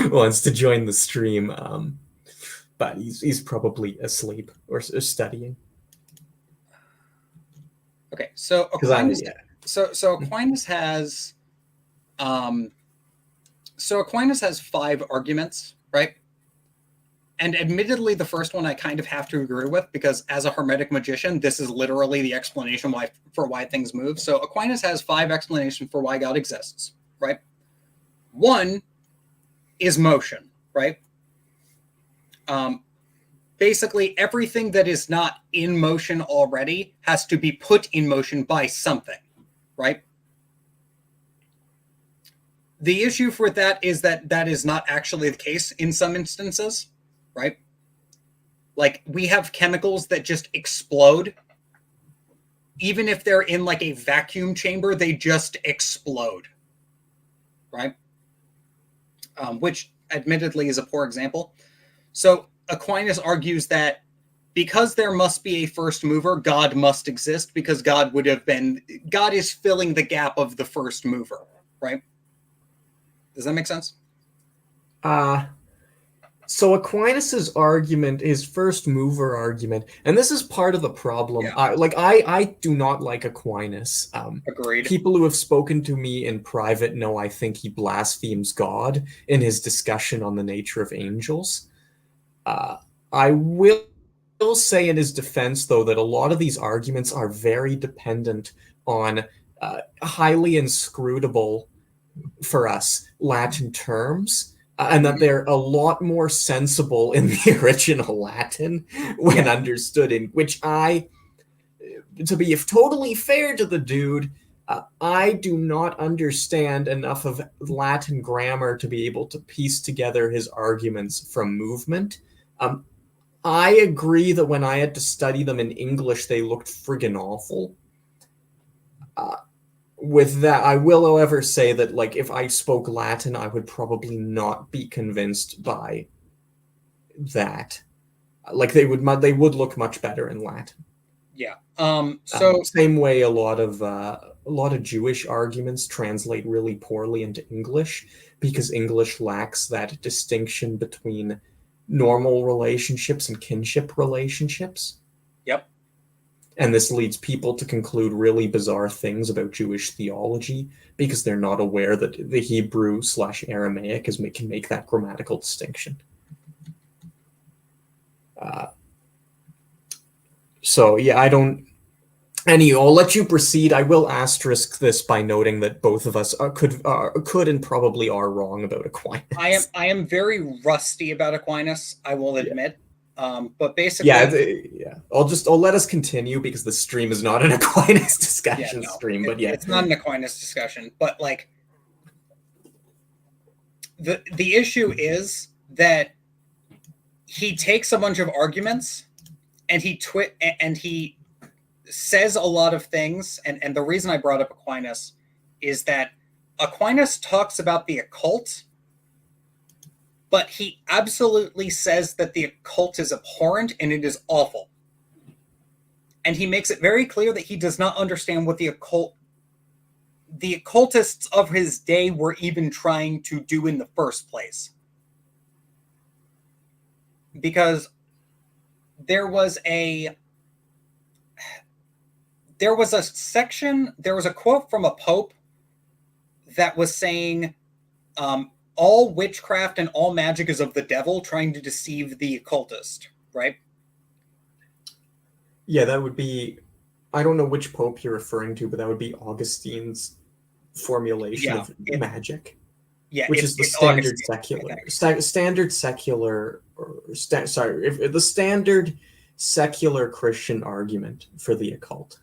Speaker 1: wants to join the stream. But he's probably asleep or studying.
Speaker 2: Okay, so Aquinas, Aquinas has Aquinas has 5 arguments, right? And admittedly, the first one I kind of have to agree with, because as a Hermetic magician, this is literally the explanation for why things move. So Aquinas has 5 explanations for why God exists, right? 1 is motion, right? Basically, everything that is not in motion already has to be put in motion by something, right? The issue for that is that is not actually the case in some instances, right? Like, we have chemicals that just explode. Even if they're in like a vacuum chamber, they just explode, right? Which admittedly is a poor example. So Aquinas argues that because there must be a first mover, God must exist, because God is filling the gap of the first mover, right? Does that make sense?
Speaker 1: So Aquinas' argument, his first mover argument, and this is part of the problem.
Speaker 2: Yeah.
Speaker 1: I do not like Aquinas.
Speaker 2: Agreed.
Speaker 1: People who have spoken to me in private know I think he blasphemes God in his discussion on the nature of angels. I will say in his defense, though, that a lot of these arguments are very dependent on highly inscrutable, for us, Latin terms, and that they're a lot more sensible in the original Latin when understood, in which to be totally fair to the dude, I do not understand enough of Latin grammar to be able to piece together his arguments from movement. I agree that when I had to study them in English, they looked friggin' awful. With that, I will, however, say that, like, if I spoke Latin, I would probably not be convinced by that. Like, they would look much better in Latin.
Speaker 2: Yeah.
Speaker 1: Same way a lot of lot of Jewish arguments translate really poorly into English because English lacks that distinction between normal relationships and kinship relationships.
Speaker 2: Yep.
Speaker 1: And this leads people to conclude really bizarre things about Jewish theology because they're not aware that the Hebrew/Aramaic can make that grammatical distinction. So yeah, I don't. Anyway, I'll let you proceed. I will asterisk this by noting that both of us could and probably are wrong about Aquinas.
Speaker 2: I am very rusty about Aquinas, I will admit. But basically,
Speaker 1: I'll let us continue because the stream is not an Aquinas discussion stream. But yeah,
Speaker 2: it's not an Aquinas discussion. But like, the issue is that he takes a bunch of arguments and he says a lot of things. And the reason I brought up Aquinas is that Aquinas talks about the occult, but he absolutely says that the occult is abhorrent and it is awful. And he makes it very clear that he does not understand what the occultists of his day were even trying to do in the first place. Because there was a quote from a pope that was saying, all witchcraft and all magic is of the devil trying to deceive the occultist, right?
Speaker 1: Yeah, that would be, I don't know which pope you're referring to, but that would be Augustine's formulation of magic.
Speaker 2: Yeah,
Speaker 1: which is the standard secular, the standard secular Christian argument for the occult.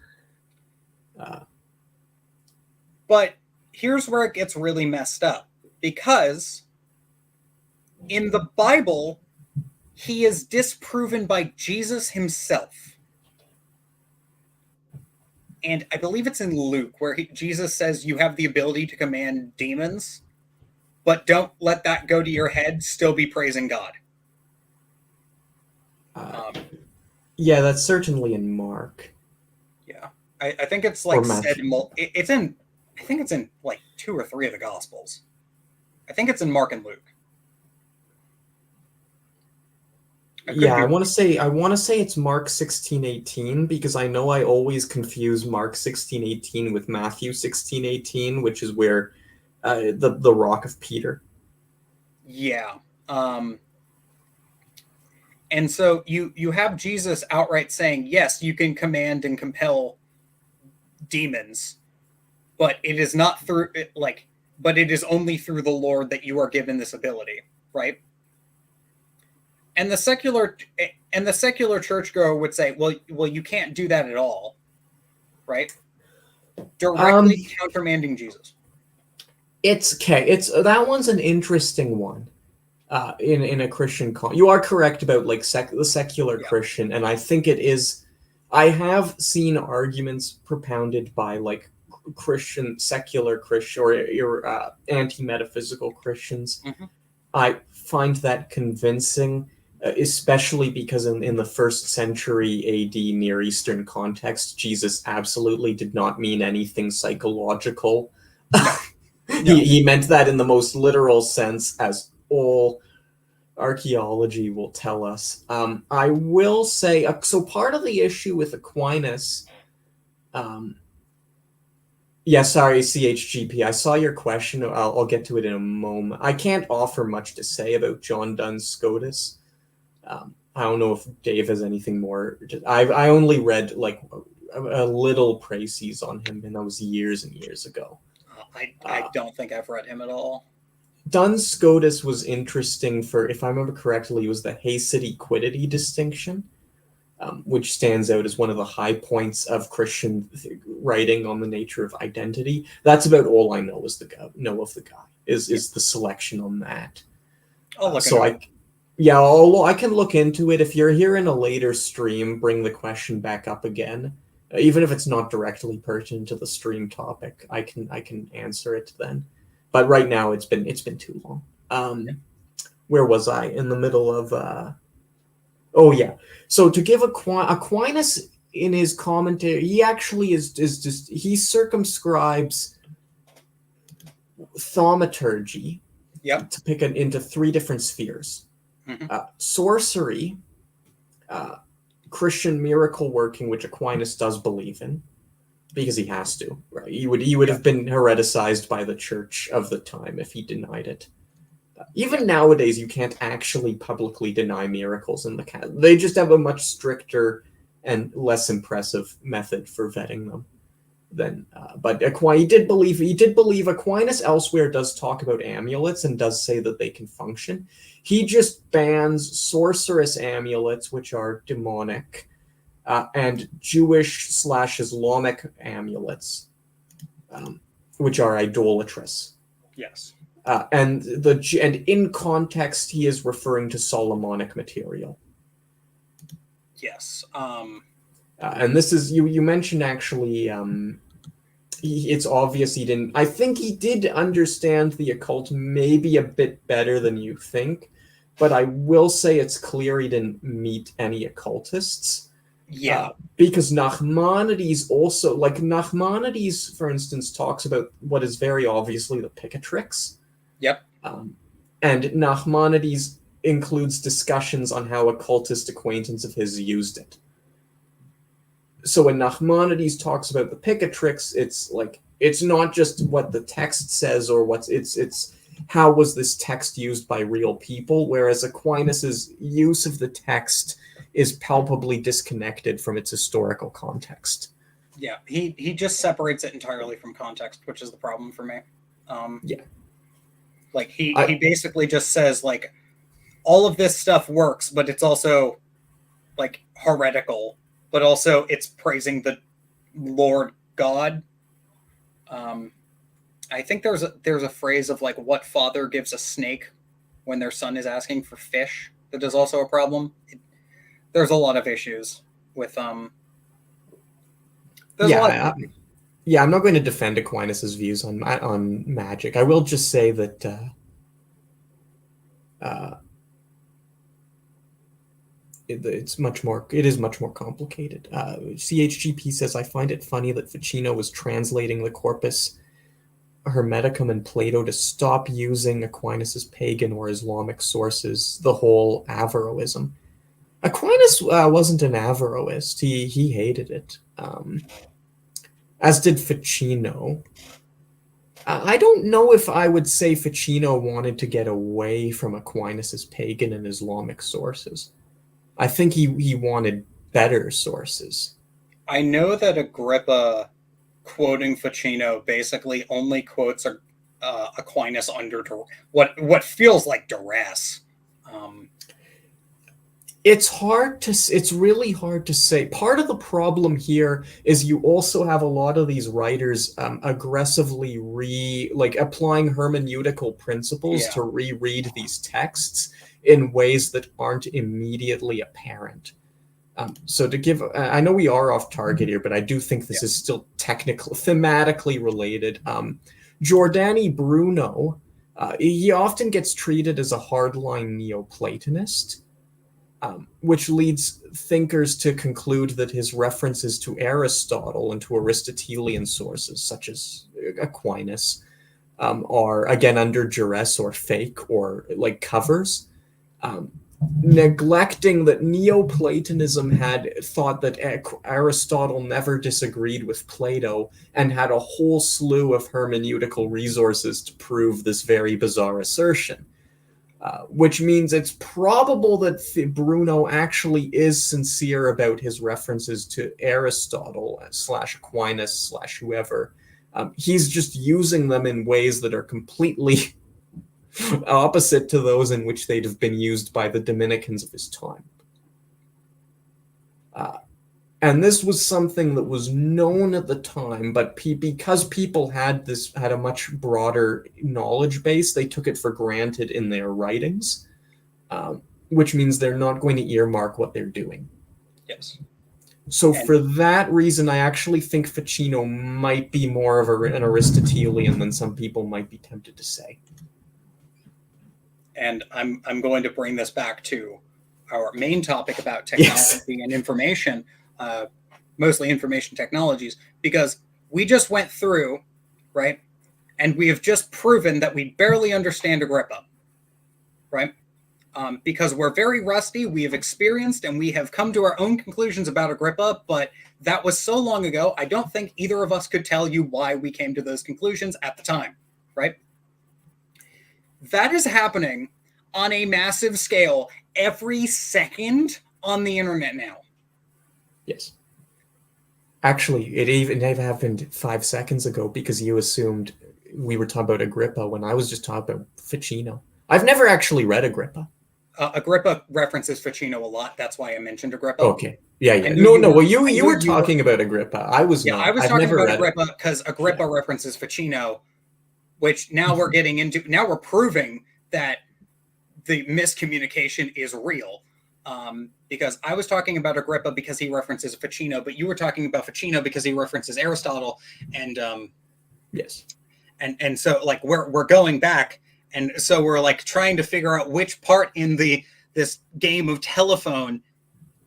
Speaker 2: But here's where it gets really messed up. Because in the Bible, he is disproven by Jesus himself. And I believe it's in Luke where Jesus says you have the ability to command demons, but don't let that go to your head. Still be praising God.
Speaker 1: Yeah, that's certainly in Mark.
Speaker 2: Yeah, I think it's like said. It's in. I think it's in like 2 or 3 of the Gospels. I think it's in Mark and Luke.
Speaker 1: I want to say it's Mark 16:18 because I know I always confuse Mark 16:18 with Matthew 16:18, which is where the rock of Peter.
Speaker 2: Yeah. And so you have Jesus outright saying, yes, you can command and compel demons, but it is not through but it is only through the Lord that you are given this ability, right? And the secular churchgoer would say, well, you can't do that at all, right? Directly countermanding Jesus.
Speaker 1: It's okay. That one's an interesting one. In a Christian you are correct about like the secular Christian, and I think it is. I have seen arguments propounded by like secular Christian or anti-metaphysical Christians.
Speaker 2: Mm-hmm.
Speaker 1: I find that convincing, especially because in the 1st century AD Near Eastern context, Jesus absolutely did not mean anything psychological. No. He meant that in the most literal sense, as all archaeology will tell us. I will say, so part of the issue with Aquinas, sorry, CHGP, I saw your question. I'll get to it in a moment. I can't offer much to say about John Duns Scotus. I don't know if Dave has anything more. I only read like a little précis on him, and that was years and years ago.
Speaker 2: I don't think I've read him at all.
Speaker 1: Duns Scotus was interesting for, if I remember correctly, it was the Hasid quiddity distinction, which stands out as one of the high points of Christian writing on the nature of identity. That's about all I know of the guy is the selection on that. I can look into it. If you're here in a later stream, bring the question back up again. Even if it's not directly pertinent to the stream topic, I can answer it then. But right now it's been too long. Where was I? In the middle of So to give Aquinas in his commentary, he actually is just, he circumscribes thaumaturgy to pick into three different spheres. Sorcery, Christian miracle working, which Aquinas does believe in, because he has to. Right? He would have been hereticized by the church of the time if he denied it. Even nowadays, you can't actually publicly deny miracles in the Catholic. They just have a much stricter and less impressive method for vetting them. But he did believe Aquinas elsewhere does talk about amulets and does say that they can function. He just bans sorcerous amulets, which are demonic, and Jewish/Islamic amulets, which are idolatrous.
Speaker 2: Yes.
Speaker 1: And in context, he is referring to Solomonic material.
Speaker 2: Yes.
Speaker 1: And this is you mentioned actually. It's obvious he didn't. I think he did understand the occult maybe a bit better than you think, but I will say it's clear he didn't meet any occultists.
Speaker 2: Yeah.
Speaker 1: Because Nachmanides also, like Nachmanides, for instance, talks about what is very obviously the Picatrix.
Speaker 2: Yep.
Speaker 1: And Nachmanides includes discussions on how occultist acquaintance of his used it. So when Nachmanides talks about the Picatrix, it's like it's not just what the text says or it's how was this text used by real people, whereas Aquinas's use of the text is palpably disconnected from its historical context.
Speaker 2: Yeah, he just separates it entirely from context, which is the problem for me. Like he basically just says like all of this stuff works, but it's also like heretical, but also it's praising the Lord God. I think there's a phrase of like what father gives a snake when their son is asking for fish. That is also a problem. There's a lot of issues with I'm
Speaker 1: not going to defend Aquinas's views on magic. I will just say that it is much more complicated. CHGP says, I find it funny that Ficino was translating the Corpus Hermeticum in Plato to stop using Aquinas's pagan or Islamic sources, the whole Averroism. Aquinas wasn't an Averroist. He hated it, as did Ficino. I don't know if I would say Ficino wanted to get away from Aquinas's pagan and Islamic sources. I think he wanted better sources.
Speaker 2: I know that Agrippa, quoting Ficino, basically only quotes Aquinas under what feels like duress.
Speaker 1: It's really hard to say. Part of the problem here is you also have a lot of these writers aggressively applying hermeneutical principles to reread these texts in ways that aren't immediately apparent. So to give, I know we are off target here, but I do think this is still thematically related. Giordani Bruno, he often gets treated as a hardline Neoplatonist. Which leads thinkers to conclude that his references to Aristotle and to Aristotelian sources, such as Aquinas, are, again, under duress or fake or like covers, neglecting that Neoplatonism had thought that Aristotle never disagreed with Plato and had a whole slew of hermeneutical resources to prove this very bizarre assertion. Which means it's probable that Bruno actually is sincere about his references to Aristotle / Aquinas / whoever. He's just using them in ways that are completely opposite to those in which they'd have been used by the Dominicans of his time. And this was something that was known at the time, but because people had a much broader knowledge base, they took it for granted in their writings, which means they're not going to earmark what they're doing.
Speaker 2: Yes.
Speaker 1: So for that reason, I actually think Ficino might be more of an Aristotelian than some people might be tempted to say.
Speaker 2: And I'm going to bring this back to our main topic about technology and information. mostly information technologies, because we just went through, right? And we have just proven that we barely understand Agrippa, right? Because we're very rusty, we have experienced, and we have come to our own conclusions about Agrippa, but that was so long ago, I don't think either of us could tell you why we came to those conclusions at the time, right? That is happening on a massive scale every second on the internet now.
Speaker 1: Yes. Actually, it even happened 5 seconds ago because you assumed we were talking about Agrippa when I was just talking about Ficino. I've never actually read Agrippa.
Speaker 2: Agrippa references Ficino a lot. That's why I mentioned Agrippa.
Speaker 1: Okay. Yeah. No. Well, you were talking about Agrippa. I was not.
Speaker 2: I was talking about Agrippa because Agrippa references Ficino, which now we're getting into. Now we're proving that the miscommunication is real. Because I was talking about Agrippa because he references Ficino, but you were talking about Ficino because he references Aristotle, and
Speaker 1: yes,
Speaker 2: and so like we're going back, and so we're like trying to figure out which part in this game of telephone,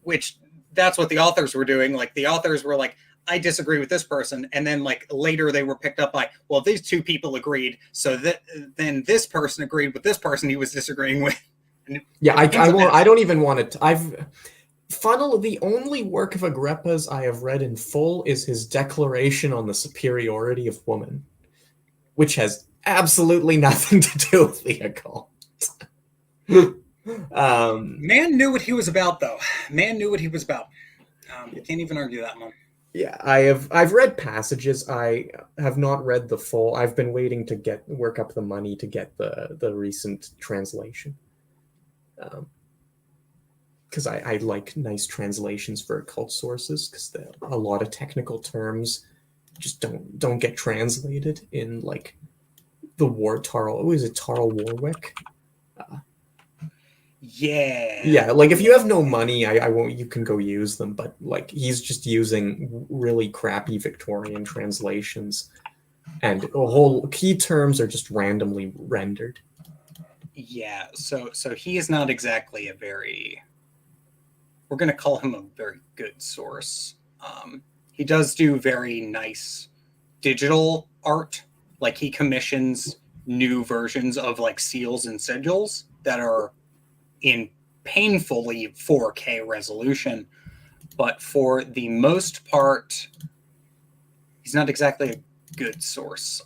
Speaker 2: which that's what the authors were doing. Like the authors were like, I disagree with this person, and then like later they were picked up by, well, these two people agreed, so that then this person agreed with this person he was disagreeing with.
Speaker 1: Yeah, I don't even want to. The only work of Agrippa's I have read in full is his declaration on the superiority of woman, which has absolutely nothing to do with the occult.
Speaker 2: Man knew what he was about, though. Man knew what he was about. You can't even argue that one.
Speaker 1: Yeah, I've read passages. I have not read the full. I've been waiting to work up the money to get the recent translation. Because I like nice translations for occult sources, because a lot of technical terms just don't get translated in like the Tarl Warwick. Yeah, like if you have no money, I won't. You can go use them, but like he's just using really crappy Victorian translations, and whole key terms are just randomly rendered.
Speaker 2: Yeah, so he is not exactly a very. We're going to call him a very good source. He does do very nice digital art. Like he commissions new versions of like seals and sigils that are in painfully 4K resolution. But for the most part, he's not exactly a good source.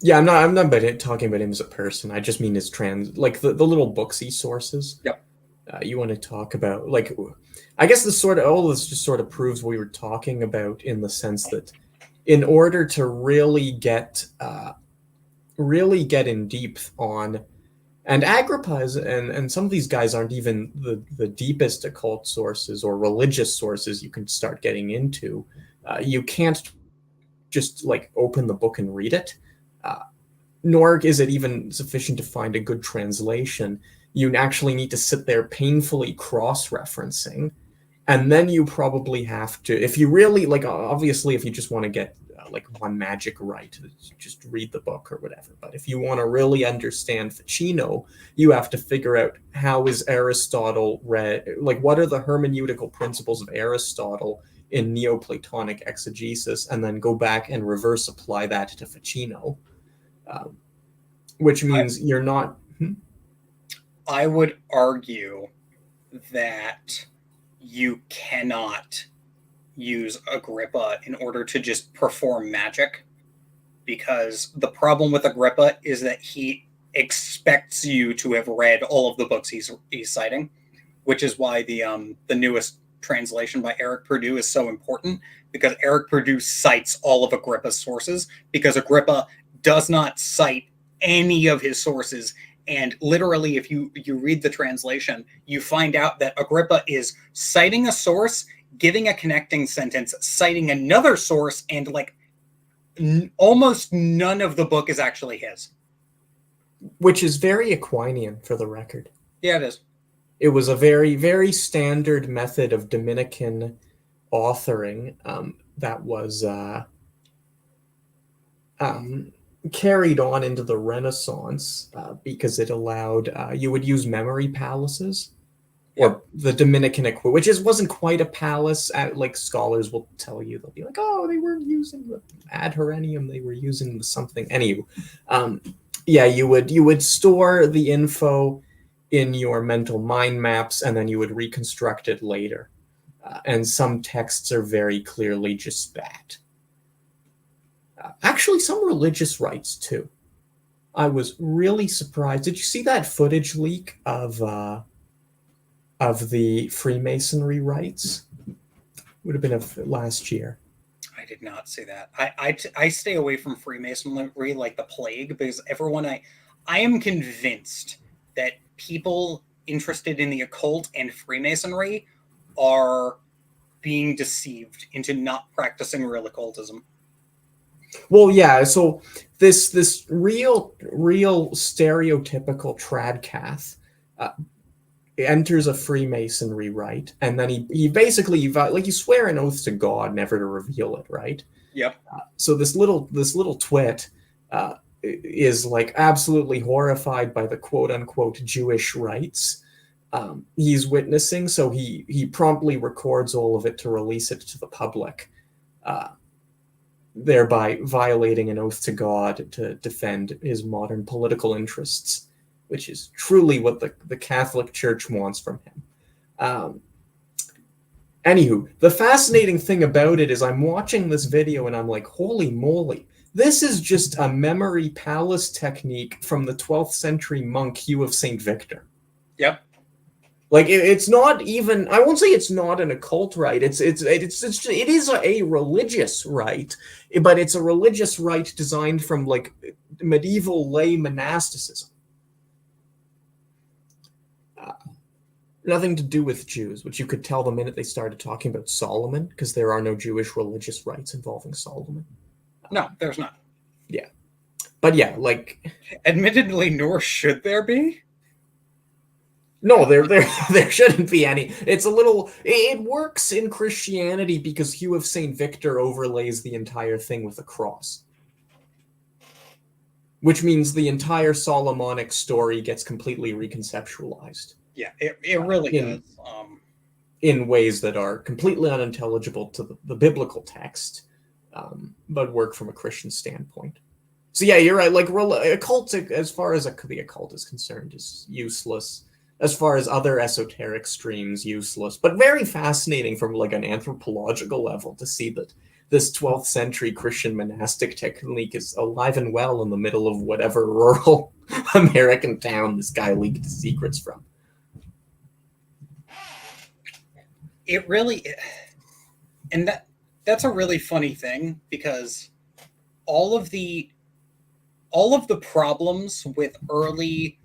Speaker 1: Yeah, I'm not talking about him as a person. I just mean his like the little booksy sources.
Speaker 2: Yep.
Speaker 1: You want to talk about like, I guess all this just sort of proves what we were talking about, in the sense that in order to really get in deep on, and Agrippa's and some of these guys aren't even the deepest occult sources or religious sources you can start getting into. You can't just like open the book and read it. Nor is it even sufficient to find a good translation. You actually need to sit there painfully cross-referencing, and then you probably have to, if you really like, obviously if you just want to get like one magic right, just read the book or whatever. But if you want to really understand Ficino, you have to figure out how is Aristotle read, like what are the hermeneutical principles of Aristotle in Neoplatonic exegesis, and then go back and reverse apply that to Ficino. Which means you're not.
Speaker 2: I would argue that you cannot use Agrippa in order to just perform magic, because the problem with Agrippa is that he expects you to have read all of the books he's citing, which is why the newest translation by Eric Purdue is so important, because Eric Purdue cites all of Agrippa's sources, because Agrippa does not cite any of his sources. And literally, if you read the translation, you find out that Agrippa is citing a source, giving a connecting sentence, citing another source, and like almost none of the book is actually his.
Speaker 1: Which is very Aquinian, for the record.
Speaker 2: Yeah, it is.
Speaker 1: It was a very, very standard method of Dominican authoring that was carried on into the Renaissance, because it allowed, you would use memory palaces. or the Dominican equivalent, which wasn't quite a palace. Like scholars will tell you, they'll be like, oh, they weren't using the ad herenium, they were using something. Anyway, yeah, you would store the info in your mental mind maps, and then you would reconstruct it later. And some texts are very clearly just that. Actually, some religious rites too. I was really surprised. Did you see that footage leak of the Freemasonry rites? Would have been last year.
Speaker 2: I did not see that. I stay away from Freemasonry like the plague, because I am convinced that people interested in the occult and Freemasonry are being deceived into not practicing real occultism.
Speaker 1: Well, yeah. So this real stereotypical tradcath enters a Freemasonry rite, and then he basically, like, you swear an oath to God never to reveal it, right?
Speaker 2: Yep.
Speaker 1: So this little twit is like absolutely horrified by the quote unquote Jewish rites he's witnessing, so he promptly records all of it to release it to the public, thereby violating an oath to God to defend his modern political interests, which is truly what the Catholic Church wants from him. Anywho, the fascinating thing about it is I'm watching this video and I'm like, holy moly, this is just a memory palace technique from the 12th century monk Hugh of St. Victor.
Speaker 2: Yep.
Speaker 1: Like, it's not even, I won't say it's not an occult rite. It is a religious rite, but it's a religious rite designed from like medieval lay monasticism. Nothing to do with Jews, which you could tell the minute they started talking about Solomon, because there are no Jewish religious rites involving Solomon.
Speaker 2: No, there's not.
Speaker 1: Yeah. But yeah, like...
Speaker 2: Admittedly, nor should there be.
Speaker 1: No, there shouldn't be any. It's a little... It works in Christianity because Hugh of St. Victor overlays the entire thing with a cross. Which means the entire Solomonic story gets completely reconceptualized.
Speaker 2: Yeah, it really does.
Speaker 1: In ways that are completely unintelligible to the biblical text, but work from a Christian standpoint. So yeah, you're right. Like, occult, as far as the occult is concerned, is useless. As far as other esoteric streams, useless. But very fascinating from like an anthropological level to see that this 12th century Christian monastic technique is alive and well in the middle of whatever rural American town this guy leaked the secrets from.
Speaker 2: It really, and that's a really funny thing, because all of the problems with early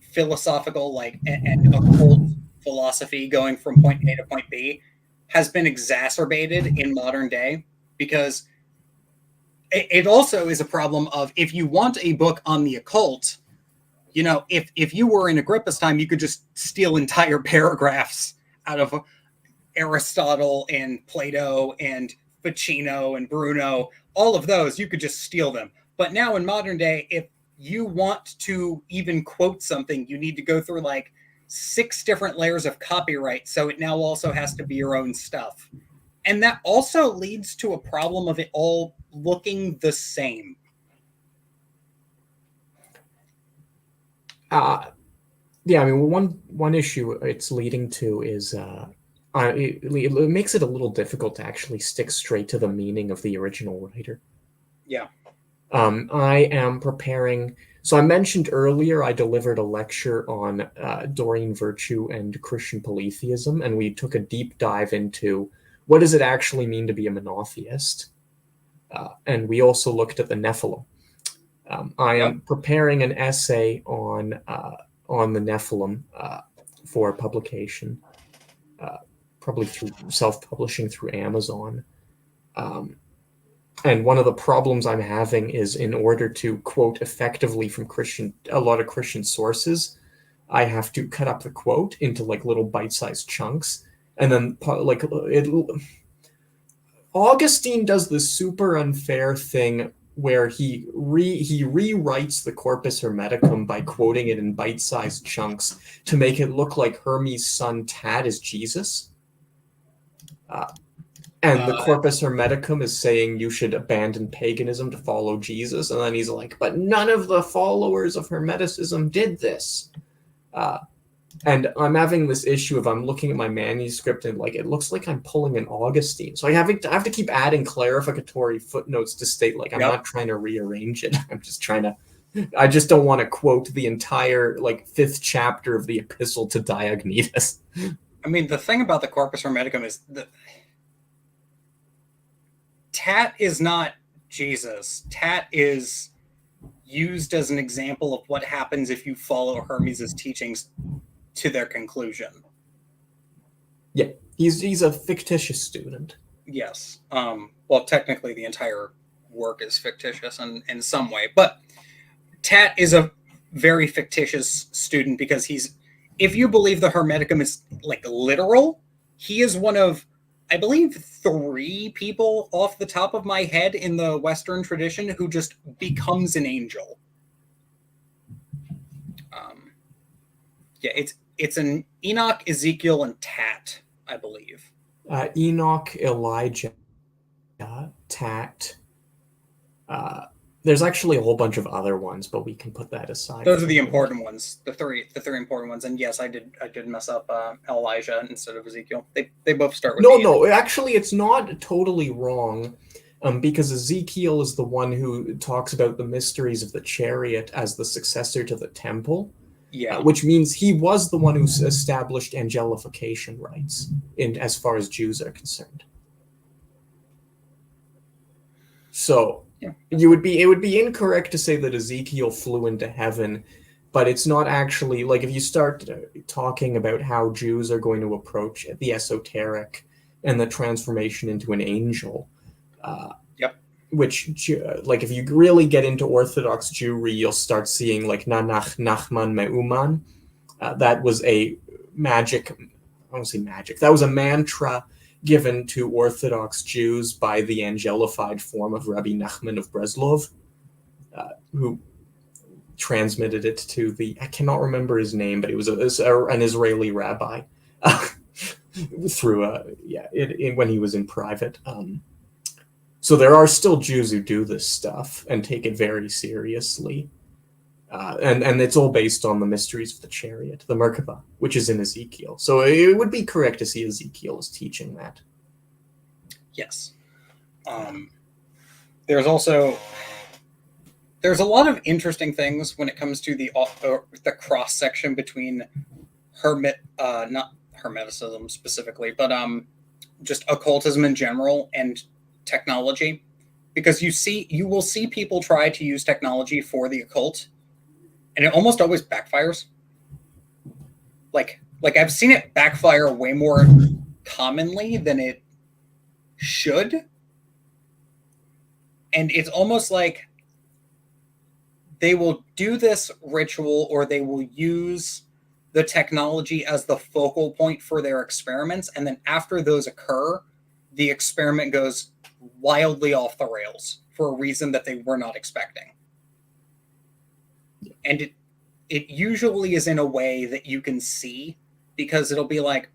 Speaker 2: philosophical and occult philosophy going from point A to point B has been exacerbated in modern day, because it also is a problem of, if you want a book on the occult, you know, if you were in Agrippa's time, you could just steal entire paragraphs out of Aristotle and Plato and Ficino and Bruno, all of those, you could just steal them. But now in modern day, if you want to even quote something, you need to go through like 6 different layers of copyright, so it now also has to be your own stuff. And that also leads to a problem of it all looking the same.
Speaker 1: Yeah, I mean, one issue it's leading to is it makes it a little difficult to actually stick straight to the meaning of the original writer.
Speaker 2: Yeah.
Speaker 1: I am preparing. So I mentioned earlier I delivered a lecture on Doreen virtue and Christian polytheism, and we took a deep dive into what does it actually mean to be a monotheist, and we also looked at the Nephilim. I am preparing an essay on the Nephilim for publication, probably through self-publishing through Amazon. And one of the problems I'm having is, in order to quote effectively from a lot of Christian sources, I have to cut up the quote into like little bite-sized chunks. And then Augustine does this super unfair thing where he rewrites the Corpus Hermeticum by quoting it in bite-sized chunks to make it look like Hermes' son Tat is Jesus. And the Corpus Hermeticum is saying you should abandon paganism to follow Jesus. And then he's like, but none of the followers of Hermeticism did this. And I'm having this issue of I'm looking at my manuscript and like it looks like I'm pulling an Augustine. So I have to keep adding clarificatory footnotes to state like I'm not trying to rearrange it. I'm just trying to I just don't want to quote the entire like 5th chapter of the Epistle to Diognetus.
Speaker 2: I mean, the thing about the Corpus Hermeticum is that Tat is not Jesus. Tat is used as an example of what happens if you follow Hermes' teachings to their conclusion.
Speaker 1: Yeah, he's a fictitious student.
Speaker 2: Yes. Well, technically the entire work is fictitious in some way, but Tat is a very fictitious student because if you believe the Hermeticum is like literal, he is one of, I believe, 3 people off the top of my head in the Western tradition who just becomes an angel. Yeah, it's an Enoch, Ezekiel, and Tat, I believe.
Speaker 1: Enoch, Elijah, Tat. There's actually a whole bunch of other ones, but we can put that aside.
Speaker 2: Those are the important ones, the three important ones. And yes, I did mess up Elijah instead of Ezekiel. They both start with
Speaker 1: no. Actually, it's not totally wrong, because Ezekiel is the one who talks about the mysteries of the chariot as the successor to the temple.
Speaker 2: Yeah,
Speaker 1: which means he was the one who established angelification rites as far as Jews are concerned. So it would be incorrect to say that Ezekiel flew into heaven, but it's not actually like if you start talking about how Jews are going to approach the esoteric and the transformation into an angel. Which, like, if you really get into Orthodox Jewry, you'll start seeing, like, Nanach Nachman Meuman. That was a magic, I don't say magic, that was a mantra given to Orthodox Jews by the angelified form of Rabbi Nachman of Breslov, who transmitted it to I cannot remember his name, but it was an Israeli rabbi through, when he was in private. So there are still Jews who do this stuff and take it very seriously. And it's all based on the mysteries of the chariot, the Merkabah, which is in Ezekiel. So it would be correct to see Ezekiel as teaching that.
Speaker 2: Yes. There's a lot of interesting things when it comes to the cross section between not Hermeticism specifically, but just occultism in general and technology, because you will see people try to use technology for the occult, and it almost always backfires. Like I've seen it backfire way more commonly than it should, and it's almost like they will do this ritual or they will use the technology as the focal point for their experiments, and then after those occur, the experiment goes wildly off the rails for a reason that they were not expecting. And it usually is in a way that you can see, because it'll be like,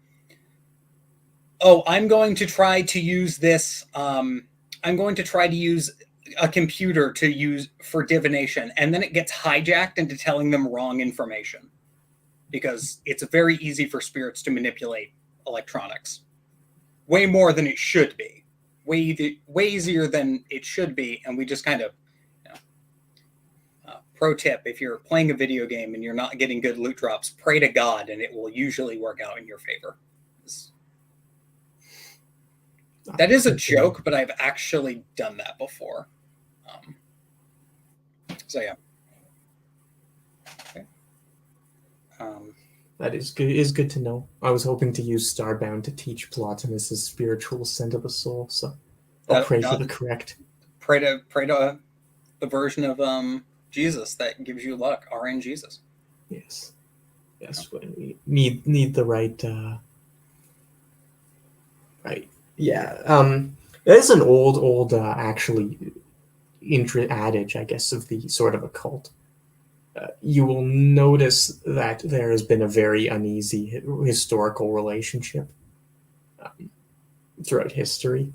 Speaker 2: oh, I'm going to try to use this, I'm going to try to use a computer to use for divination, and then it gets hijacked into telling them wrong information, because it's very easy for spirits to manipulate electronics. Way more than it should be. Way easier than it should be, and we just kind of, pro tip, if you're playing a video game and you're not getting good loot drops, pray to God, and it will usually work out in your favor. That is a joke, but I've actually done that before. So yeah. Okay.
Speaker 1: That is good. Is good to know. I was hoping to use Starbound to teach Plotinus' spiritual ascent of the soul, so I'll pray for the correct.
Speaker 2: Pray to the version of Jesus that gives you luck. RN Jesus.
Speaker 1: Yes. We need the right. Right. Yeah. There's an old actually adage, I guess, of the sort of occult, you will notice that there has been a very uneasy historical relationship throughout history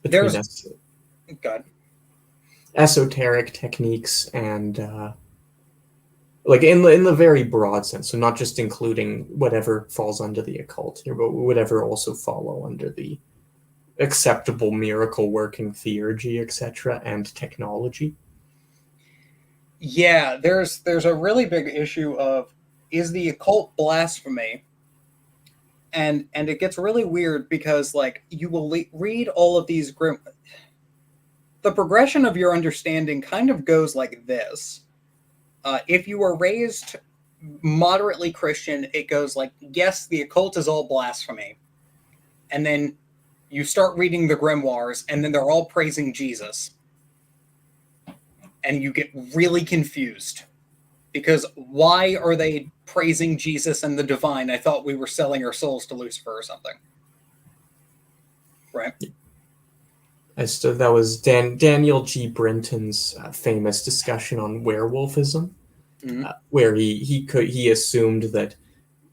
Speaker 1: between esoteric techniques and like in the very broad sense, so not just including whatever falls under the occult here, but whatever also follow under the acceptable miracle working theurgy, etc., and technology.
Speaker 2: Yeah, there's a really big issue of, is the occult blasphemy? And it gets really weird because, like, you will read all of these the progression of your understanding kind of goes like this. If you are raised moderately Christian, it goes like, yes, the occult is all blasphemy. And then you start reading the grimoires, and then they're all praising Jesus. And you get really confused. Because why are they praising Jesus and the divine? I thought we were selling our souls to Lucifer or something. Right?
Speaker 1: That was Daniel G. Brinton's famous discussion on werewolfism, where he assumed that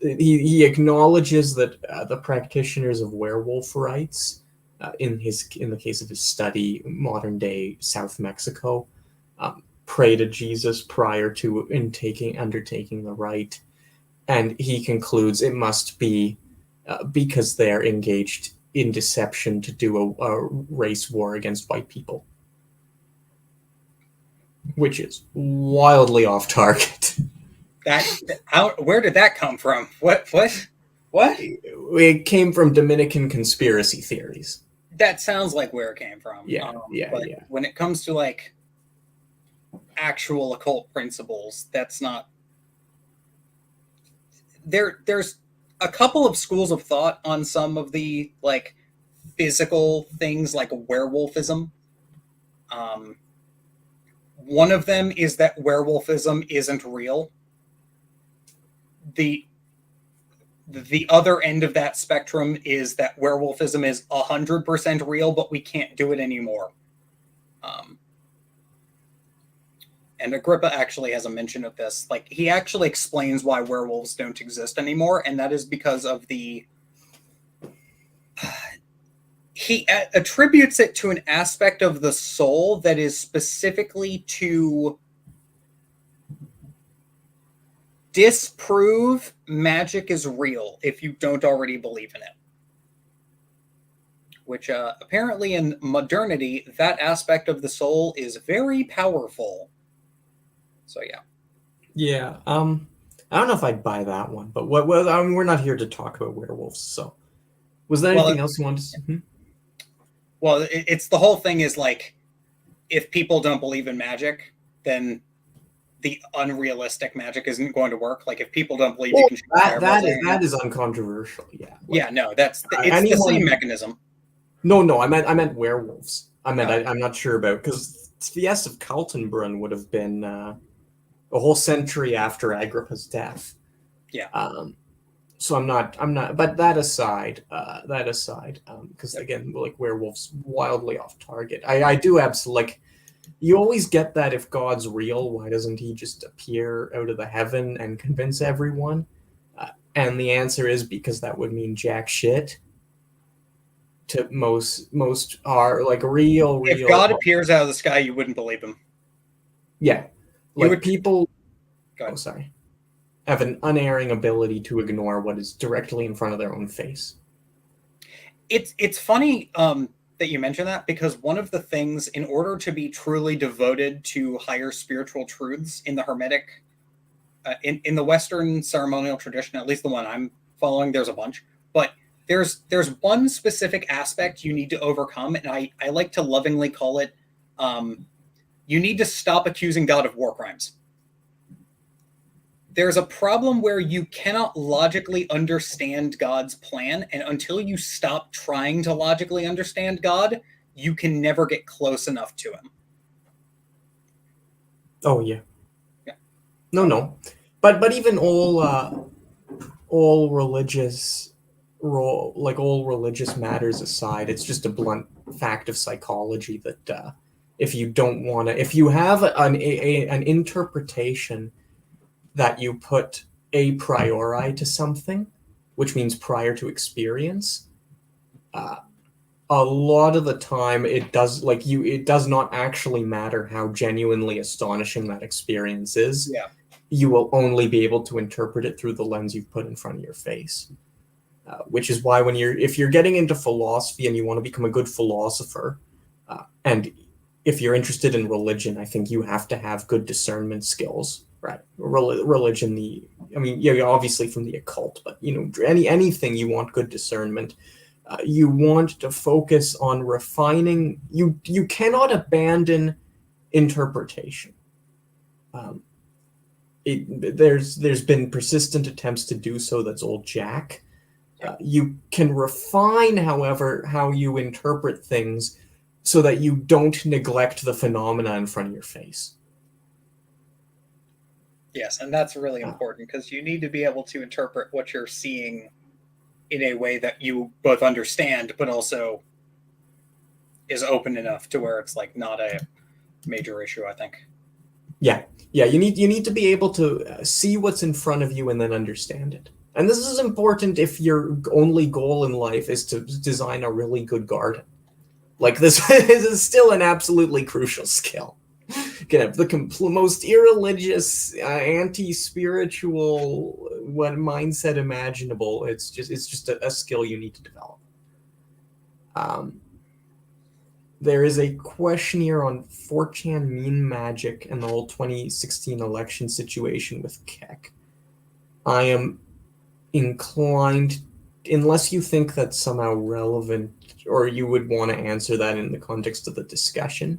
Speaker 1: he acknowledges that the practitioners of werewolf rites, in the case of his study, modern day South Mexico, pray to Jesus prior to undertaking the rite, and he concludes it must be because they're engaged in deception to do a race war against white people, which is wildly off target.
Speaker 2: Where did that come from? What?
Speaker 1: It came from Dominican conspiracy theories.
Speaker 2: That sounds like where it came from.
Speaker 1: Yeah.
Speaker 2: When it comes to like actual occult principles, that's not there. There's a couple of schools of thought on some of the like physical things like werewolfism. One of them is that werewolfism isn't real. The other end of that spectrum is that werewolfism is 100% real, but we can't do it anymore. And Agrippa actually has a mention of this. Like, he actually explains why werewolves don't exist anymore, and that is because of the... He attributes it to an aspect of the soul that is specifically to disprove magic is real if you don't already believe in it. Which apparently in modernity, that aspect of the soul is very powerful. So yeah.
Speaker 1: Yeah. I don't know if I'd buy that one, but we're not here to talk about werewolves. So, was there anything else you wanted to say?
Speaker 2: Well, it's the whole thing is like, if people don't believe in magic, then the unrealistic magic isn't going to work. Like, if people don't believe you can shoot
Speaker 1: that is uncontroversial. Yeah.
Speaker 2: Yeah. No, it's the same mechanism.
Speaker 1: No. I meant werewolves. I'm not sure about, because Fies of Kaltenbrunn would have been a whole century after Agrippa's death.
Speaker 2: Yeah.
Speaker 1: So I'm not. But that aside, because again, like, werewolves wildly off target. I do absolutely like. You always get that if God's real, why doesn't he just appear out of the heaven and convince everyone? And the answer is because that would mean jack shit. To most are like real.
Speaker 2: If God appears out of the sky, you wouldn't believe him.
Speaker 1: Yeah, like people. Oh, sorry. Have an unerring ability to ignore what is directly in front of their own face.
Speaker 2: It's funny that you mention that, because one of the things, in order to be truly devoted to higher spiritual truths in the Hermetic, in the Western ceremonial tradition, at least the one I'm following, there's a bunch, but there's one specific aspect you need to overcome, and I like to lovingly call it, you need to stop accusing God of war crimes. There's a problem where you cannot logically understand God's plan, and until you stop trying to logically understand God, you can never get close enough to him.
Speaker 1: Oh yeah. No. But even all religious matters aside, it's just a blunt fact of psychology that if you don't want to, if you have an interpretation that you put a priori to something, which means prior to experience, a lot of the time it does not actually matter how genuinely astonishing that experience is.
Speaker 2: Yeah.
Speaker 1: You will only be able to interpret it through the lens you've put in front of your face. Which is why if you're getting into philosophy and you want to become a good philosopher, and if you're interested in religion, I think you have to have good discernment skills, right? Religion, obviously from the occult, but anything you want good discernment. You want to focus on refining. You cannot abandon interpretation. There's been persistent attempts to do so. That's old Jack. You can refine, however, how you interpret things so that you don't neglect the phenomena in front of your face.
Speaker 2: Yes, and that's really important because you need to be able to interpret what you're seeing in a way that you both understand, but also is open enough to where it's like not a major issue, I think.
Speaker 1: Yeah. You need to be able to see what's in front of you and then understand it. And this is important if your only goal in life is to design a really good garden. Like, this is still an absolutely crucial skill. The most irreligious, anti-spiritual mindset imaginable. It's just a skill you need to develop. There is a question here on 4chan meme magic and the whole 2016 election situation with Keck. I am inclined, unless you think that's somehow relevant or you would want to answer that in the context of the discussion,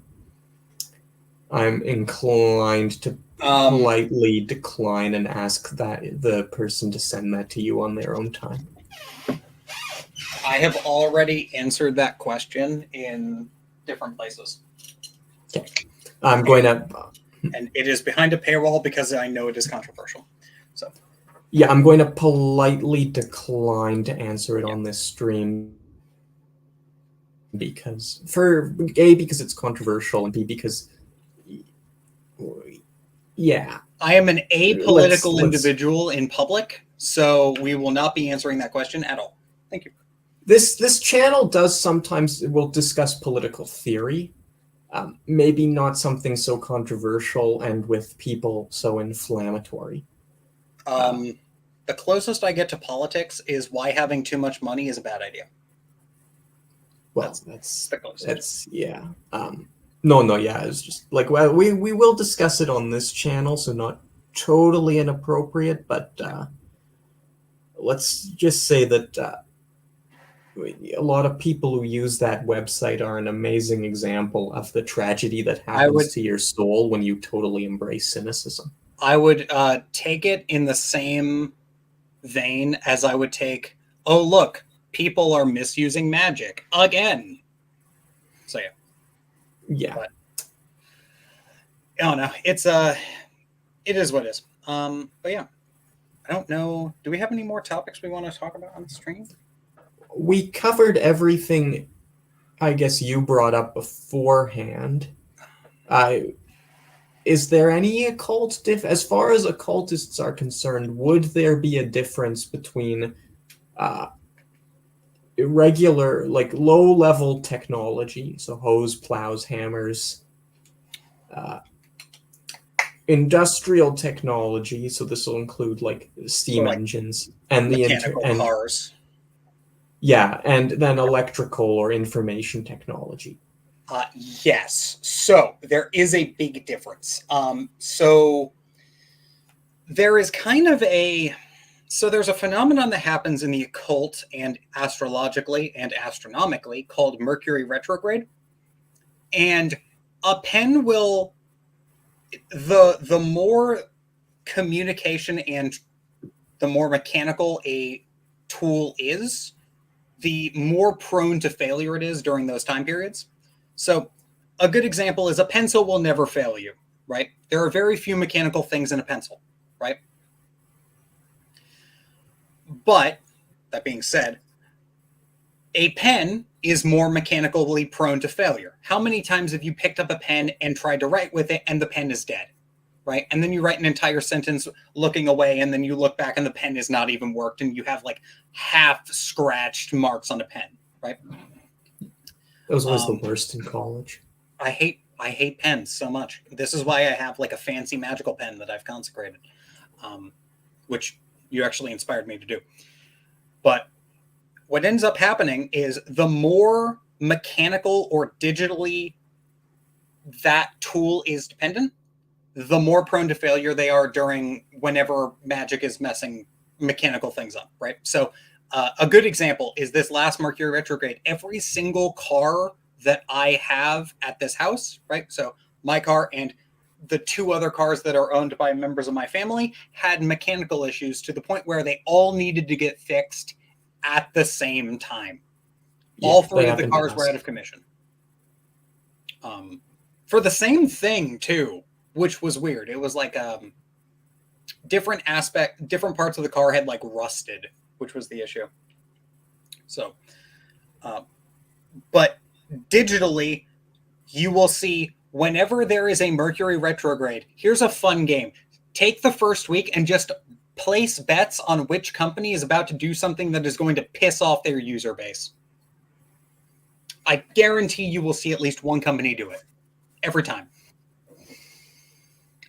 Speaker 1: I'm inclined to politely decline and ask that the person to send that to you on their own time.
Speaker 2: I have already answered that question in different places.
Speaker 1: Okay. I'm going to...
Speaker 2: And it is behind a paywall because I know it is controversial. So...
Speaker 1: Yeah, I'm going to politely decline to answer it on this stream because because it's controversial, and B, because
Speaker 2: I am an apolitical individual in public, so we will not be answering that question at all. Thank you.
Speaker 1: This channel will discuss political theory, maybe not something so controversial and with people so inflammatory.
Speaker 2: The closest I get to politics is why having too much money is a bad idea.
Speaker 1: Well, that's the closest. Yeah. It's just like, well, we will discuss it on this channel, so not totally inappropriate, but let's just say that a lot of people who use that website are an amazing example of the tragedy that happens to your soul when you totally embrace cynicism.
Speaker 2: I would take it in the same vein as I would take, oh, look, people are misusing magic again. So, yeah.
Speaker 1: Yeah.
Speaker 2: But, I don't know. It is what it is. But, yeah. I don't know. Do we have any more topics we want to talk about on the stream?
Speaker 1: We covered everything, I guess, you brought up beforehand. Is there any occult as far as occultists are concerned, would there be a difference between irregular, like low-level technology, so hose, plows, hammers, industrial technology, so this will include like steam engines and the
Speaker 2: mechanical cars.
Speaker 1: Yeah, and then electrical or information technology.
Speaker 2: Yes. So there is a big difference. So there is kind of there's a phenomenon that happens in the occult and astrologically and astronomically called Mercury retrograde. And a pen will, the more communication and the more mechanical a tool is, the more prone to failure it is during those time periods. So a good example is a pencil will never fail you, right? There are very few mechanical things in a pencil, right? But that being said, A pen is more mechanically prone to failure. How many times have you picked up a pen and tried to write with it and the pen is dead, right? And then you write an entire sentence looking away and then you look back and the pen is not even worked and you have like half scratched marks on a pen, right?
Speaker 1: That was always the worst in college.
Speaker 2: I hate pens so much. This is why I have like a fancy magical pen that I've consecrated, which you actually inspired me to do. But what ends up happening is the more mechanical or digitally that tool is dependent, the more prone to failure they are during whenever magic is messing mechanical things up, right? So a good example is this last Mercury retrograde. Every single car that I have at this house, right? So my car and the 2 other cars that are owned by members of my family had mechanical issues to the point where they all needed to get fixed at the same time.
Speaker 1: Yeah,
Speaker 2: all 3 of the cars were out of commission. For the same thing too, which was weird. It was like different parts of the car had like rusted, which was the issue. So, but digitally, you will see whenever there is a Mercury retrograde, here's a fun game. Take the first week and just place bets on which company is about to do something that is going to piss off their user base. I guarantee you will see at least one company do it every time.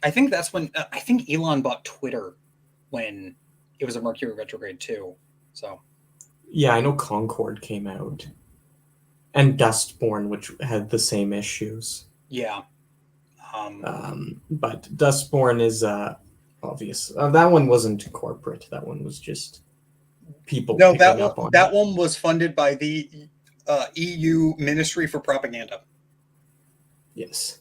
Speaker 2: I think that's when I think Elon bought Twitter when it was a Mercury retrograde too. So
Speaker 1: yeah, I know Concord came out and Dustborn, which had the same issues.
Speaker 2: Yeah.
Speaker 1: But Dustborn is obvious. That one wasn't corporate. That one was just people.
Speaker 2: No, that one was funded by the EU Ministry for Propaganda.
Speaker 1: Yes,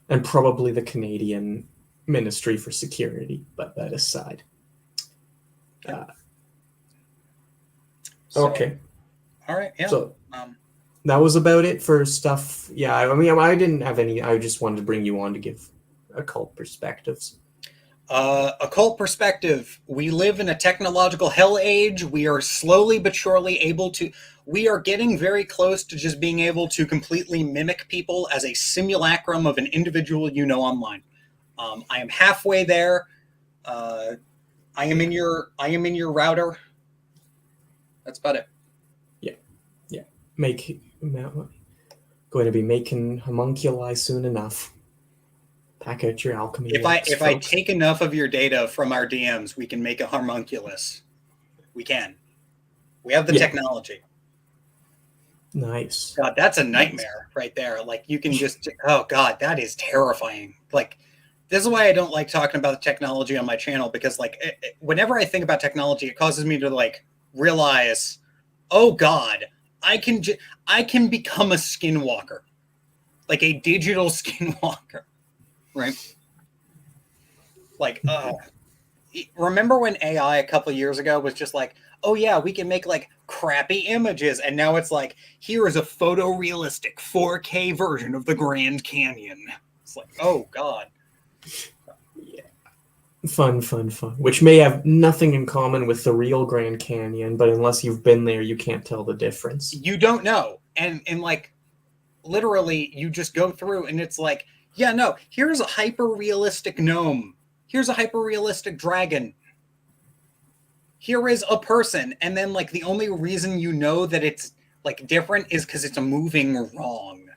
Speaker 1: and probably the Canadian Ministry for Security. But that aside, okay.
Speaker 2: All right. Yeah.
Speaker 1: So that was about it for stuff. Yeah, I mean, I didn't have any. I just wanted to bring you on to give occult perspectives.
Speaker 2: Occult perspective. We live in a technological hell age. We are slowly but surely able to. We are getting very close to just being able to completely mimic people as a simulacrum of an individual you know online. I am halfway there. I am in your router. That's about it.
Speaker 1: Yeah. Going to be making homunculi soon enough. Pack out your alchemy.
Speaker 2: If I take enough of your data from our DMs, we can make a homunculus. We can. We have the technology.
Speaker 1: Nice.
Speaker 2: God, that's a nightmare right there. Like you can just, oh God, that is terrifying. Like this is why I don't like talking about the technology on my channel, because like whenever I think about technology, it causes me to like realize, oh God, I can become a skinwalker, like a digital skinwalker. Right. Like, remember when AI a couple of years ago was just like, oh yeah, we can make like crappy images. And now it's like, here is a photorealistic 4K version of the Grand Canyon. It's like, oh God.
Speaker 1: Yeah. Fun. Which may have nothing in common with the real Grand Canyon, but unless you've been there, you can't tell the difference.
Speaker 2: You don't know. And like, literally, you just go through and it's like, yeah, no, here's a hyper-realistic gnome. Here's a hyper-realistic dragon. Here is a person. And then, like, the only reason you know that it's, like, different is because it's moving wrong.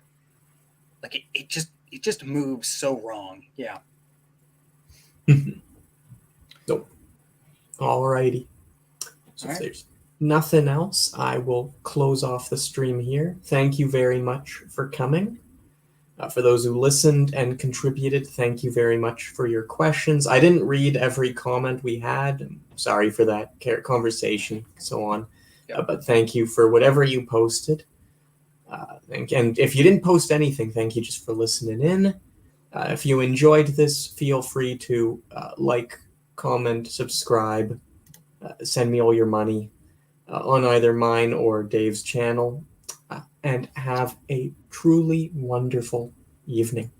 Speaker 2: Like, it just moves so wrong. Yeah.
Speaker 1: Nope. Alrighty. So if there's nothing else, I will close off the stream here. Thank you very much for coming. For those who listened and contributed, thank you very much for your questions. I didn't read every comment we had. I'm sorry for that conversation, so on. Yep. But thank you for whatever you posted. And if you didn't post anything, thank you just for listening in. If you enjoyed this, feel free to like, comment, subscribe, send me all your money on either mine or Dave's channel. And have a truly wonderful evening.